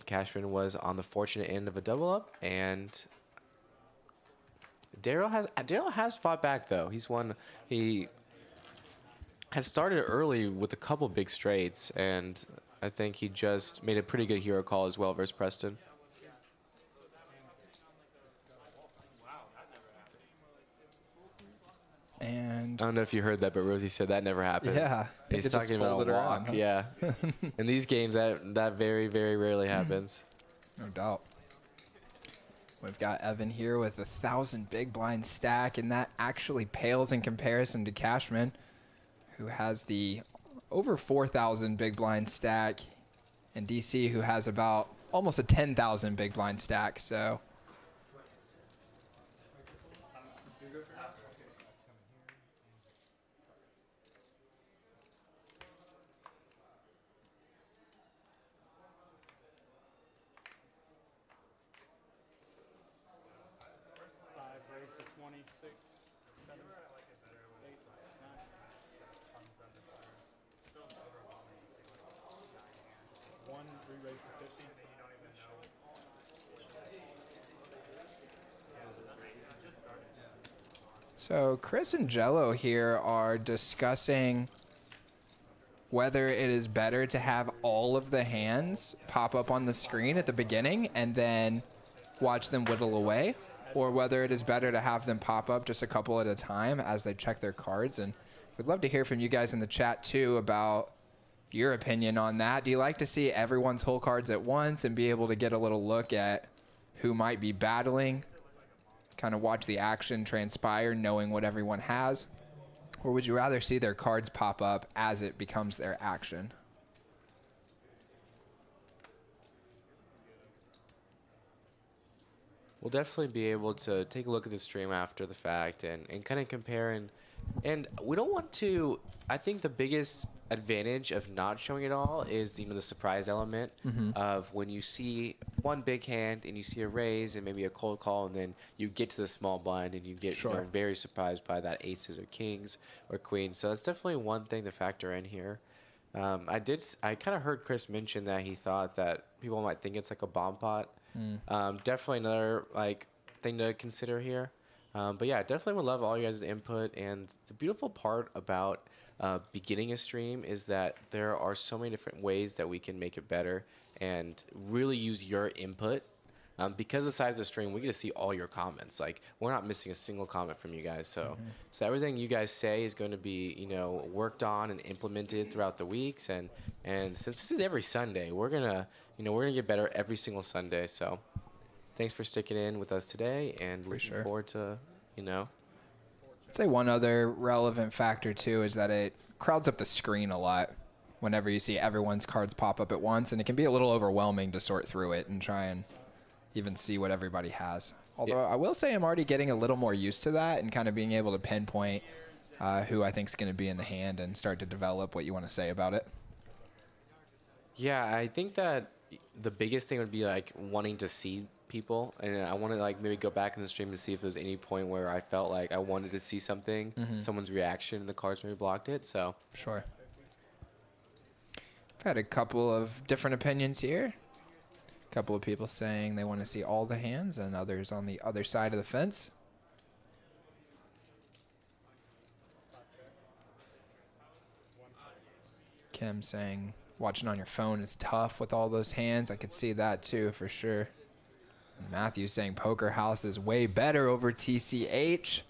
B: Cashman was on the fortunate end of a double up, and Daryl has fought back though. He has started early with a couple big straights, and I think he just made a pretty good hero call as well versus Preston.
A: And
B: I don't know if you heard that, but Rosie said that never happened.
A: yeah,
B: He's talking about a walk. Yeah. In these games, that very, very rarely happens.
A: No doubt. We've got Evan here with 1,000 big blind stack, and that actually pales in comparison to Cashman, who has the over 4,000 big blind stack, and DC, who has about almost a 10,000 big blind stack. So So Chris and Jello here are discussing whether it is better to have all of the hands pop up on the screen at the beginning and then watch them whittle away, or whether it is better to have them pop up just a couple at a time as they check their cards. And we'd love to hear from you guys in the chat too about your opinion on that. Do you like to see everyone's whole cards at once and be able to get a little look at who might be battling, kind of watch the action transpire knowing what everyone has? Or would you rather see their cards pop up as it becomes their action?
B: We'll definitely be able to take a look at the stream after the fact and kind of compare. And we don't want to, I think the biggest advantage of not showing it all is, the surprise element of when you see one big hand and you see a raise and maybe a cold call, and then you get to the small blind and you get very surprised by that aces or kings or queens. So that's definitely one thing to factor in here. I kind of heard Chris mention that he thought that people might think it's like a bomb pot. Definitely another thing to consider here. But yeah, definitely would love all you guys' input. And the beautiful part about beginning a stream is that there are so many different ways that we can make it better and really use your input. Because of the size of the stream, we get to see all your comments. Like, we're not missing a single comment from you guys. So everything you guys say is going to be, worked on and implemented throughout the weeks. And since this is every Sunday, we're gonna get better every single Sunday. So thanks for sticking in with us today, and looking forward to,
A: I'd say one other relevant factor too is that it crowds up the screen a lot whenever you see everyone's cards pop up at once, and it can be a little overwhelming to sort through it and try and even see what everybody has. Although I will say I'm already getting a little more used to that and kind of being able to pinpoint who I think is going to be in the hand and start to develop what you want to say about it.
B: Yeah, I think that the biggest thing would be wanting to see people, and I want to maybe go back in the stream to see if there's any point where I felt like I wanted to see something, someone's reaction, and the cards maybe blocked it. So
A: sure. I've had a couple of different opinions here. A couple of people saying they want to see all the hands, and others on the other side of the fence. Kim saying watching on your phone is tough with all those hands. I could see that too, for sure. Matthew saying Poker House is way better over TCH.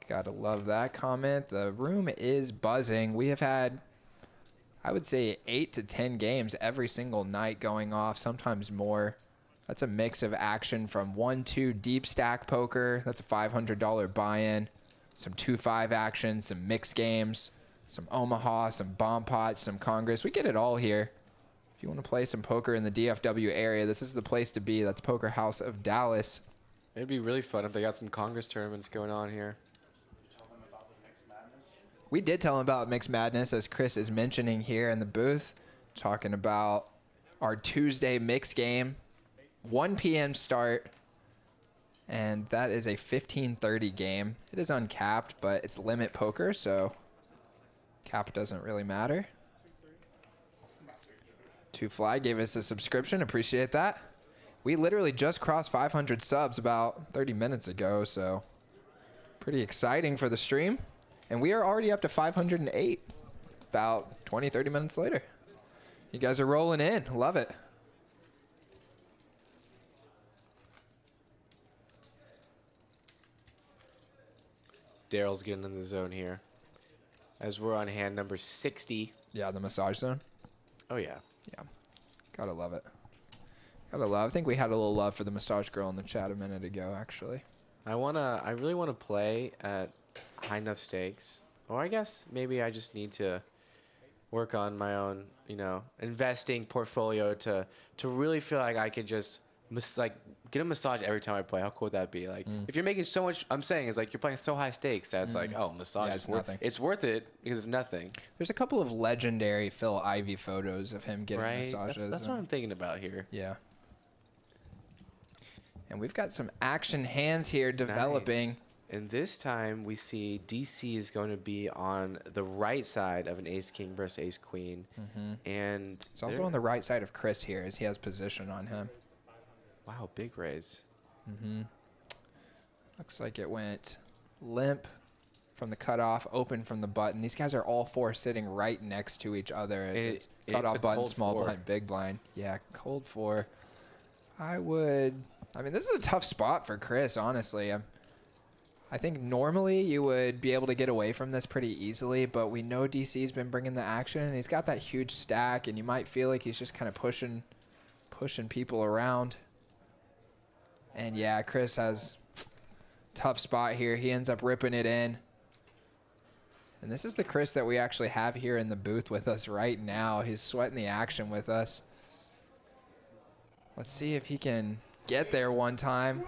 A: Gotta love that comment. The room is buzzing. We have had, I would say, 8 to 10 games every single night going off, sometimes more. That's a mix of action from 1-2 deep stack poker. That's a $500 buy-in. Some 2-5 action, some mixed games, some Omaha, some bomb pots, some Congress. We get it all here. If you want to play some poker in the DFW area, this is the place to be. That's Poker House of Dallas.
B: it'd be really fun if they got some Congress tournaments going on here.
A: We did tell him about Mixed Madness, as Chris is mentioning here in the booth, talking about our Tuesday mix game, 1 p.m. start, and that is a 15:30 game. It is uncapped, but it's limit poker, so Cap doesn't really matter. 2Fly gave us a subscription. Appreciate that. We literally just crossed 500 subs about 30 minutes ago, so pretty exciting for the stream. And we are already up to 508 about 20, 30 minutes later. You guys are rolling in. Love it.
B: Daryl's getting in the zone here. As we're on hand number 60.
A: Yeah, the massage zone.
B: Oh, yeah.
A: Yeah. Gotta love it. Gotta love. I think we had a little love for the massage girl in the chat a minute ago, actually.
B: I really wanna play at high enough stakes. Or I guess maybe I just need to work on my own, you know, investing portfolio to really feel like I could just get a massage every time I play. How cool would that be? Like, if you're making so much, I'm saying is like you're playing so high stakes that it's like, oh, massage
A: Yeah,
B: is
A: it's nothing.
B: It's worth it because it's nothing.
A: There's a couple of legendary Phil Ivey photos of him getting
B: Right?
A: massages.
B: That's what I'm thinking about here.
A: Yeah. And we've got some action hands here developing.
B: Nice. And this time we see DC is going to be on the right side of an ace-king versus ace-queen. And
A: It's also on the right side of Chris here as he has position on him.
B: wow, big raise.
A: Looks like it went limp from the cutoff, open from the button. These guys are all four sitting right next to each other. It's
B: it's
A: cutoff
B: a
A: button,
B: cold
A: small
B: four.
A: blind, big blind. Yeah, cold four. I mean, this is a tough spot for Chris, honestly. I think normally you would be able to get away from this pretty easily, but we know DC's been bringing the action, and he's got that huge stack, and you might feel like he's just kind of pushing people around. And yeah, Chris has tough spot here. He ends up ripping it in. And this is the Chris that we actually have here in the booth with us right now. He's sweating the action with us. Let's see if he can get there one time.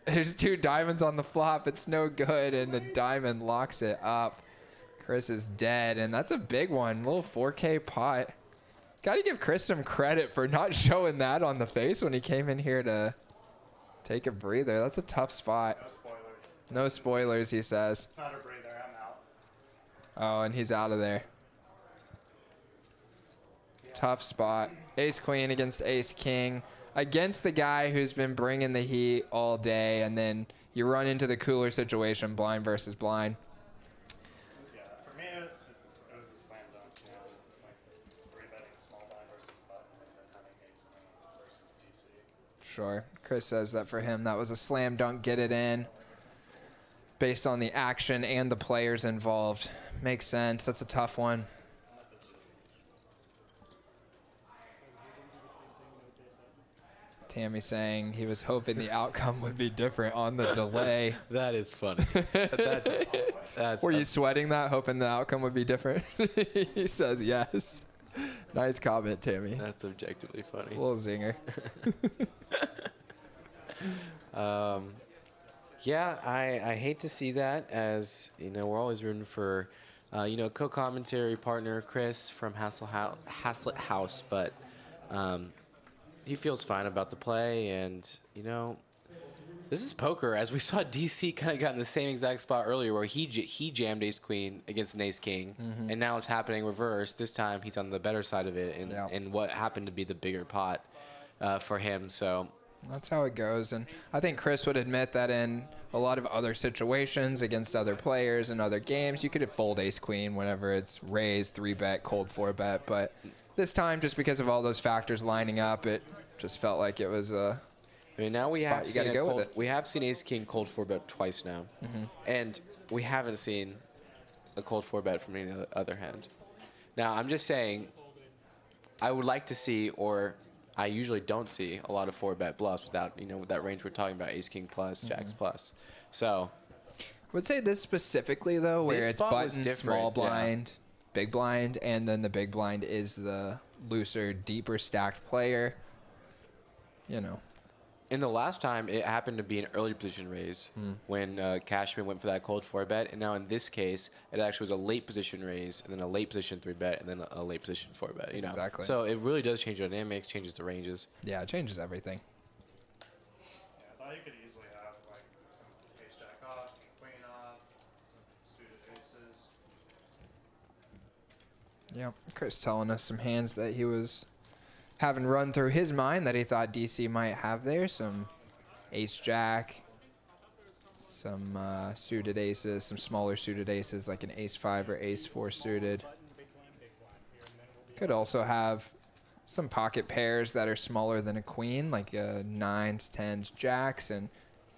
A: There's two diamonds on the flop. It's no good, and the diamond locks it up. Chris is dead, and that's a big one. Little 4K pot. Got to give Chris some credit for not showing that on the face when he came in here to take a breather. That's a tough spot.
F: No spoilers.
A: No spoilers, he says.
F: It's not a breather. I'm out.
A: Oh, and he's out of there. Tough spot. Ace-queen against ace-king. Against the guy who's been bringing the heat all day, and then you run into the cooler situation, blind versus blind.
F: Yeah, for me, it was a slam dunk. You know, like 3-betting small blind versus button, and then having ace queen versus DC.
A: Sure. Chris says that for him, that was a slam dunk, get it in. Based on the action and the players involved. Makes sense. That's a tough one. Tammy saying he was hoping the outcome would be different on the delay.
B: That is funny. That's
A: Were you sweating that, hoping the outcome would be different? He says yes. Nice comment, Tammy.
B: That's objectively funny.
A: A little zinger.
B: Yeah, I hate to see that, as you know, we're always rooting for you know, co-commentary partner Chris from Haslet House, but he feels fine about the play, and you know, this is poker. As we saw, DC kind of got in the same exact spot earlier, where he jammed ace queen against an ace king, and now it's happening reverse. This time he's on the better side of it, and what happened to be the bigger pot for him. So
A: that's how it goes, and I think Chris would admit that in a lot of other situations against other players and other games, you could fold ace queen whenever it's raised, 3-bet, cold 4-bet, but this time, just because of all those factors lining up, it just felt like it was a
B: I mean, now we
A: spot
B: have
A: you gotta
B: seen
A: go with it.
B: we have seen ace king cold 4-bet twice now, and we haven't seen a cold 4-bet from any other hand. Now I'm just saying, I would like to see, or I usually don't see, a lot of 4-bet bluffs without, you know, with that range we're talking about, ace king plus, jacks plus. So
A: I would say this specifically, though, where
B: This
A: it's
B: spot was
A: button,
B: different,
A: small
B: yeah.
A: blind, big blind, and then the big blind is the looser, deeper stacked player. You know.
B: in the last time, it happened to be an early position raise when Cashman went for that cold 4-bet, and now in this case, it actually was a late position raise, and then a late position 3-bet, and then a late position 4-bet. You know,
A: Exactly.
B: So it really does change the dynamics, changes the ranges.
A: Yeah, it changes everything.
F: Yeah, I thought you could easily have like some ace jack off, queen off, some suited aces.
A: Yep. Chris telling us some hands that he was having run through his mind that he thought DC might have there. Some ace-jack, some suited aces, some smaller suited aces like an ace-5 or ace-4 suited. Could also have some pocket pairs that are smaller than a queen, like 9s, 10s, jacks, and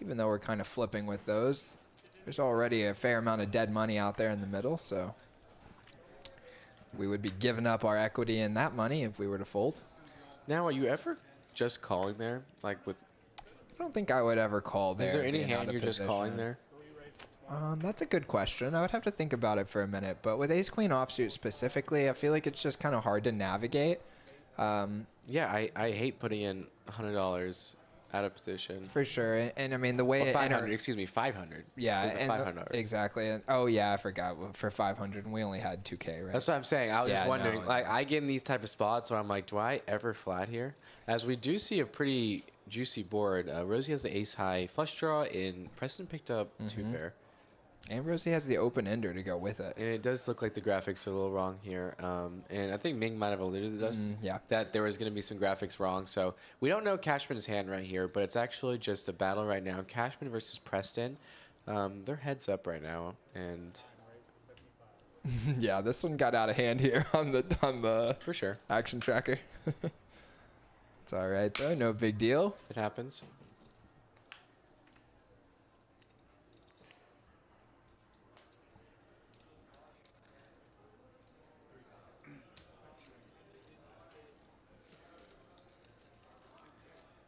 A: even though we're kind of flipping with those, there's already a fair amount of dead money out there in the middle, so we would be giving up our equity in that money if we were to fold.
B: Now, are you ever just calling there? Like with...
A: I don't think I would ever call there.
B: Is there any
A: being out
B: hand
A: of
B: you're just calling
A: position.
B: there?
A: That's a good question. I would have to think about it for a minute, but with ace-queen offsuit specifically, I feel like it's just kind of hard to navigate.
B: Yeah, I hate putting in $100 out of position.
A: For sure, and I mean the way
B: Well,
A: it
B: 500, excuse me, 500.
A: yeah,
B: It was
A: and
B: $500.
A: exactly. And, oh yeah, I forgot for 500, and we only had 2K, right?
B: That's what I'm saying. I was
A: Yeah,
B: just wondering,
A: no,
B: like, I get in these type of spots where I'm like, do I ever flat here? As we do see a pretty juicy board. Rosie has the ace high flush draw, and Preston picked up 2 pair.
A: And Rosie has the open ender to go with it.
B: And it does look like the graphics are a little wrong here. And I think Ming might have alluded to us
A: yeah.
B: that there was going to be some graphics wrong. So we don't know Cashman's hand right here, but it's actually just a battle right now. Cashman versus Preston. They're heads up right now. And
A: Yeah, this one got out of hand here on the
B: for sure,
A: action tracker. It's all right, though. No big deal.
B: it happens.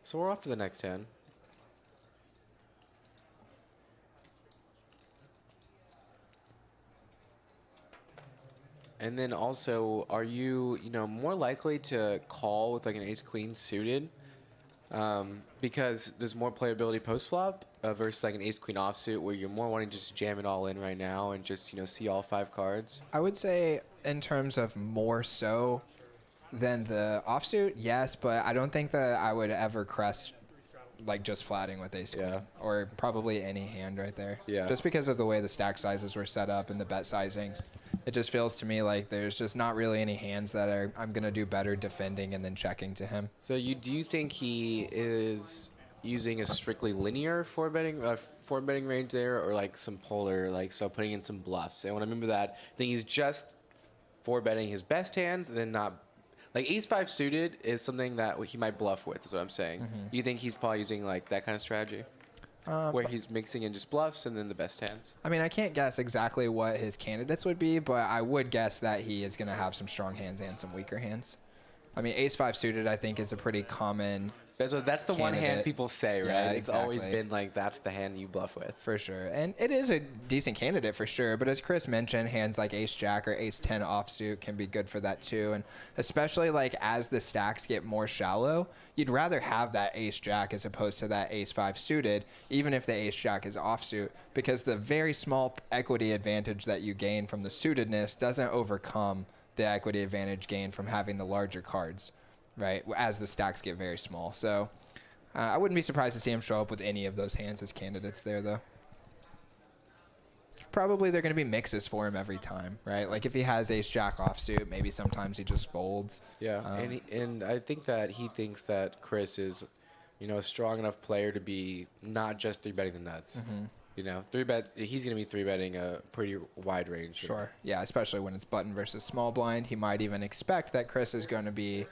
B: So we're off to the next hand. And then also, are you, more likely to call with like an ace-queen suited? Because there's more playability post-flop versus like an ace-queen offsuit where you're more wanting to just jam it all in right now and just, see all 5 cards.
A: I would say in terms of more so than the offsuit, yes, but I don't think that I would ever crest like just flatting with ace queen, or probably any hand right there.
B: Yeah.
A: Just because of the way the stack sizes were set up and the bet sizings, it just feels to me like there's just not really any hands that I'm gonna do better defending and then checking to him.
B: So do you think he is using a strictly linear four betting range there, or like some polar, like so putting in some bluffs? And when I remember that, I think he's just four betting his best hands and then not. Like ace-5 suited is something that he might bluff with, is what I'm saying. Do you think he's probably using like that kind of strategy? Where he's mixing in just bluffs and then the best hands?
A: I mean, I can't guess exactly what his candidates would be, but I would guess that he is going to have some strong hands and some weaker hands. I mean, ace-5 suited, I think, is a pretty common
B: That's the one hand
A: candidate.
B: people say, right?
A: Yeah,
B: It's always
A: exactly.
B: been like, that's the hand you bluff with.
A: For sure. And it is a decent candidate for sure. But as Chris mentioned, hands like ace-jack or ace-10 offsuit can be good for that too. And especially like as the stacks get more shallow, you'd rather have that ace-jack as opposed to that ace-5 suited, even if the ace-jack is offsuit, because the very small equity advantage that you gain from the suitedness doesn't overcome the equity advantage gained from having the larger cards, right, as the stacks get very small. So I wouldn't be surprised to see him show up with any of those hands as candidates there, though. Probably they're going to be mixes for him every time, right? Like if he has ace-jack offsuit, maybe sometimes he just folds.
B: Yeah, and I think that he thinks that Chris is, a strong enough player to be not just 3-betting the nuts. He's going to be 3-betting a pretty wide range.
A: Sure. Yeah, especially when it's button versus small blind. He might even expect that Chris is going to be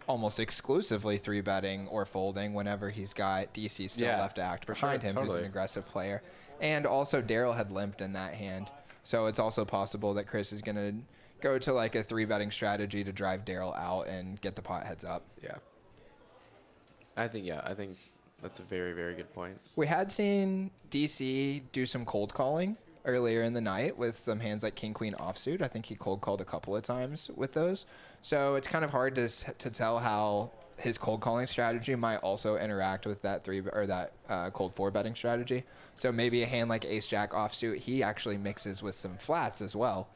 A: almost exclusively 3-betting or folding whenever he's got DC still left to act behind him, who's an aggressive player. And also Daryl had limped in that hand. So it's also possible that Chris is going to go to like a 3-betting strategy to drive Daryl out and get the pot heads up.
B: Yeah. I think that's a very, very good point.
A: We had seen DC do some cold calling earlier in the night with some hands like king queen offsuit. I think he cold called a couple of times with those. So it's kind of hard to tell how his cold calling strategy might also interact with that cold 4-betting strategy. So maybe a hand like ace jack offsuit, he actually mixes with some flats as well.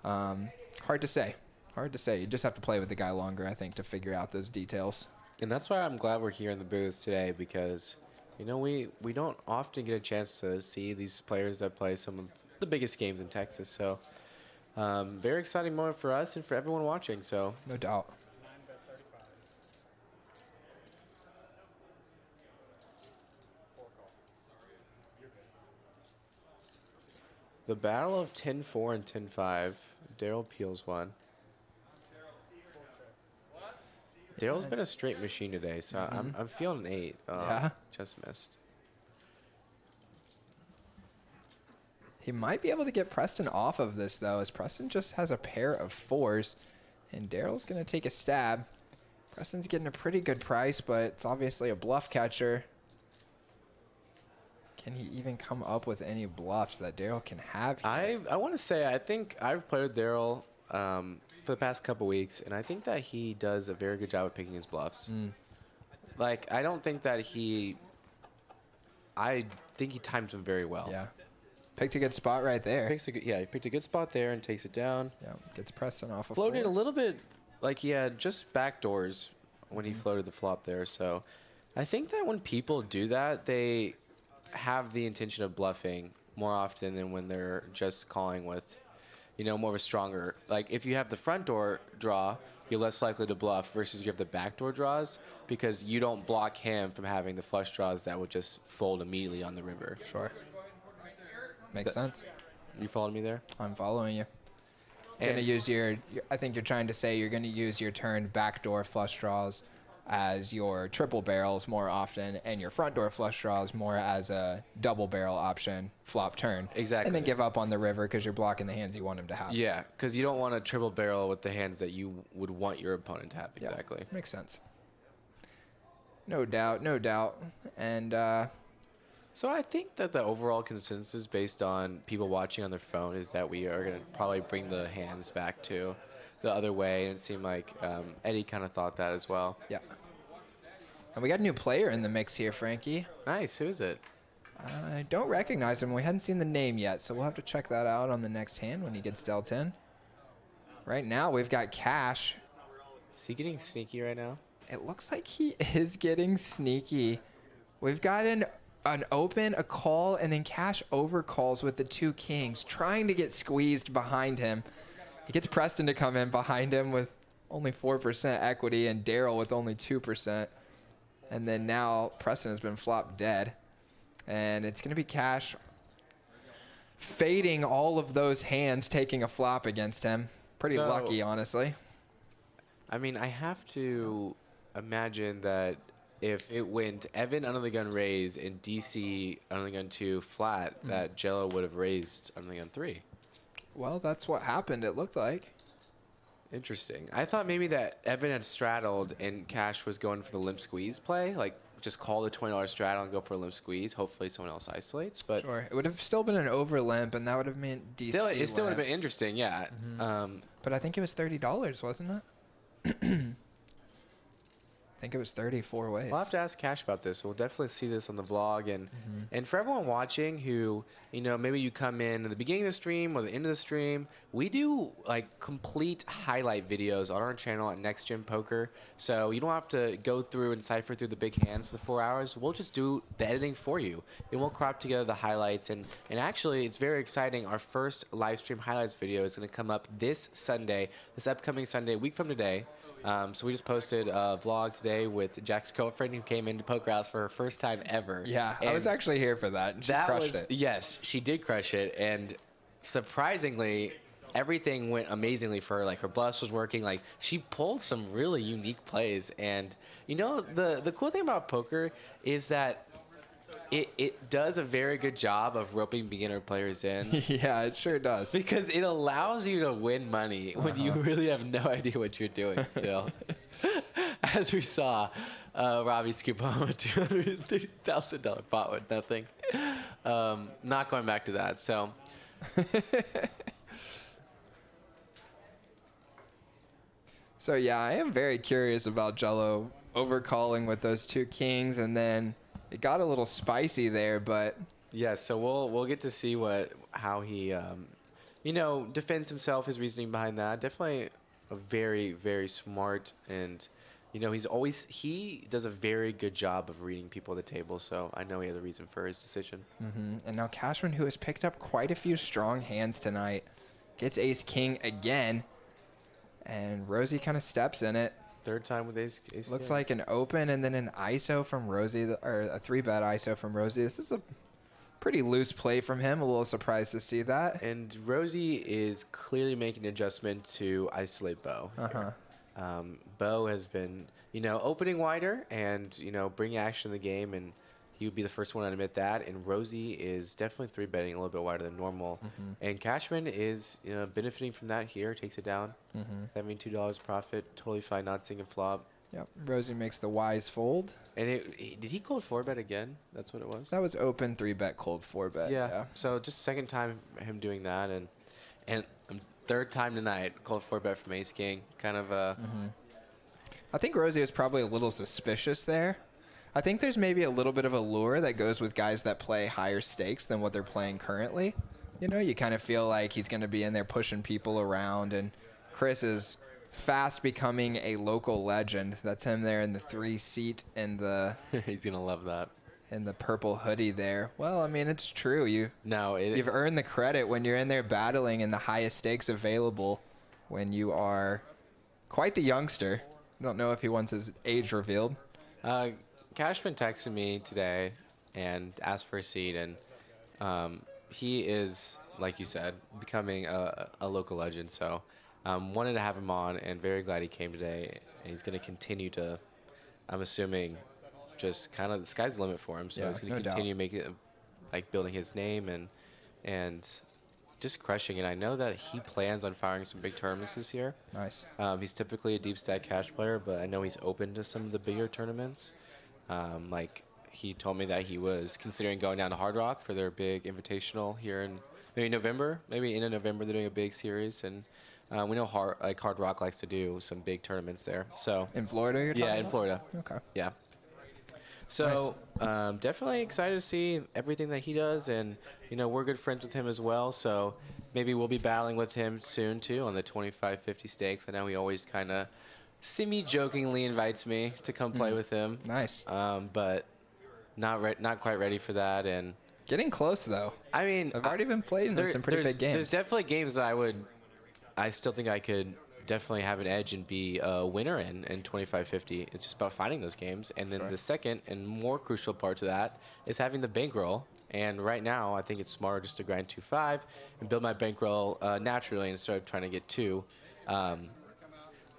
A: Hard to say. You just have to play with the guy longer, I think, to figure out those details.
B: And that's why I'm glad we're here in the booth today, because we don't often get a chance to see these players that play some of the biggest games in Texas. So Very exciting moment for us and for everyone watching. So
A: No doubt.
F: 9-bet 35. 4 call. You're good.
B: the battle of 10-4 and 10-5. Daryl Peels won. Daryl's been a straight machine today, so I'm feeling an 8.
A: Yeah.
B: Just missed.
A: He might be able to get Preston off of this, though, as Preston just has a pair of 4s. And Daryl's going to take a stab. Preston's getting a pretty good price, but it's obviously a bluff catcher. Can he even come up with any bluffs that Daryl can have here?
B: I want to say I think I've played with Daryl for the past couple weeks, and I think that he does a very good job of picking his bluffs. Like, I don't think that I think he times them very well.
A: Yeah. Picked a good spot right there.
B: He picked a good spot there and takes it down.
A: Yeah, gets Preston off of
B: Floated
A: 4.
B: a little bit like he had just backdoors when he floated the flop there. So I think that when people do that, they have the intention of bluffing more often than when they're just calling with, more of a stronger. Like, if you have the front door draw, you're less likely to bluff versus you have the backdoor draws because you don't block him from having the flush draws that would just fold immediately on the river.
A: Sure. Makes sense.
B: You followed me there?
A: I'm following you. You're going to use I think you're trying to say you're going to use your turn backdoor flush draws as your triple barrels more often, and your front door flush draws more as a double barrel option flop turn.
B: Exactly.
A: And then give up on the river because you're blocking the hands you want him to have.
B: Yeah, because you don't want a triple barrel with the hands that you would want your opponent to have.
A: Yeah,
B: Exactly.
A: makes sense. No doubt, no doubt. And
B: So I think that the overall consensus based on people watching on their phone is that we are going to probably bring the hands back to the other way. And it seemed like Eddie kind of thought that as well.
A: yeah. And we got a new player in the mix here, Frankie.
B: Nice. Who is it?
A: I don't recognize him. We hadn't seen the name yet, so we'll have to check that out on the next hand when he gets dealt in. Right now, we've got Cash.
B: Is he getting sneaky right now?
A: It looks like he is getting sneaky. We've got an open, a call, and then Cash overcalls with the 2 kings, trying to get squeezed behind him. He gets Preston to come in behind him with only 4% equity and Daryl with only 2%. And then now Preston has been flopped dead. And it's going to be Cash fading all of those hands, taking a flop against him. Pretty lucky, honestly.
B: I mean, I have to imagine that if it went Evan under the gun raise and DC under the gun 2 flat, that Jello would have raised under the gun 3.
A: Well, that's what happened, it looked like.
B: Interesting. I thought maybe that Evan had straddled and Cash was going for the limp squeeze play, like just call the $20 straddle and go for a limp squeeze. Hopefully someone else isolates. But
A: Sure. It would have still been an over limp, and that would have meant DC.
B: it still would have been interesting, yeah.
A: But I think it was $30, wasn't it? I think it was 34 ways.
B: We'll have to ask Cash about this. We'll definitely see this on the vlog. And for everyone watching who, maybe you come in at the beginning of the stream or the end of the stream, we do like complete highlight videos on our channel at Next Gen Poker. So you don't have to go through and cipher through the big hands for the 4 hours. We'll just do the editing for you. And we'll crop together the highlights. And actually, it's very exciting. Our first live stream highlights video is going to come up this upcoming Sunday, a week from today. So we just posted a vlog today with Jack's girlfriend who came into Poker'S for her first time ever.
A: Yeah, I was actually here for that. And she crushed it.
B: Yes, she did crush it. And surprisingly, everything went amazingly for her. Like, her bluff was working. Like, she pulled some really unique plays. And, the cool thing about poker is that it does a very good job of roping beginner players in.
A: Yeah, it sure does.
B: Because it allows you to win money when you really have no idea what you're doing still. As we saw, Robbie scoop home a $230,000 pot with nothing. Not going back to that, so.
A: So, yeah, I am very curious about Jello overcalling with those 2 kings, and then it got a little spicy there, but
B: Yeah, so we'll get to see how he defends himself, his reasoning behind that. Definitely a very, very smart, and he does a very good job of reading people at the table, so I know he has a reason for his decision.
A: And now Cashman, who has picked up quite a few strong hands tonight, Gets ace king again. And Rosie kind of steps in it.
B: Third time with ace
A: Looks
B: king.
A: like an open and then an ISO from Rosie, or a 3-bet ISO from Rosie. This is a pretty loose play from him. A little surprised to see that.
B: And Rosie is clearly making an adjustment to isolate Bo. Bo has been, opening wider and, bringing action in the game, and he would be the first one to admit that. And Rosie is definitely 3-betting a little bit wider than normal. And Cashman is, benefiting from that here, takes it down. $72 profit, totally fine, not seeing a flop.
A: Yep. Rosie makes the wise fold.
B: And did he cold 4-bet again? That's what it was?
A: That was open 3-bet, cold 4-bet.
B: Yeah. So just second time him doing that, and third time tonight, cold 4-bet from ace king. Kind of
A: I think Rosie is probably a little suspicious there. I think there's maybe a little bit of a lure that goes with guys that play higher stakes than what they're playing currently. You kind of feel like he's going to be in there pushing people around, and Chris is fast becoming a local legend. That's him there in the 3 seat and the
B: he's gonna love that.
A: in the purple hoodie there. Well, I mean, it's true. You've earned the credit when you're in there battling in the highest stakes available when you are quite the youngster. I don't know if he wants his age revealed.
B: Cashman texted me today and asked for a seat, and he is, like you said, becoming a local legend. So wanted to have him on, and very glad he came today. And he's going to continue to, I'm assuming, just kind of the sky's the limit for him. So
A: Yeah,
B: he's going to
A: no
B: continue making it, like building his name and just crushing it. I know that he plans on firing some big tournaments this year.
A: Nice.
B: He's typically a deep stack cash player, but I know he's open to some of the bigger tournaments. Like he told me that he was considering going down to Hard Rock for their big invitational here in maybe November. Maybe in November they're doing a big series, and we know Hard Rock likes to do some big tournaments there. So
A: In Florida, you're talking
B: yeah, in
A: about?
B: Florida.
A: Okay.
B: Yeah. So definitely excited to see everything that he does, and we're good friends with him as well. So maybe we'll be battling with him soon too on the 25-50 stakes. I know he always kind of semi-jokingly invites me to come play with him.
A: Nice.
B: But not quite ready for that. And
A: Getting close, though.
B: I mean,
A: I've already been playing in some pretty big games.
B: There's definitely games that I still think I could definitely have an edge and be a winner in 25-50. It's just about finding those games. And then the second and more crucial part to that is having the bankroll. And right now, I think it's smarter just to grind 2-5 and build my bankroll naturally instead of trying to get 2. I don't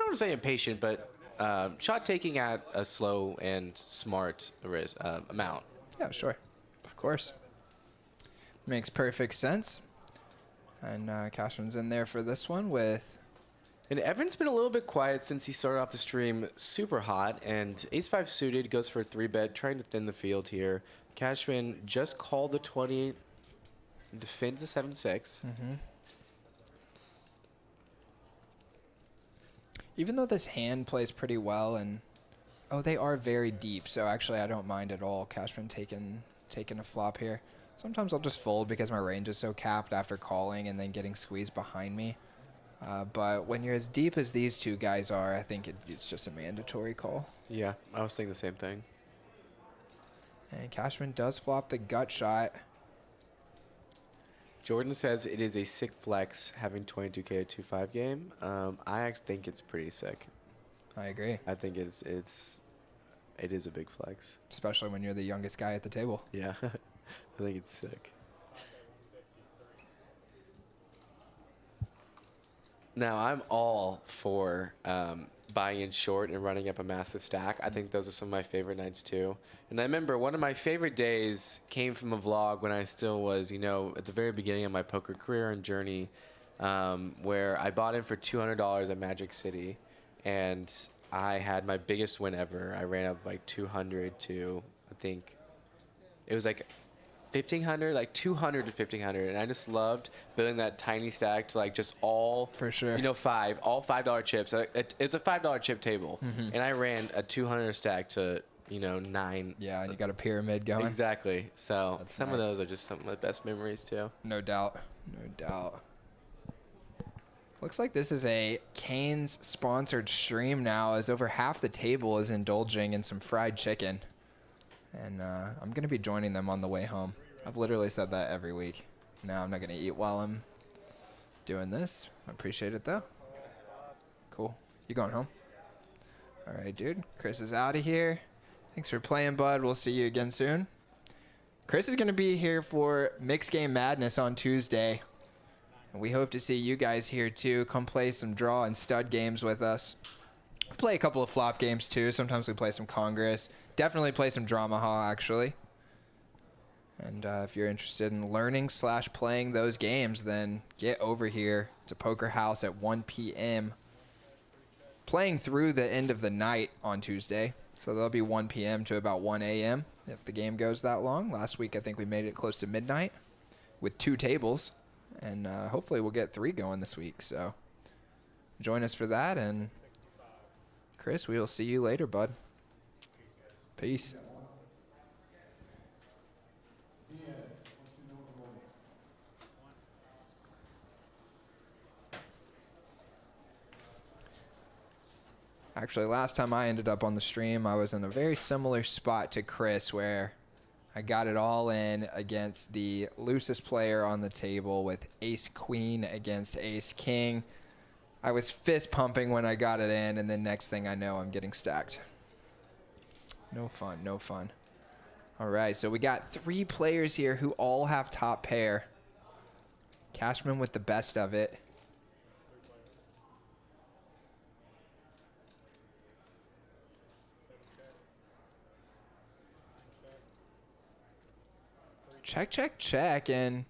B: want to say impatient, but shot taking at a slow and smart amount.
A: Yeah, sure. Of course. Makes perfect sense. And Cashman's in there for this one with...
B: And Evan's been a little bit quiet since he started off the stream super hot, and ace-5 suited goes for a 3-bet, trying to thin the field here. Cashman just called the 20, defends the 7-6.
A: Even though this hand plays pretty well, and they are very deep, so actually I don't mind at all Cashman taking a flop here. Sometimes I'll just fold because my range is so capped after calling and then getting squeezed behind me. But when you're as deep as these two guys are, I think it's just a mandatory call.
B: Yeah, I was thinking the same thing.
A: And Cashman does flop the gut shot.
B: Jordan says it is a sick flex having 22K at 2-5 game. I actually think it's pretty sick.
A: I agree.
B: I think it is a big flex.
A: Especially when you're the youngest guy at the table.
B: Yeah, I think it's sick. Now, I'm all for buying in short and running up a massive stack. I think those are some of my favorite nights, too. And I remember one of my favorite days came from a vlog when I still was, at the very beginning of my poker career and journey, where I bought in for $200 at Magic City, and I had my biggest win ever. I ran up like 200 to, I think, it was like 1,500, like 200 to 1,500, and I just loved building that tiny stack to like just all,
A: For sure.
B: all $5 chips. It's a $5 chip table, and I ran a 200 stack to 9.
A: Yeah, and you got a pyramid going.
B: Exactly. So
A: That's
B: some of
A: nice.
B: those are just some of my best memories too.
A: No doubt. No doubt. Looks like this is a Cane's sponsored stream now, as over half the table is indulging in some fried chicken. And I'm going to be joining them on the way home. I've literally said that every week. No, I'm not going to eat while I'm doing this. I appreciate it, though. Cool. You going home? All right, dude. Chris is out of here. Thanks for playing, bud. We'll see you again soon. Chris is going to be here for Mixed Game Madness on Tuesday. And we hope to see you guys here, too. Come play some draw and stud games with us. Play a couple of flop games, too. Sometimes we play some Congress. Definitely play some Drama Hall, actually. And if you're interested in learning / playing those games, then get over here to Poker House at 1 p.m. Playing through the end of the night on Tuesday. So there'll be 1 p.m. to about 1 a.m. if the game goes that long. Last week, I think we made it close to midnight with 2 tables. And hopefully we'll get 3 going this week. So join us for that. And Chris, we will see you later, bud. Peace. Actually, last time I ended up on the stream, I was in a very similar spot to Chris where I got it all in against the loosest player on the table with ace-queen against ace-king. I was fist pumping when I got it in, and then next thing I know, I'm getting stacked. No fun, no fun. All right, so we got 3 players here who all have top pair. Cashman with the best of it. Check, check, check, and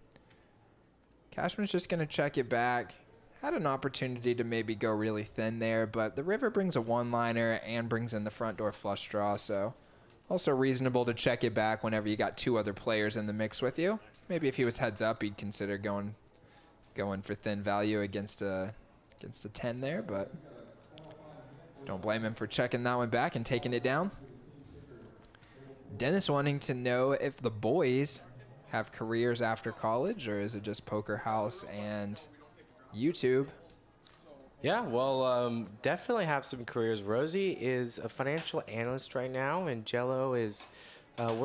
A: Cashman's just going to check it back. Had an opportunity to maybe go really thin there, but the river brings a one-liner and brings in the front door flush draw, so also reasonable to check it back whenever you got 2 other players in the mix with you. Maybe if he was heads up, he'd consider going for thin value against a 10 there, but don't blame him for checking that one back and taking it down. Dennis wanting to know if the boys have careers after college, or is it just Poker House and YouTube?
B: Yeah, well, definitely have some careers. Rosie is a financial analyst right now, and Jello is,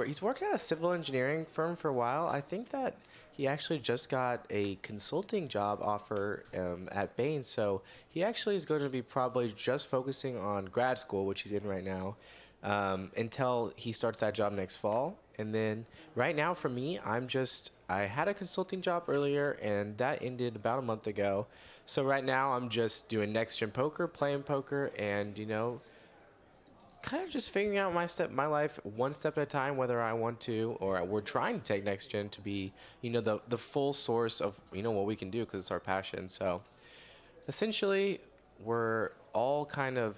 B: he's working at a civil engineering firm for a while. I think that he actually just got a consulting job offer at Bain, so he actually is going to be probably just focusing on grad school, which he's in right now, until he starts that job next fall. And then right now for me, I had a consulting job earlier, and that ended about a month ago. So right now I'm just doing next gen poker, playing poker, and kind of just figuring out my life one step at a time, whether I want to, or we're trying to take next gen to be, the full source of, what we can do, because it's our passion. So essentially we're all kind of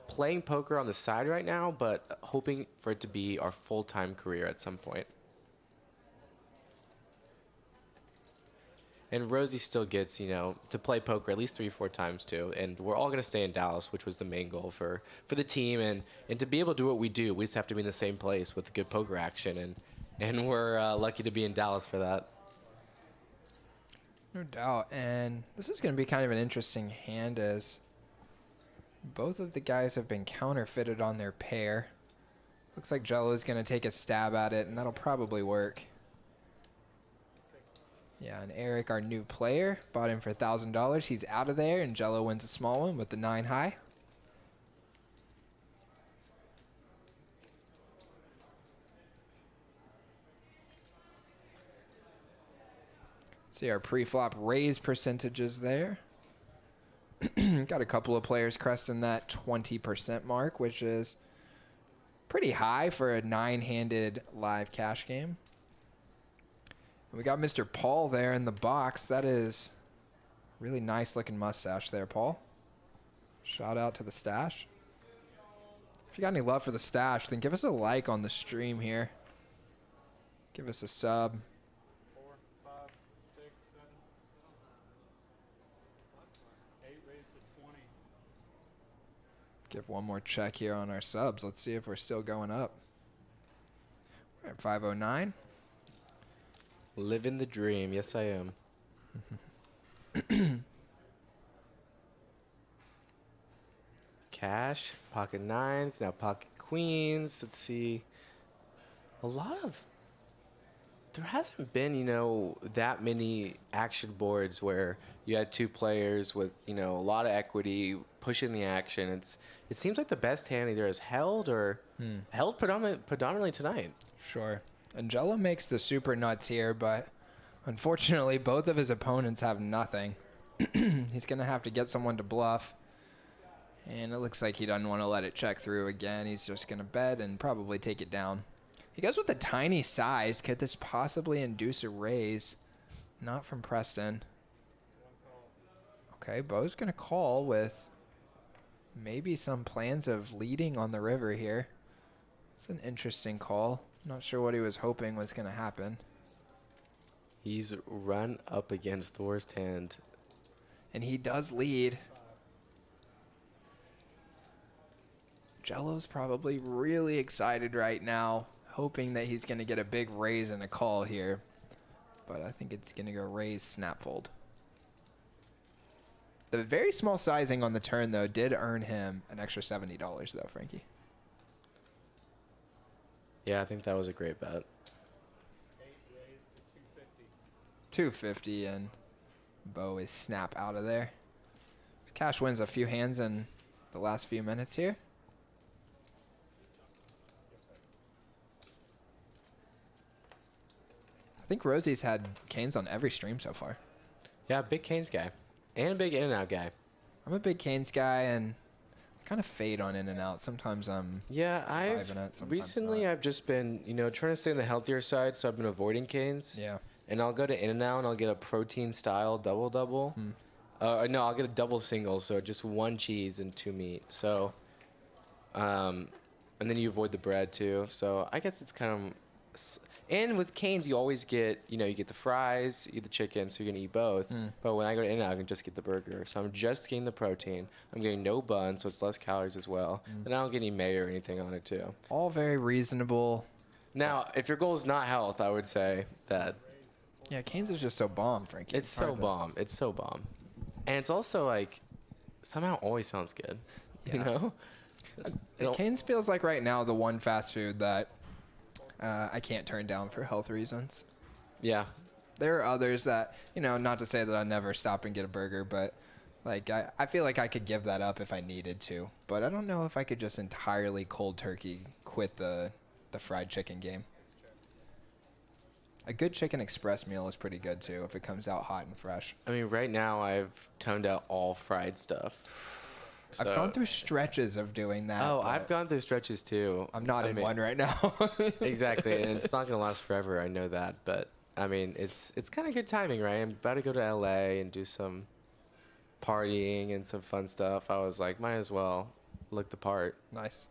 B: playing poker on the side right now, but hoping for it to be our full-time career at some point. And Rosie still gets, to play poker at least 3 or 4 times too. And we're all going to stay in Dallas, which was the main goal for the team. And to be able to do what we do, we just have to be in the same place with good poker action. And we're lucky to be in Dallas for that.
A: No doubt. And this is going to be kind of an interesting hand as both of the guys have been counterfeited on their pair. Looks like Jello's going to take a stab at it, and that'll probably work. Yeah, and Eric, our new player, bought him for $1,000. He's out of there, and Jello wins a small one with the 9 high. See our pre-flop raise percentages there. Got a couple of players cresting that 20% mark, which is pretty high for a 9-handed live cash game. We got Mr. Paul there in the box. That is really nice looking mustache there, Paul. Shout out to the stash. If you got any love for the stash, then give us a like on the stream here. Give us a sub.
C: 4, 5, 6, 7, 8 raised to 20.
A: Give one more check here on our subs. Let's see if we're still going up. We're at 509.
B: Living the dream. Yes, I am. Cash, pocket 9s, now pocket queens. Let's see. A lot of there hasn't been, that many action boards where you had two players with, a lot of equity pushing the action. It seems like the best hand either is held or held predominantly tonight.
A: Sure. Angelo makes the super nuts here, but unfortunately, both of his opponents have nothing. He's going to have to get someone to bluff. And it looks like he doesn't want to let it check through again. He's just going to bet and probably take it down. He goes with a tiny size. Could this possibly induce a raise? Not from Preston. Okay, Bo's going to call with maybe some plans of leading on the river here. It's an interesting call. Not sure what he was hoping was going to happen.
B: He's run up against the worst hand.
A: And he does lead. Jello's probably really excited right now, hoping that he's going to get a big raise and a call here. But I think it's going to go raise, snap fold. The very small sizing on the turn, though, did earn him an extra $70, though, Frankie.
B: Yeah, I think that was a great bet.
C: 8 raised to 250.
A: 250, and Bo is snap out of there. Cash wins a few hands in the last few minutes here. I think Rosie's had canes on every stream so far.
B: Yeah, big canes guy. And a big in-and-out guy.
A: I'm a big canes guy, and kind of fade on in and out. Sometimes I'm
B: Yeah,
A: vibing it, sometimes
B: recently
A: not.
B: I've just been, trying to stay on the healthier side, so I've been avoiding canes.
A: Yeah.
B: And I'll go to in-and-out, and I'll get a protein-style double-double. No, I'll get a double single, so just 1 cheese and 2 meat. So, and then you avoid the bread, too. So I guess it's kind of... And with canes, you always get, you get the fries, you get the chicken, so you're going to eat both. But when I go to In-N-Out, I can just get the burger. So I'm just getting the protein. I'm getting no bun, so it's less calories as well. And I don't get any mayo or anything on it, too.
A: All very reasonable.
B: Now, if your goal is not health, I would say that...
A: Yeah, canes is just so bomb, Frankie.
B: It's so bomb. It's so bomb. And it's also, like, somehow always sounds good.
A: Yeah. Canes feels like right now the one fast food that I can't turn down for health reasons.
B: Yeah.
A: There are others that, not to say that I never stop and get a burger, but like I feel like I could give that up if I needed to. But I don't know if I could just entirely cold turkey quit the fried chicken game. A good chicken express meal is pretty good too if it comes out hot and fresh.
B: I mean, right now I've toned out all fried stuff.
A: I've gone through stretches of doing that.
B: Oh, I've gone through stretches too.
A: I'm not in one right now.
B: Exactly, and it's not going to last forever. I know that, but I mean, it's kind of good timing, right? I'm about to go to LA and do some partying and some fun stuff. I was like, might as well look the part.
A: Nice.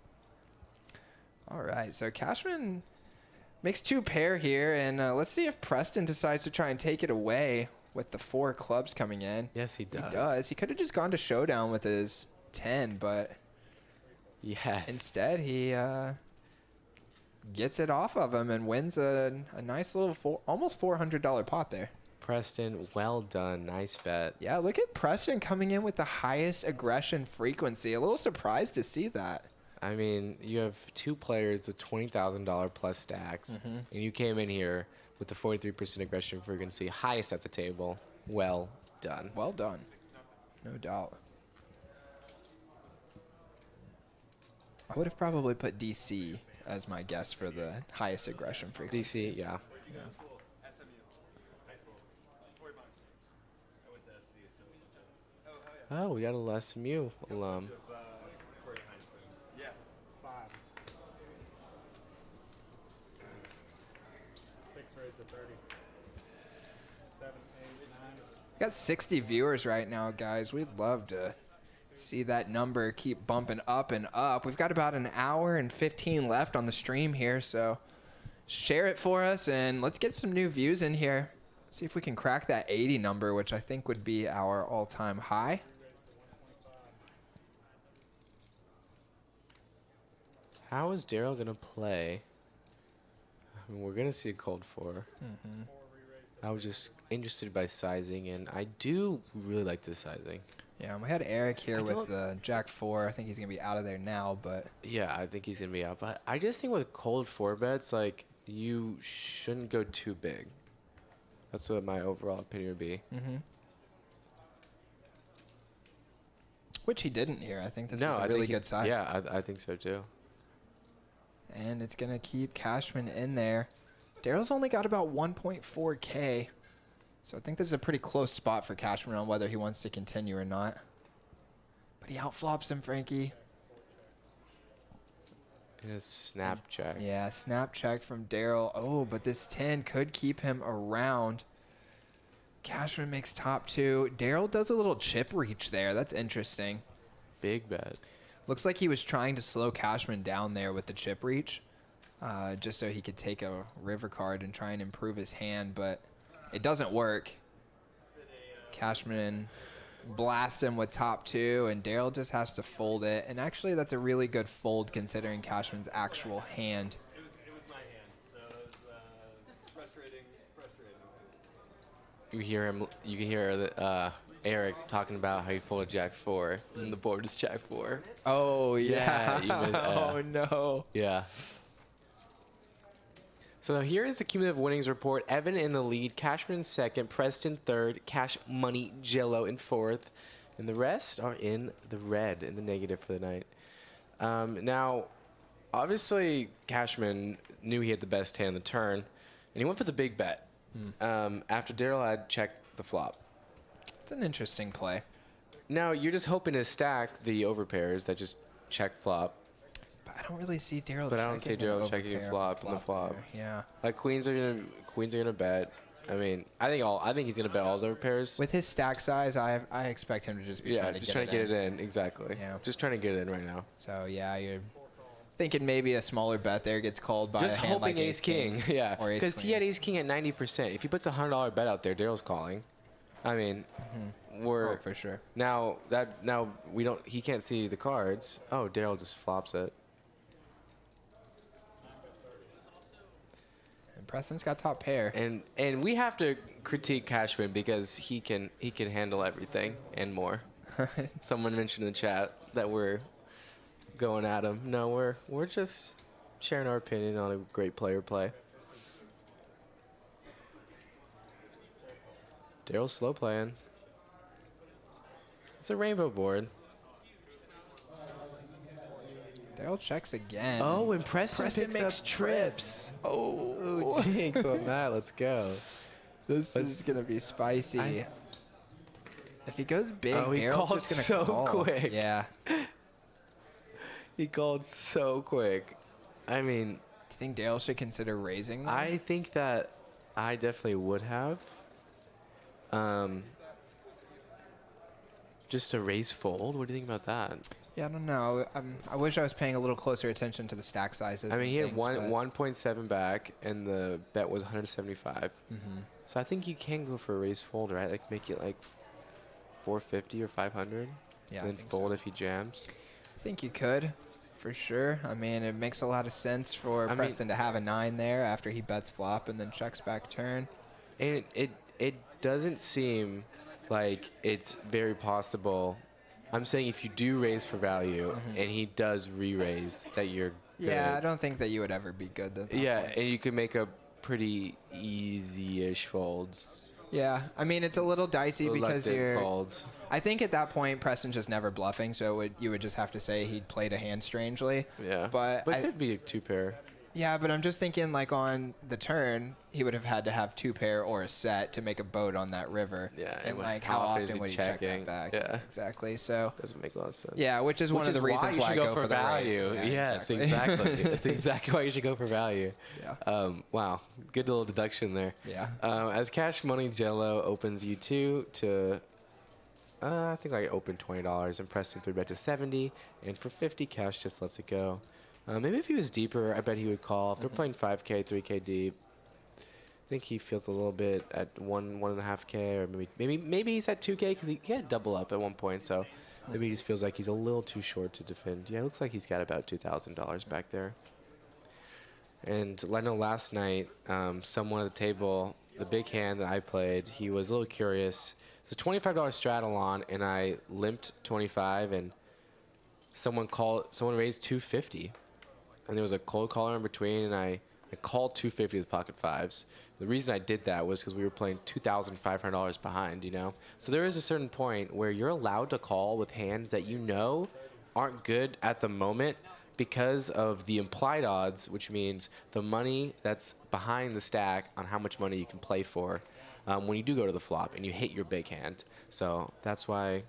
A: All right, so Cashman makes 2 pair here, and let's see if Preston decides to try and take it away with the 4 clubs coming in.
B: Yes, he does.
A: He does. He could have just gone to showdown with his 10, but
B: yes.
A: Instead he gets it off of him and wins a nice little almost $400 pot there.
B: Preston, well done. Nice bet.
A: Yeah, look at Preston coming in with the highest aggression frequency. A little surprised to see that.
B: I mean, you have 2 players with $20,000 plus stacks, and you came in here with the 43% aggression frequency, highest at the table. Well done.
A: Well done. No doubt. I would have probably put DC as my guess for the highest aggression frequency.
B: DC, yeah. Oh, we got a SMU alum.
C: Yeah, 5. 6 raised to 30. 7, 8, 9.
A: We got 60 viewers right now, guys. We'd love to see that number keep bumping up and up. We've got about an hour and 15 left on the stream here, so share it for us and let's get some new views in here. See if we can crack that 80 number, which I think would be our all-time high.
B: How is Daryl going to play? I mean, we're going to see a cold 4. I was just interested by sizing, and I do really like this sizing.
A: Yeah, and we had Eric here with the Jack 4. I think he's going to be out of there now, but...
B: Yeah, I think he's going to be out. But I just think with cold 4 bets, like, you shouldn't go too big. That's what my overall opinion would be.
A: Which he didn't here. I think this
B: No,
A: was a
B: I
A: really
B: think
A: good size.
B: Yeah, I think so too.
A: And it's going to keep Cashman in there. Daryl's only got about 1.4K. So I think this is a pretty close spot for Cashman on whether he wants to continue or not. But he outflops him, Frankie.
B: And a snap check.
A: Yeah, snap check from Daryl. Oh, but this 10 could keep him around. Cashman makes top 2. Daryl does a little chip reach there. That's interesting.
B: Big bet.
A: Looks like he was trying to slow Cashman down there with the chip reach. Just so he could take a river card and try and improve his hand, but it doesn't work. Cashman blasts him with top 2, and Daryl just has to fold it. And actually, that's a really good fold considering Cashman's actual hand.
C: It was my hand, so it was frustrating.
B: You hear him. You can hear Eric talking about how he folded Jack 4, and the board is Jack 4.
A: Oh, yeah.
B: Yeah, even,
A: oh, no.
B: Yeah. So here is the cumulative winnings report. Evan in the lead, Cashman in second, Preston third, Cash Money Jello in fourth, and the rest are in the red, in the negative for the night. Now, obviously, Cashman knew he had the best hand in the turn, and he went for the big bet after Daryl had checked the flop.
A: It's an interesting play.
B: Now, you're just hoping to stack the overpairs that just check flop.
A: But I don't really see Daryl.
B: But I don't see Daryl checking
A: overpair
B: flop on the flop.
A: there. Yeah.
B: Like queens are gonna bet. I mean, I think he's gonna bet all his overpairs.
A: With his stack size, I expect him to just be trying to
B: just trying to get it in. Exactly.
A: Yeah.
B: Just trying to get it in right now.
A: So yeah, you're thinking maybe a smaller bet there gets called by
B: Just
A: a hand
B: hoping
A: like
B: ace king. Yeah.
A: or ace
B: Because he
A: queen.
B: had ace king at 90%. If he puts a $100 bet out there, Daryl's calling. I mean, we're
A: Oh, for sure.
B: now we don't. He can't see the cards. Oh, Daryl just flops it.
A: And Preston's got top pair.
B: And we have to critique Cashman because he can handle everything and more. Someone mentioned in the chat that we're going at him. No, we're just sharing our opinion on a great player play. Daryl's slow playing. It's a rainbow board.
A: Daryl checks again.
B: Oh, and Preston picks
A: makes
B: up
A: trips. Oh,
B: jinx on that. Let's go.
A: this is gonna be spicy. If he goes big,
B: Oh, he
A: Daryl's
B: called
A: just gonna
B: so
A: call.
B: quick.
A: Yeah.
B: He called so quick. I mean,
A: Do you think Daryl should consider raising them?
B: I think that I definitely would have. Just a raise fold? What do you think about that?
A: Yeah, I don't know. I wish I was paying a little closer attention to the stack sizes.
B: I mean,
A: and
B: he had
A: things, but
B: 1.7 back, and the bet was 175. So I think you can go for a raise fold, right? Like make it like 450 or 500,
A: Yeah, I
B: and then
A: think
B: fold
A: so.
B: if he jams.
A: I think you could, for sure. I mean, it makes a lot of sense for
B: I mean-
A: Preston to have a 9 there after he bets flop and then checks back turn.
B: And it doesn't seem like it's very possible. I'm saying if you do raise for value and he does re-raise, that you're
A: Yeah,
B: gonna-
A: I don't think that you would ever be good at that
B: Yeah,
A: point.
B: and you can make a pretty easy-ish folds.
A: Yeah, I mean, it's a little dicey because
B: Reluctant
A: you're.
B: folds.
A: I think at that point, Preston's just never bluffing, so you would just have to say he played a hand strangely.
B: Yeah,
A: But
B: it could be a two pair.
A: Yeah, but I'm just thinking, like, on the turn, he would have had to have 2 pair or a set to make a boat on that river.
B: Yeah,
A: And,
B: and
A: like,
B: how
A: how
B: often is
A: often
B: he
A: would he check
B: checking?
A: that back?
B: Yeah.
A: Exactly. So,
B: Doesn't make a lot of sense.
A: yeah, which is one of the reasons
B: you
A: why I
B: should
A: go for the raise.
B: value.
A: Yeah,
B: Yes, exactly. That's exactly why you should go for value.
A: Yeah.
B: Wow, good little deduction there.
A: Yeah.
B: As Cash Money Jello opens U2 to, I think I opened $20 and Preston 3-bet to 70, and for 50, Cash just lets it go. Maybe if he was deeper, I bet he would call. If they're playing 5K, 3K deep, I think he feels a little bit at 1.5K, or maybe he's at 2K because he had double up at one point, so maybe he just feels like he's a little too short to defend. Yeah, it looks like he's got about $2,000 back there. And I know last night, someone at the table, the big hand that I played, he was a little curious. It's a $25 straddle on, and I limped 25, and someone raised 250, and there was a cold caller in between, and I I called 250 with pocket fives. The reason I did that was because we were playing $2,500 behind, you know? So there is a certain point where you're allowed to call with hands that you know aren't good at the moment because of the implied odds, which means the money that's behind the stack on how much money you can play for when you do go to the flop and you hit your big hand. So that's why,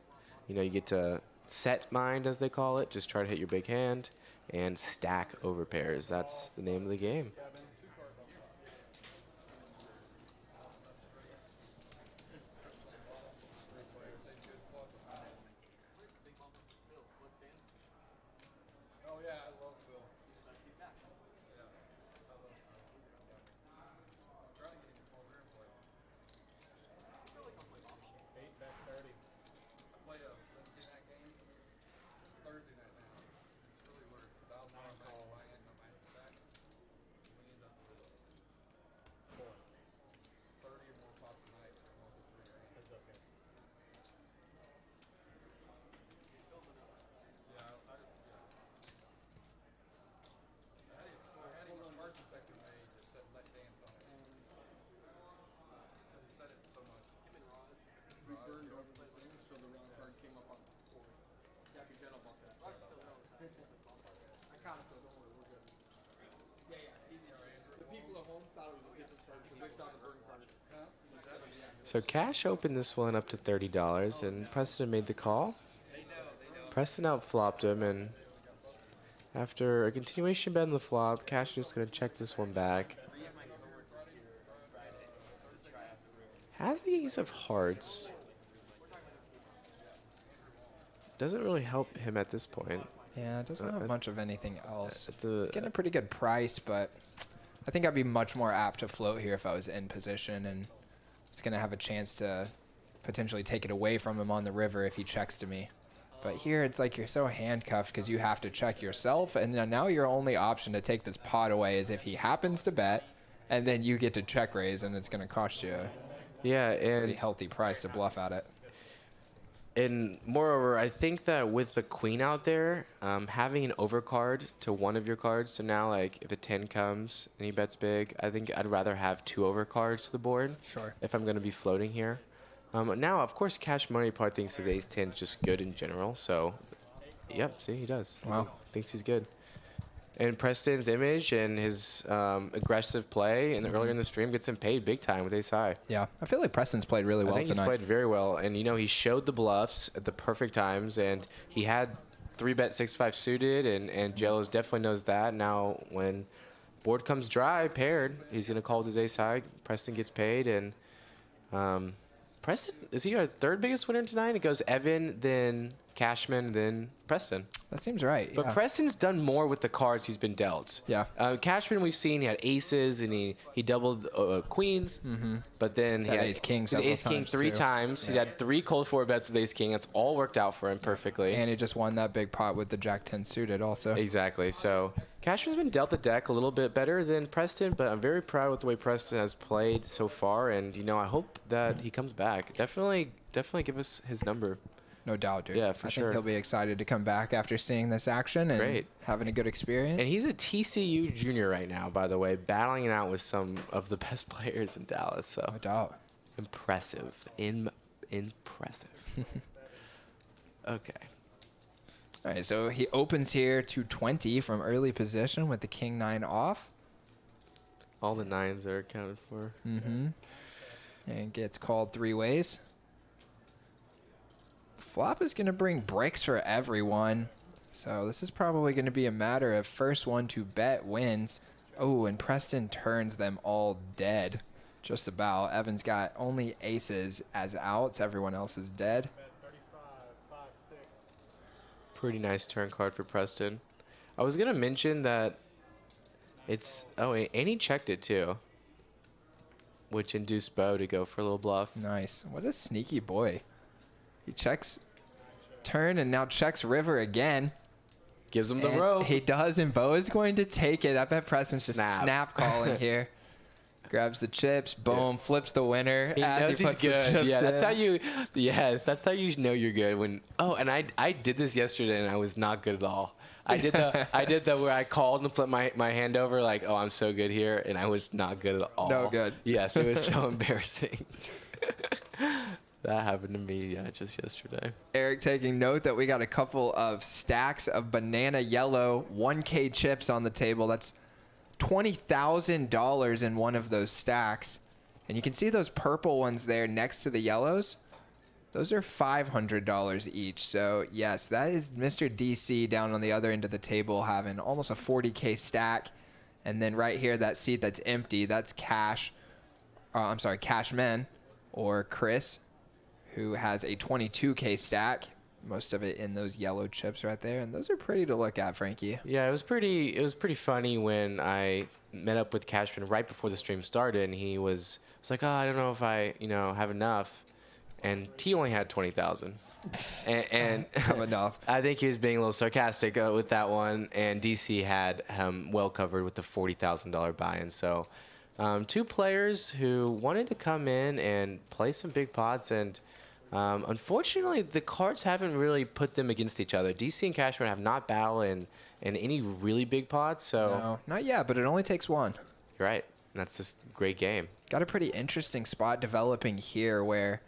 B: you know, you get to set mind, as they call it, just try to hit your big hand and stack over pairs. That's the name of the game.
C: Oh yeah, I love Phil. Eight bet 30. I played a Wednesday night game, Thursday night now. It's really weird. $1,000 call. I end up back. We end up with 4. 30 or more pots a night. I'm up to 3 grand. That's okay. Yeah, I had him emergency second made that said let dance on it. He said it so much. He burned over the thing, so the wrong card came up on the board. Yeah, be gentle about that. I counted for the order. We're good. Yeah. The people at home thought it was a pitching card because they saw the burn card.
B: So Cash opened this one up to $30, and Preston made the call. Preston outflopped him, and after a continuation bet on the flop, Cash is just going to check this one back. Has the ace of hearts. Doesn't really help him at this point.
A: Yeah, it doesn't have much of anything else.
B: The
A: Getting a pretty good price, but I think I'd be much more apt to float here if I was in position and was going to have a chance to potentially take it away from him on the river if he checks to me. But here it's like you're so handcuffed because you have to check yourself, and then now your only option to take this pot away is if he happens to bet, and then you get to check raise, and it's going to cost you
B: yeah,
A: a pretty
B: and
A: healthy price to bluff at it.
B: And moreover, I think that with the queen out there, having an overcard to one of your cards, so now like if a 10 comes and he bets big, I think I'd rather have 2 overcards to the board.
A: Sure.
B: If I'm going to be floating here. Now, of course, Cash Money probably thinks his ace 10 is just good in general. So, yep, see, he does.
A: Wow.
B: Thinks he's good. And Preston's image and his aggressive play and earlier in the stream gets him paid big time with ace high.
A: Yeah, I feel like Preston's played really well
B: I think
A: tonight.
B: he's played very well. And, you know, he showed the bluffs at the perfect times. And he had 3-bet 6-5 suited. And Jellos definitely knows that. Now, when board comes dry, paired, he's going to call with his ace high. Preston gets paid. And Preston, is he our 3rd biggest winner tonight? It goes Evan, then Cashman, then Preston.
A: That seems right.
B: But
A: yeah.
B: Preston's done more with the cards he's been dealt.
A: Yeah.
B: Cashman, we've seen, he had aces and he doubled queens. But then he had
A: ace king
B: he had ace king
A: times,
B: 3
A: too.
B: times. He had 3 cold 4 bets with ace king. That's all worked out for him perfectly.
A: And he just won that big pot with the jack 10 suited also.
B: Exactly. So Cashman's been dealt the deck a little bit better than Preston, but I'm very proud with the way Preston has played so far. And, you know, I hope that he comes back. Definitely give us his number.
A: No doubt, dude.
B: Yeah, for
A: I
B: sure.
A: think he'll be excited to come back after seeing this action and
B: Great.
A: having a good experience.
B: And he's a TCU junior right now, by the way, battling it out with some of the best players in Dallas. So
A: No doubt.
B: impressive. Impressive. Okay.
A: All right, so he opens here to 20 from early position with the king 9 off.
B: All the 9s are accounted for.
A: And gets called 3 ways. Flop is going to bring bricks for everyone. So this is probably going to be a matter of first one to bet wins. Oh, and Preston turns them all dead. Just about. Evan's got only aces as outs. Everyone else is dead.
F: Bet 35, 5, 6.
B: Pretty nice turn card for Preston. I was going to mention that it's... Oh, and he checked it too. Which induced Bo to go for a little bluff.
A: Nice. What a sneaky boy. He checks turn and now checks river again.
B: Gives him the
A: And
B: rope.
A: He does, and Bo is going to take it. I bet Preston's just snap calling here. Grabs the chips, boom, flips the winner.
B: He
A: as
B: knows
A: he
B: he's
A: puts the
B: good.
A: chips
B: Yeah, that's
A: in.
B: how you. Yes, that's how you know you're good. When and I did this yesterday and I was not good at all. I did the where I called and flipped my hand over like, oh, I'm so good here, and I was not good at all.
A: No good.
B: Yes, it was so embarrassing. That happened to me just yesterday.
A: Eric taking note that we got a couple of stacks of banana yellow 1K chips on the table. That's $20,000 in one of those stacks. And you can see those purple ones there next to the yellows. Those are $500 each. So yes, that is Mr. DC down on the other end of the table having almost a 40K stack. And then right here, that seat that's empty, that's Cash. I'm sorry, Cashman or Chris, who has a 22K stack. Most of it in those yellow chips right there, and those are pretty to look at, Frankie.
B: Yeah, it was pretty funny when I met up with Cashman right before the stream started, and he was like, oh, I don't know if I have enough, and he only had 20,000, and
A: enough.
B: I think he was being a little sarcastic with that one, and DC had him well covered with the $40,000 buy-in. So, two players who wanted to come in and play some big pots, and unfortunately, the cards haven't really put them against each other. DC and Cashman have not battled in any really big pots, so...
A: No, not yet, but it only takes one.
B: You're right. That's just a great game.
A: Got a pretty interesting spot developing here where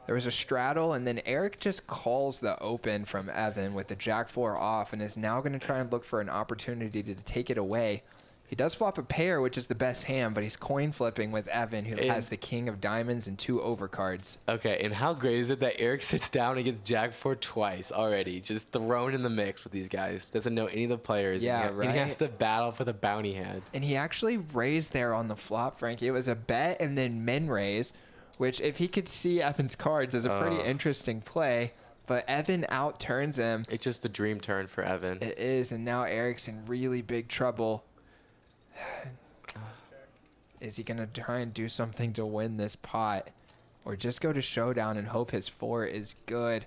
A: there was a straddle, and then Eric just calls the open from Evan with the Jack-4 off and is now going to try and look for an opportunity to take it away. He does flop a pair, which is the best hand, but he's coin flipping with Evan, who has the king of diamonds and 2 overcards.
B: Okay, and how great is it that Eric sits down and gets Jack-4 twice already, just thrown in the mix with these guys. Doesn't know any of the players.
A: Yeah,
B: and
A: right.
B: he has to battle for the bounty hand.
A: And he actually raised there on the flop, Frankie. It was a bet and then min raise, which if he could see Evan's cards is a pretty interesting play. But Evan outturns him.
B: It's just a dream turn for Evan.
A: It is, and now Eric's in really big trouble. Is he going to try and do something to win this pot? Or just go to showdown and hope his 4 is good?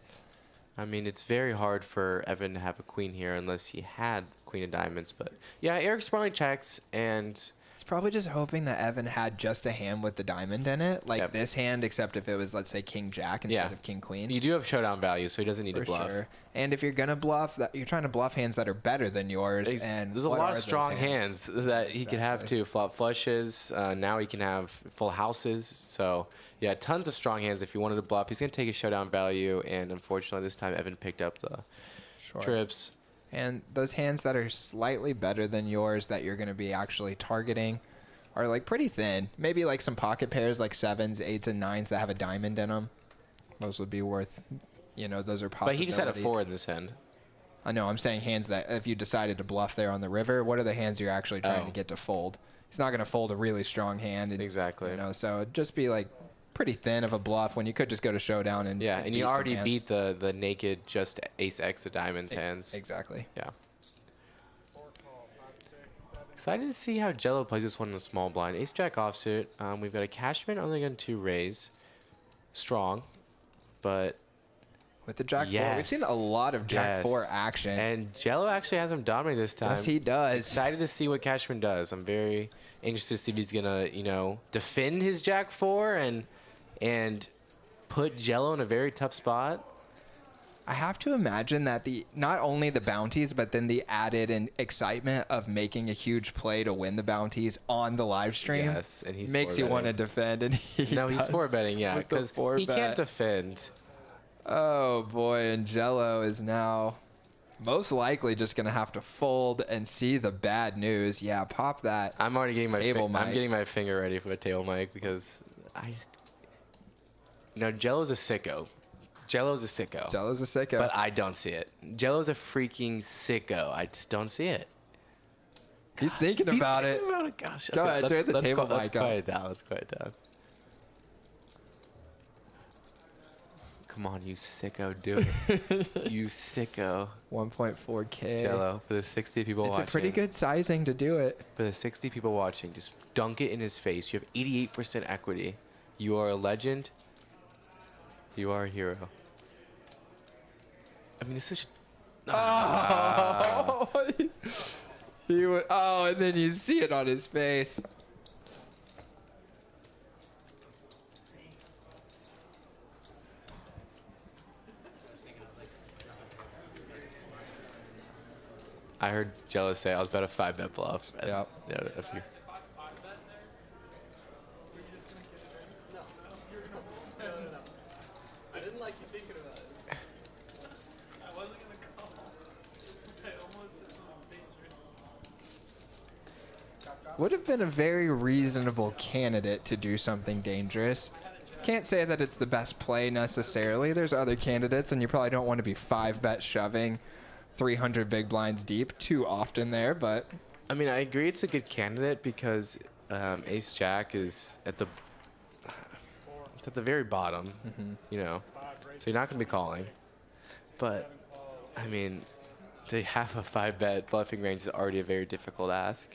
B: I mean, it's very hard for Evan to have a queen here unless he had queen of diamonds. But yeah, Eric smartly checks, and
A: He's probably just hoping that Evan had just a hand with the diamond in it. Like
B: Yep.
A: this hand, except if it was, let's say, king jack instead of king queen.
B: you do have showdown value, so he doesn't need to
A: For
B: bluff.
A: sure. And if you're going to bluff, you're trying to bluff hands that are better than yours. And
B: There's a
A: what
B: lot
A: are
B: of
A: those
B: strong hands that he could have
A: Exactly.
B: too. Flop flushes. Now he can have full houses. So yeah, tons of strong hands. If you wanted to bluff, he's gonna take a showdown value. And unfortunately, this time Evan picked up the trips.
A: And those hands that are slightly better than yours that you're going to be actually targeting are like pretty thin. Maybe like some pocket pairs like 7s, 8s, and 9s that have a diamond in them. Those would be worth, those are possibilities.
B: But he just had a 4 in this hand.
A: I know, I'm saying hands that if you decided to bluff there on the river, what are the hands you're actually trying to get to fold? He's not going to fold a really strong hand. And,
B: Exactly.
A: So it'd just be like pretty thin of a bluff when you could just go to showdown and
B: Yeah, and you
A: some
B: already
A: hands.
B: beat the naked just ace X of diamonds hands.
A: Exactly.
B: Yeah. Excited to see how Jello plays this one in the small blind. Ace Jack offsuit. We've got a Cashman only going to raise. Strong, but
A: With the Jack 4, we've
B: Yes.
A: seen a lot of Jack
B: Yes.
A: 4 action.
B: and Jello actually has him dominate this time.
A: Yes, he does.
B: Excited to see what Cashman does. I'm very interested to see if he's gonna, defend his Jack 4 and put Jello in a very tough spot.
A: I have to imagine that not only the bounties, but then the added and excitement of making a huge play to win the bounties on the live stream
B: Yes, and he's
A: makes you want to
B: four-betting.
A: defend. And he's
B: He's 4-betting, yeah,
A: with the
B: because
A: four
B: he
A: bet.
B: can't defend.
A: Oh boy, and Jello is now most likely just gonna have to fold and see the bad news. Yeah, pop that.
B: I'm already getting my
A: Table mic.
B: I'm getting my finger ready for the table mic because Jello's a sicko. Jello's a sicko.
A: Jello's a sicko.
B: But I don't see it. Jello's a freaking sicko. I just don't see it.
A: He's thinking about it.
B: Gosh.
A: Go ahead, turn the table
B: let's
A: mic up.
B: quiet it down. Let's quiet it down. Come on, you sicko. Do it. You sicko.
A: 1.4K.
B: Jello, for the 60 people
A: It's
B: watching.
A: a pretty good sizing to do it.
B: For the 60 people watching, just dunk it in his face. You have 88% equity. You are a legend. You are a hero. I mean, this is...
A: Oh, and then you see it on his face.
B: I heard Jealous say I was about a 5-bet bluff.
A: Yep.
B: Yeah,
E: If I 5 bet there, were you just gonna get it in? No, you're gonna. No. I didn't like you thinking about it. I wasn't gonna call. I almost did something dangerous.
A: Would have been a very reasonable candidate to do something dangerous. Can't say that it's the best play necessarily. There's other candidates, and you probably don't want to be 5-bet shoving 300 big blinds deep too often there, but
B: I mean, I agree it's a good candidate because Ace Jack is at the very bottom, you know, so you're not going to be calling. But, I mean, to have a 5-bet bluffing range is already a very difficult ask.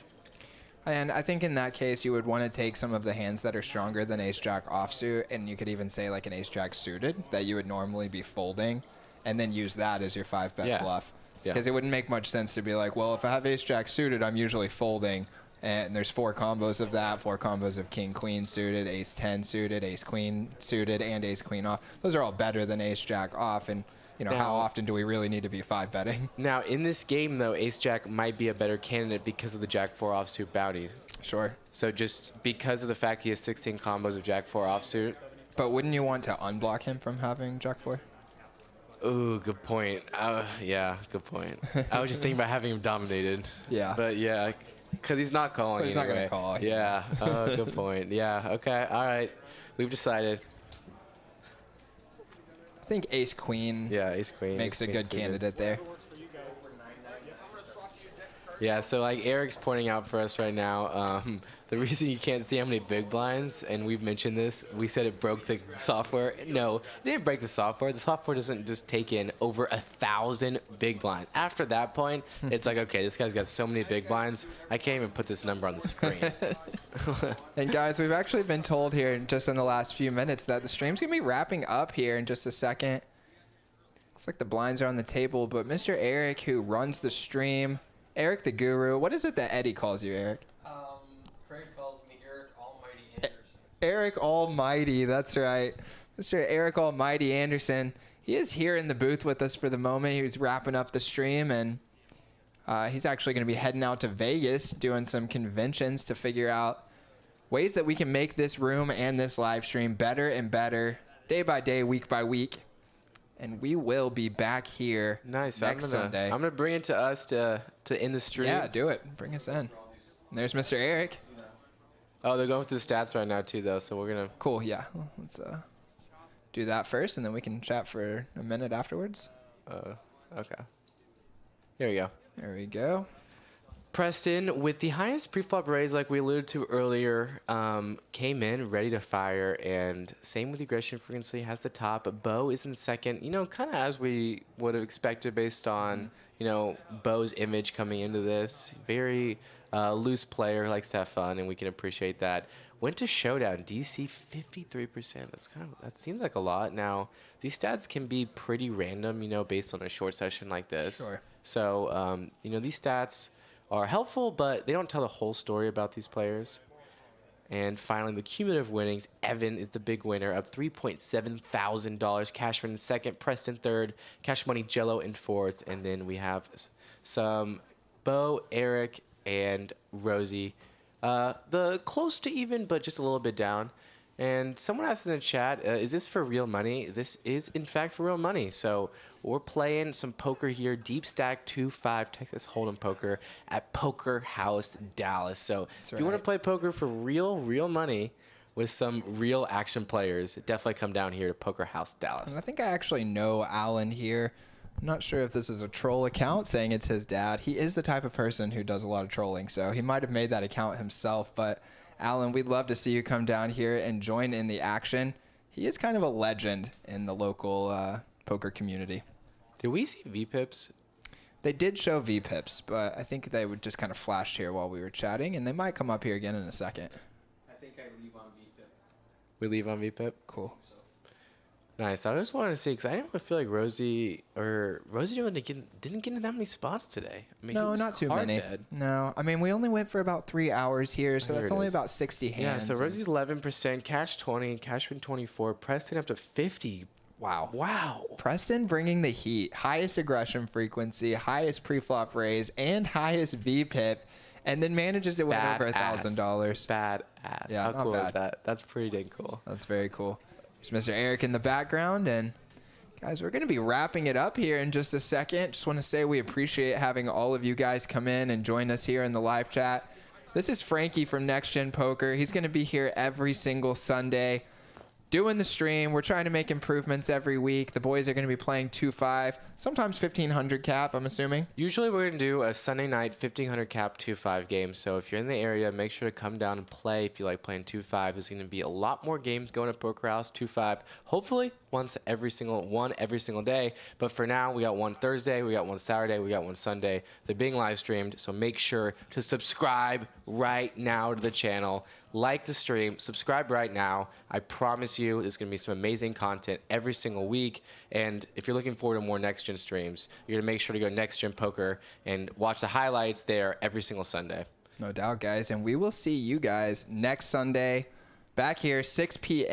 A: and I think in that case you would want to take some of the hands that are stronger than Ace Jack offsuit, and you could even say like an Ace Jack suited that you would normally be folding, and then use that as your 5-bet bluff.
B: Yeah.
A: Because it wouldn't make much sense to be like, well, if I have Ace Jack suited, I'm usually folding. And there's 4 combos of that, 4 combos of King Queen suited, Ace 10 suited, Ace Queen suited, and Ace Queen off. Those are all better than Ace Jack off. And you know, how often do we really need to be 5-betting?
B: Now, in this game, though, Ace Jack might be a better candidate because of the Jack 4 offsuit bounty.
A: Sure.
B: So just because of the fact he has 16 combos of Jack 4 offsuit.
A: But wouldn't you want to unblock him from having Jack 4?
B: Ooh, good point. Yeah, good point. I was just thinking about having him dominated.
A: Yeah.
B: But yeah, because he's not calling
A: But he's not
B: anyway.
A: gonna call.
B: Yeah. Oh, good point. Yeah. Okay. All right. We've decided.
A: I think Ace Queen
B: Yeah, Ace Queen.
A: makes
B: Ace
A: a
B: Queen
A: good
B: suited.
A: candidate there.
B: Yeah, so like Eric's pointing out for us right now, the reason you can't see how many big blinds, and we've mentioned this, we said it broke the software. No, it didn't break the software. The software doesn't just take in over 1,000 big blinds. After that point, it's like, okay, this guy's got so many big blinds, I can't even put this number on the screen.
A: And guys, we've actually been told here just in the last few minutes that the stream's gonna be wrapping up here in just a second. Looks like the blinds are on the table, but Mr. Eric, who runs the stream, Eric the Guru, what is it that Eddie calls you, Eric?
C: Craig calls me Eric Almighty Anderson.
A: Eric Almighty, that's right. Mr. Eric Almighty Anderson. He is here in the booth with us for the moment. He was wrapping up the stream, and he's actually going to be heading out to Vegas doing some conventions to figure out ways that we can make this room and this live stream better and better, day by day, week by week. And we will be back here
B: Nice.
A: next Sunday.
B: I'm gonna bring it to us to end the stream.
A: Yeah, do it. Bring us in. And there's Mr. Eric.
B: Oh, they're going through the stats right now too, though. So we're gonna.
A: Cool, yeah. Well, let's do that first, and then we can chat for a minute afterwards.
B: Okay. Here we go.
A: There we go.
B: Preston, with the highest preflop raise, like we alluded to earlier, came in ready to fire, and same with the aggression frequency, has the top. Bo is in second, you know, kind of as we would have expected based on, you know, Bo's image coming into this. Very loose player, likes to have fun, and we can appreciate that. Went to showdown, DC 53%. That seems like a lot. Now, these stats can be pretty random, you know, based on a short session like this.
A: Sure.
B: So, you know, these stats are helpful, but they don't tell the whole story about these players. And finally, the cumulative winnings. Evan is the big winner, up $3.7 thousand. Cashman in second, Preston third, Cash Money Jello in fourth, and then we have some Bo, Eric, and Rosie. The close to even, but just a little bit down. And someone asked in the chat, is this for real money? This is, in fact, for real money. So we're playing some poker here, deep stack 2-5 Texas Hold'em poker at Poker House Dallas. So if you want to play poker for real money with some real action players, definitely come down here to Poker House Dallas.
A: And I think I actually know Alan here. I'm not sure if this is a troll account saying it's his dad. He is the type of person who does a lot of trolling, so he might have made that account himself. But Alan, we'd love to see you come down here and join in the action. He is kind of a legend in the local poker community.
B: Did we see VPips?
A: They did show VPips, but I think they would just kind of flash here while we were chatting, and they might come up here again in a second.
C: I think I leave on VPIP.
B: We leave on VPip?
A: Cool.
B: Nice. I just wanted to see, because I didn't feel like Rosie didn't get into that many spots today. I mean, he
A: No,
B: was
A: not too
B: hard
A: many.
B: dead.
A: No, I mean, we only went for about 3 hours here, so
B: Here
A: that's
B: it
A: only
B: is.
A: about 60
B: Yeah,
A: hands.
B: so Rosie's 11%, Cash 20, Cashman 24, Preston up to 50.
A: Wow.
B: Wow.
A: Preston bringing the heat. Highest aggression frequency, highest pre-flop raise, and highest VPIP, and then manages to win over $1,000.
B: Badass.
A: Yeah,
B: How
A: not
B: cool is
A: bad.
B: that? That's pretty dang cool.
A: That's very cool. There's Mr. Eric in the background. And guys, we're going to be wrapping it up here in just a second. Just want to say we appreciate having all of you guys come in and join us here in the live chat. This is Frankie from Next Gen Poker. He's going to be here every single Sunday doing the stream. We're trying to make improvements every week. The boys are going to be playing 2-5, sometimes 1,500 cap, I'm assuming.
B: Usually we're going to do a Sunday night 1,500 cap 2-5 game. So if you're in the area, make sure to come down and play if you like playing 2-5. There's going to be a lot more games going to Poker'S 2-5. Hopefully every single day. But for now, we got one Thursday, we got one Saturday, we got one Sunday. They're being live streamed. So make sure to subscribe right now to the channel. Like the stream, subscribe right now. I promise you there's going to be some amazing content every single week. And if you're looking forward to more Next Gen streams, you're going to make sure to go to Next Gen Poker and watch the highlights there every single Sunday.
A: No doubt, guys. And we will see you guys next Sunday back here, 6 p.m.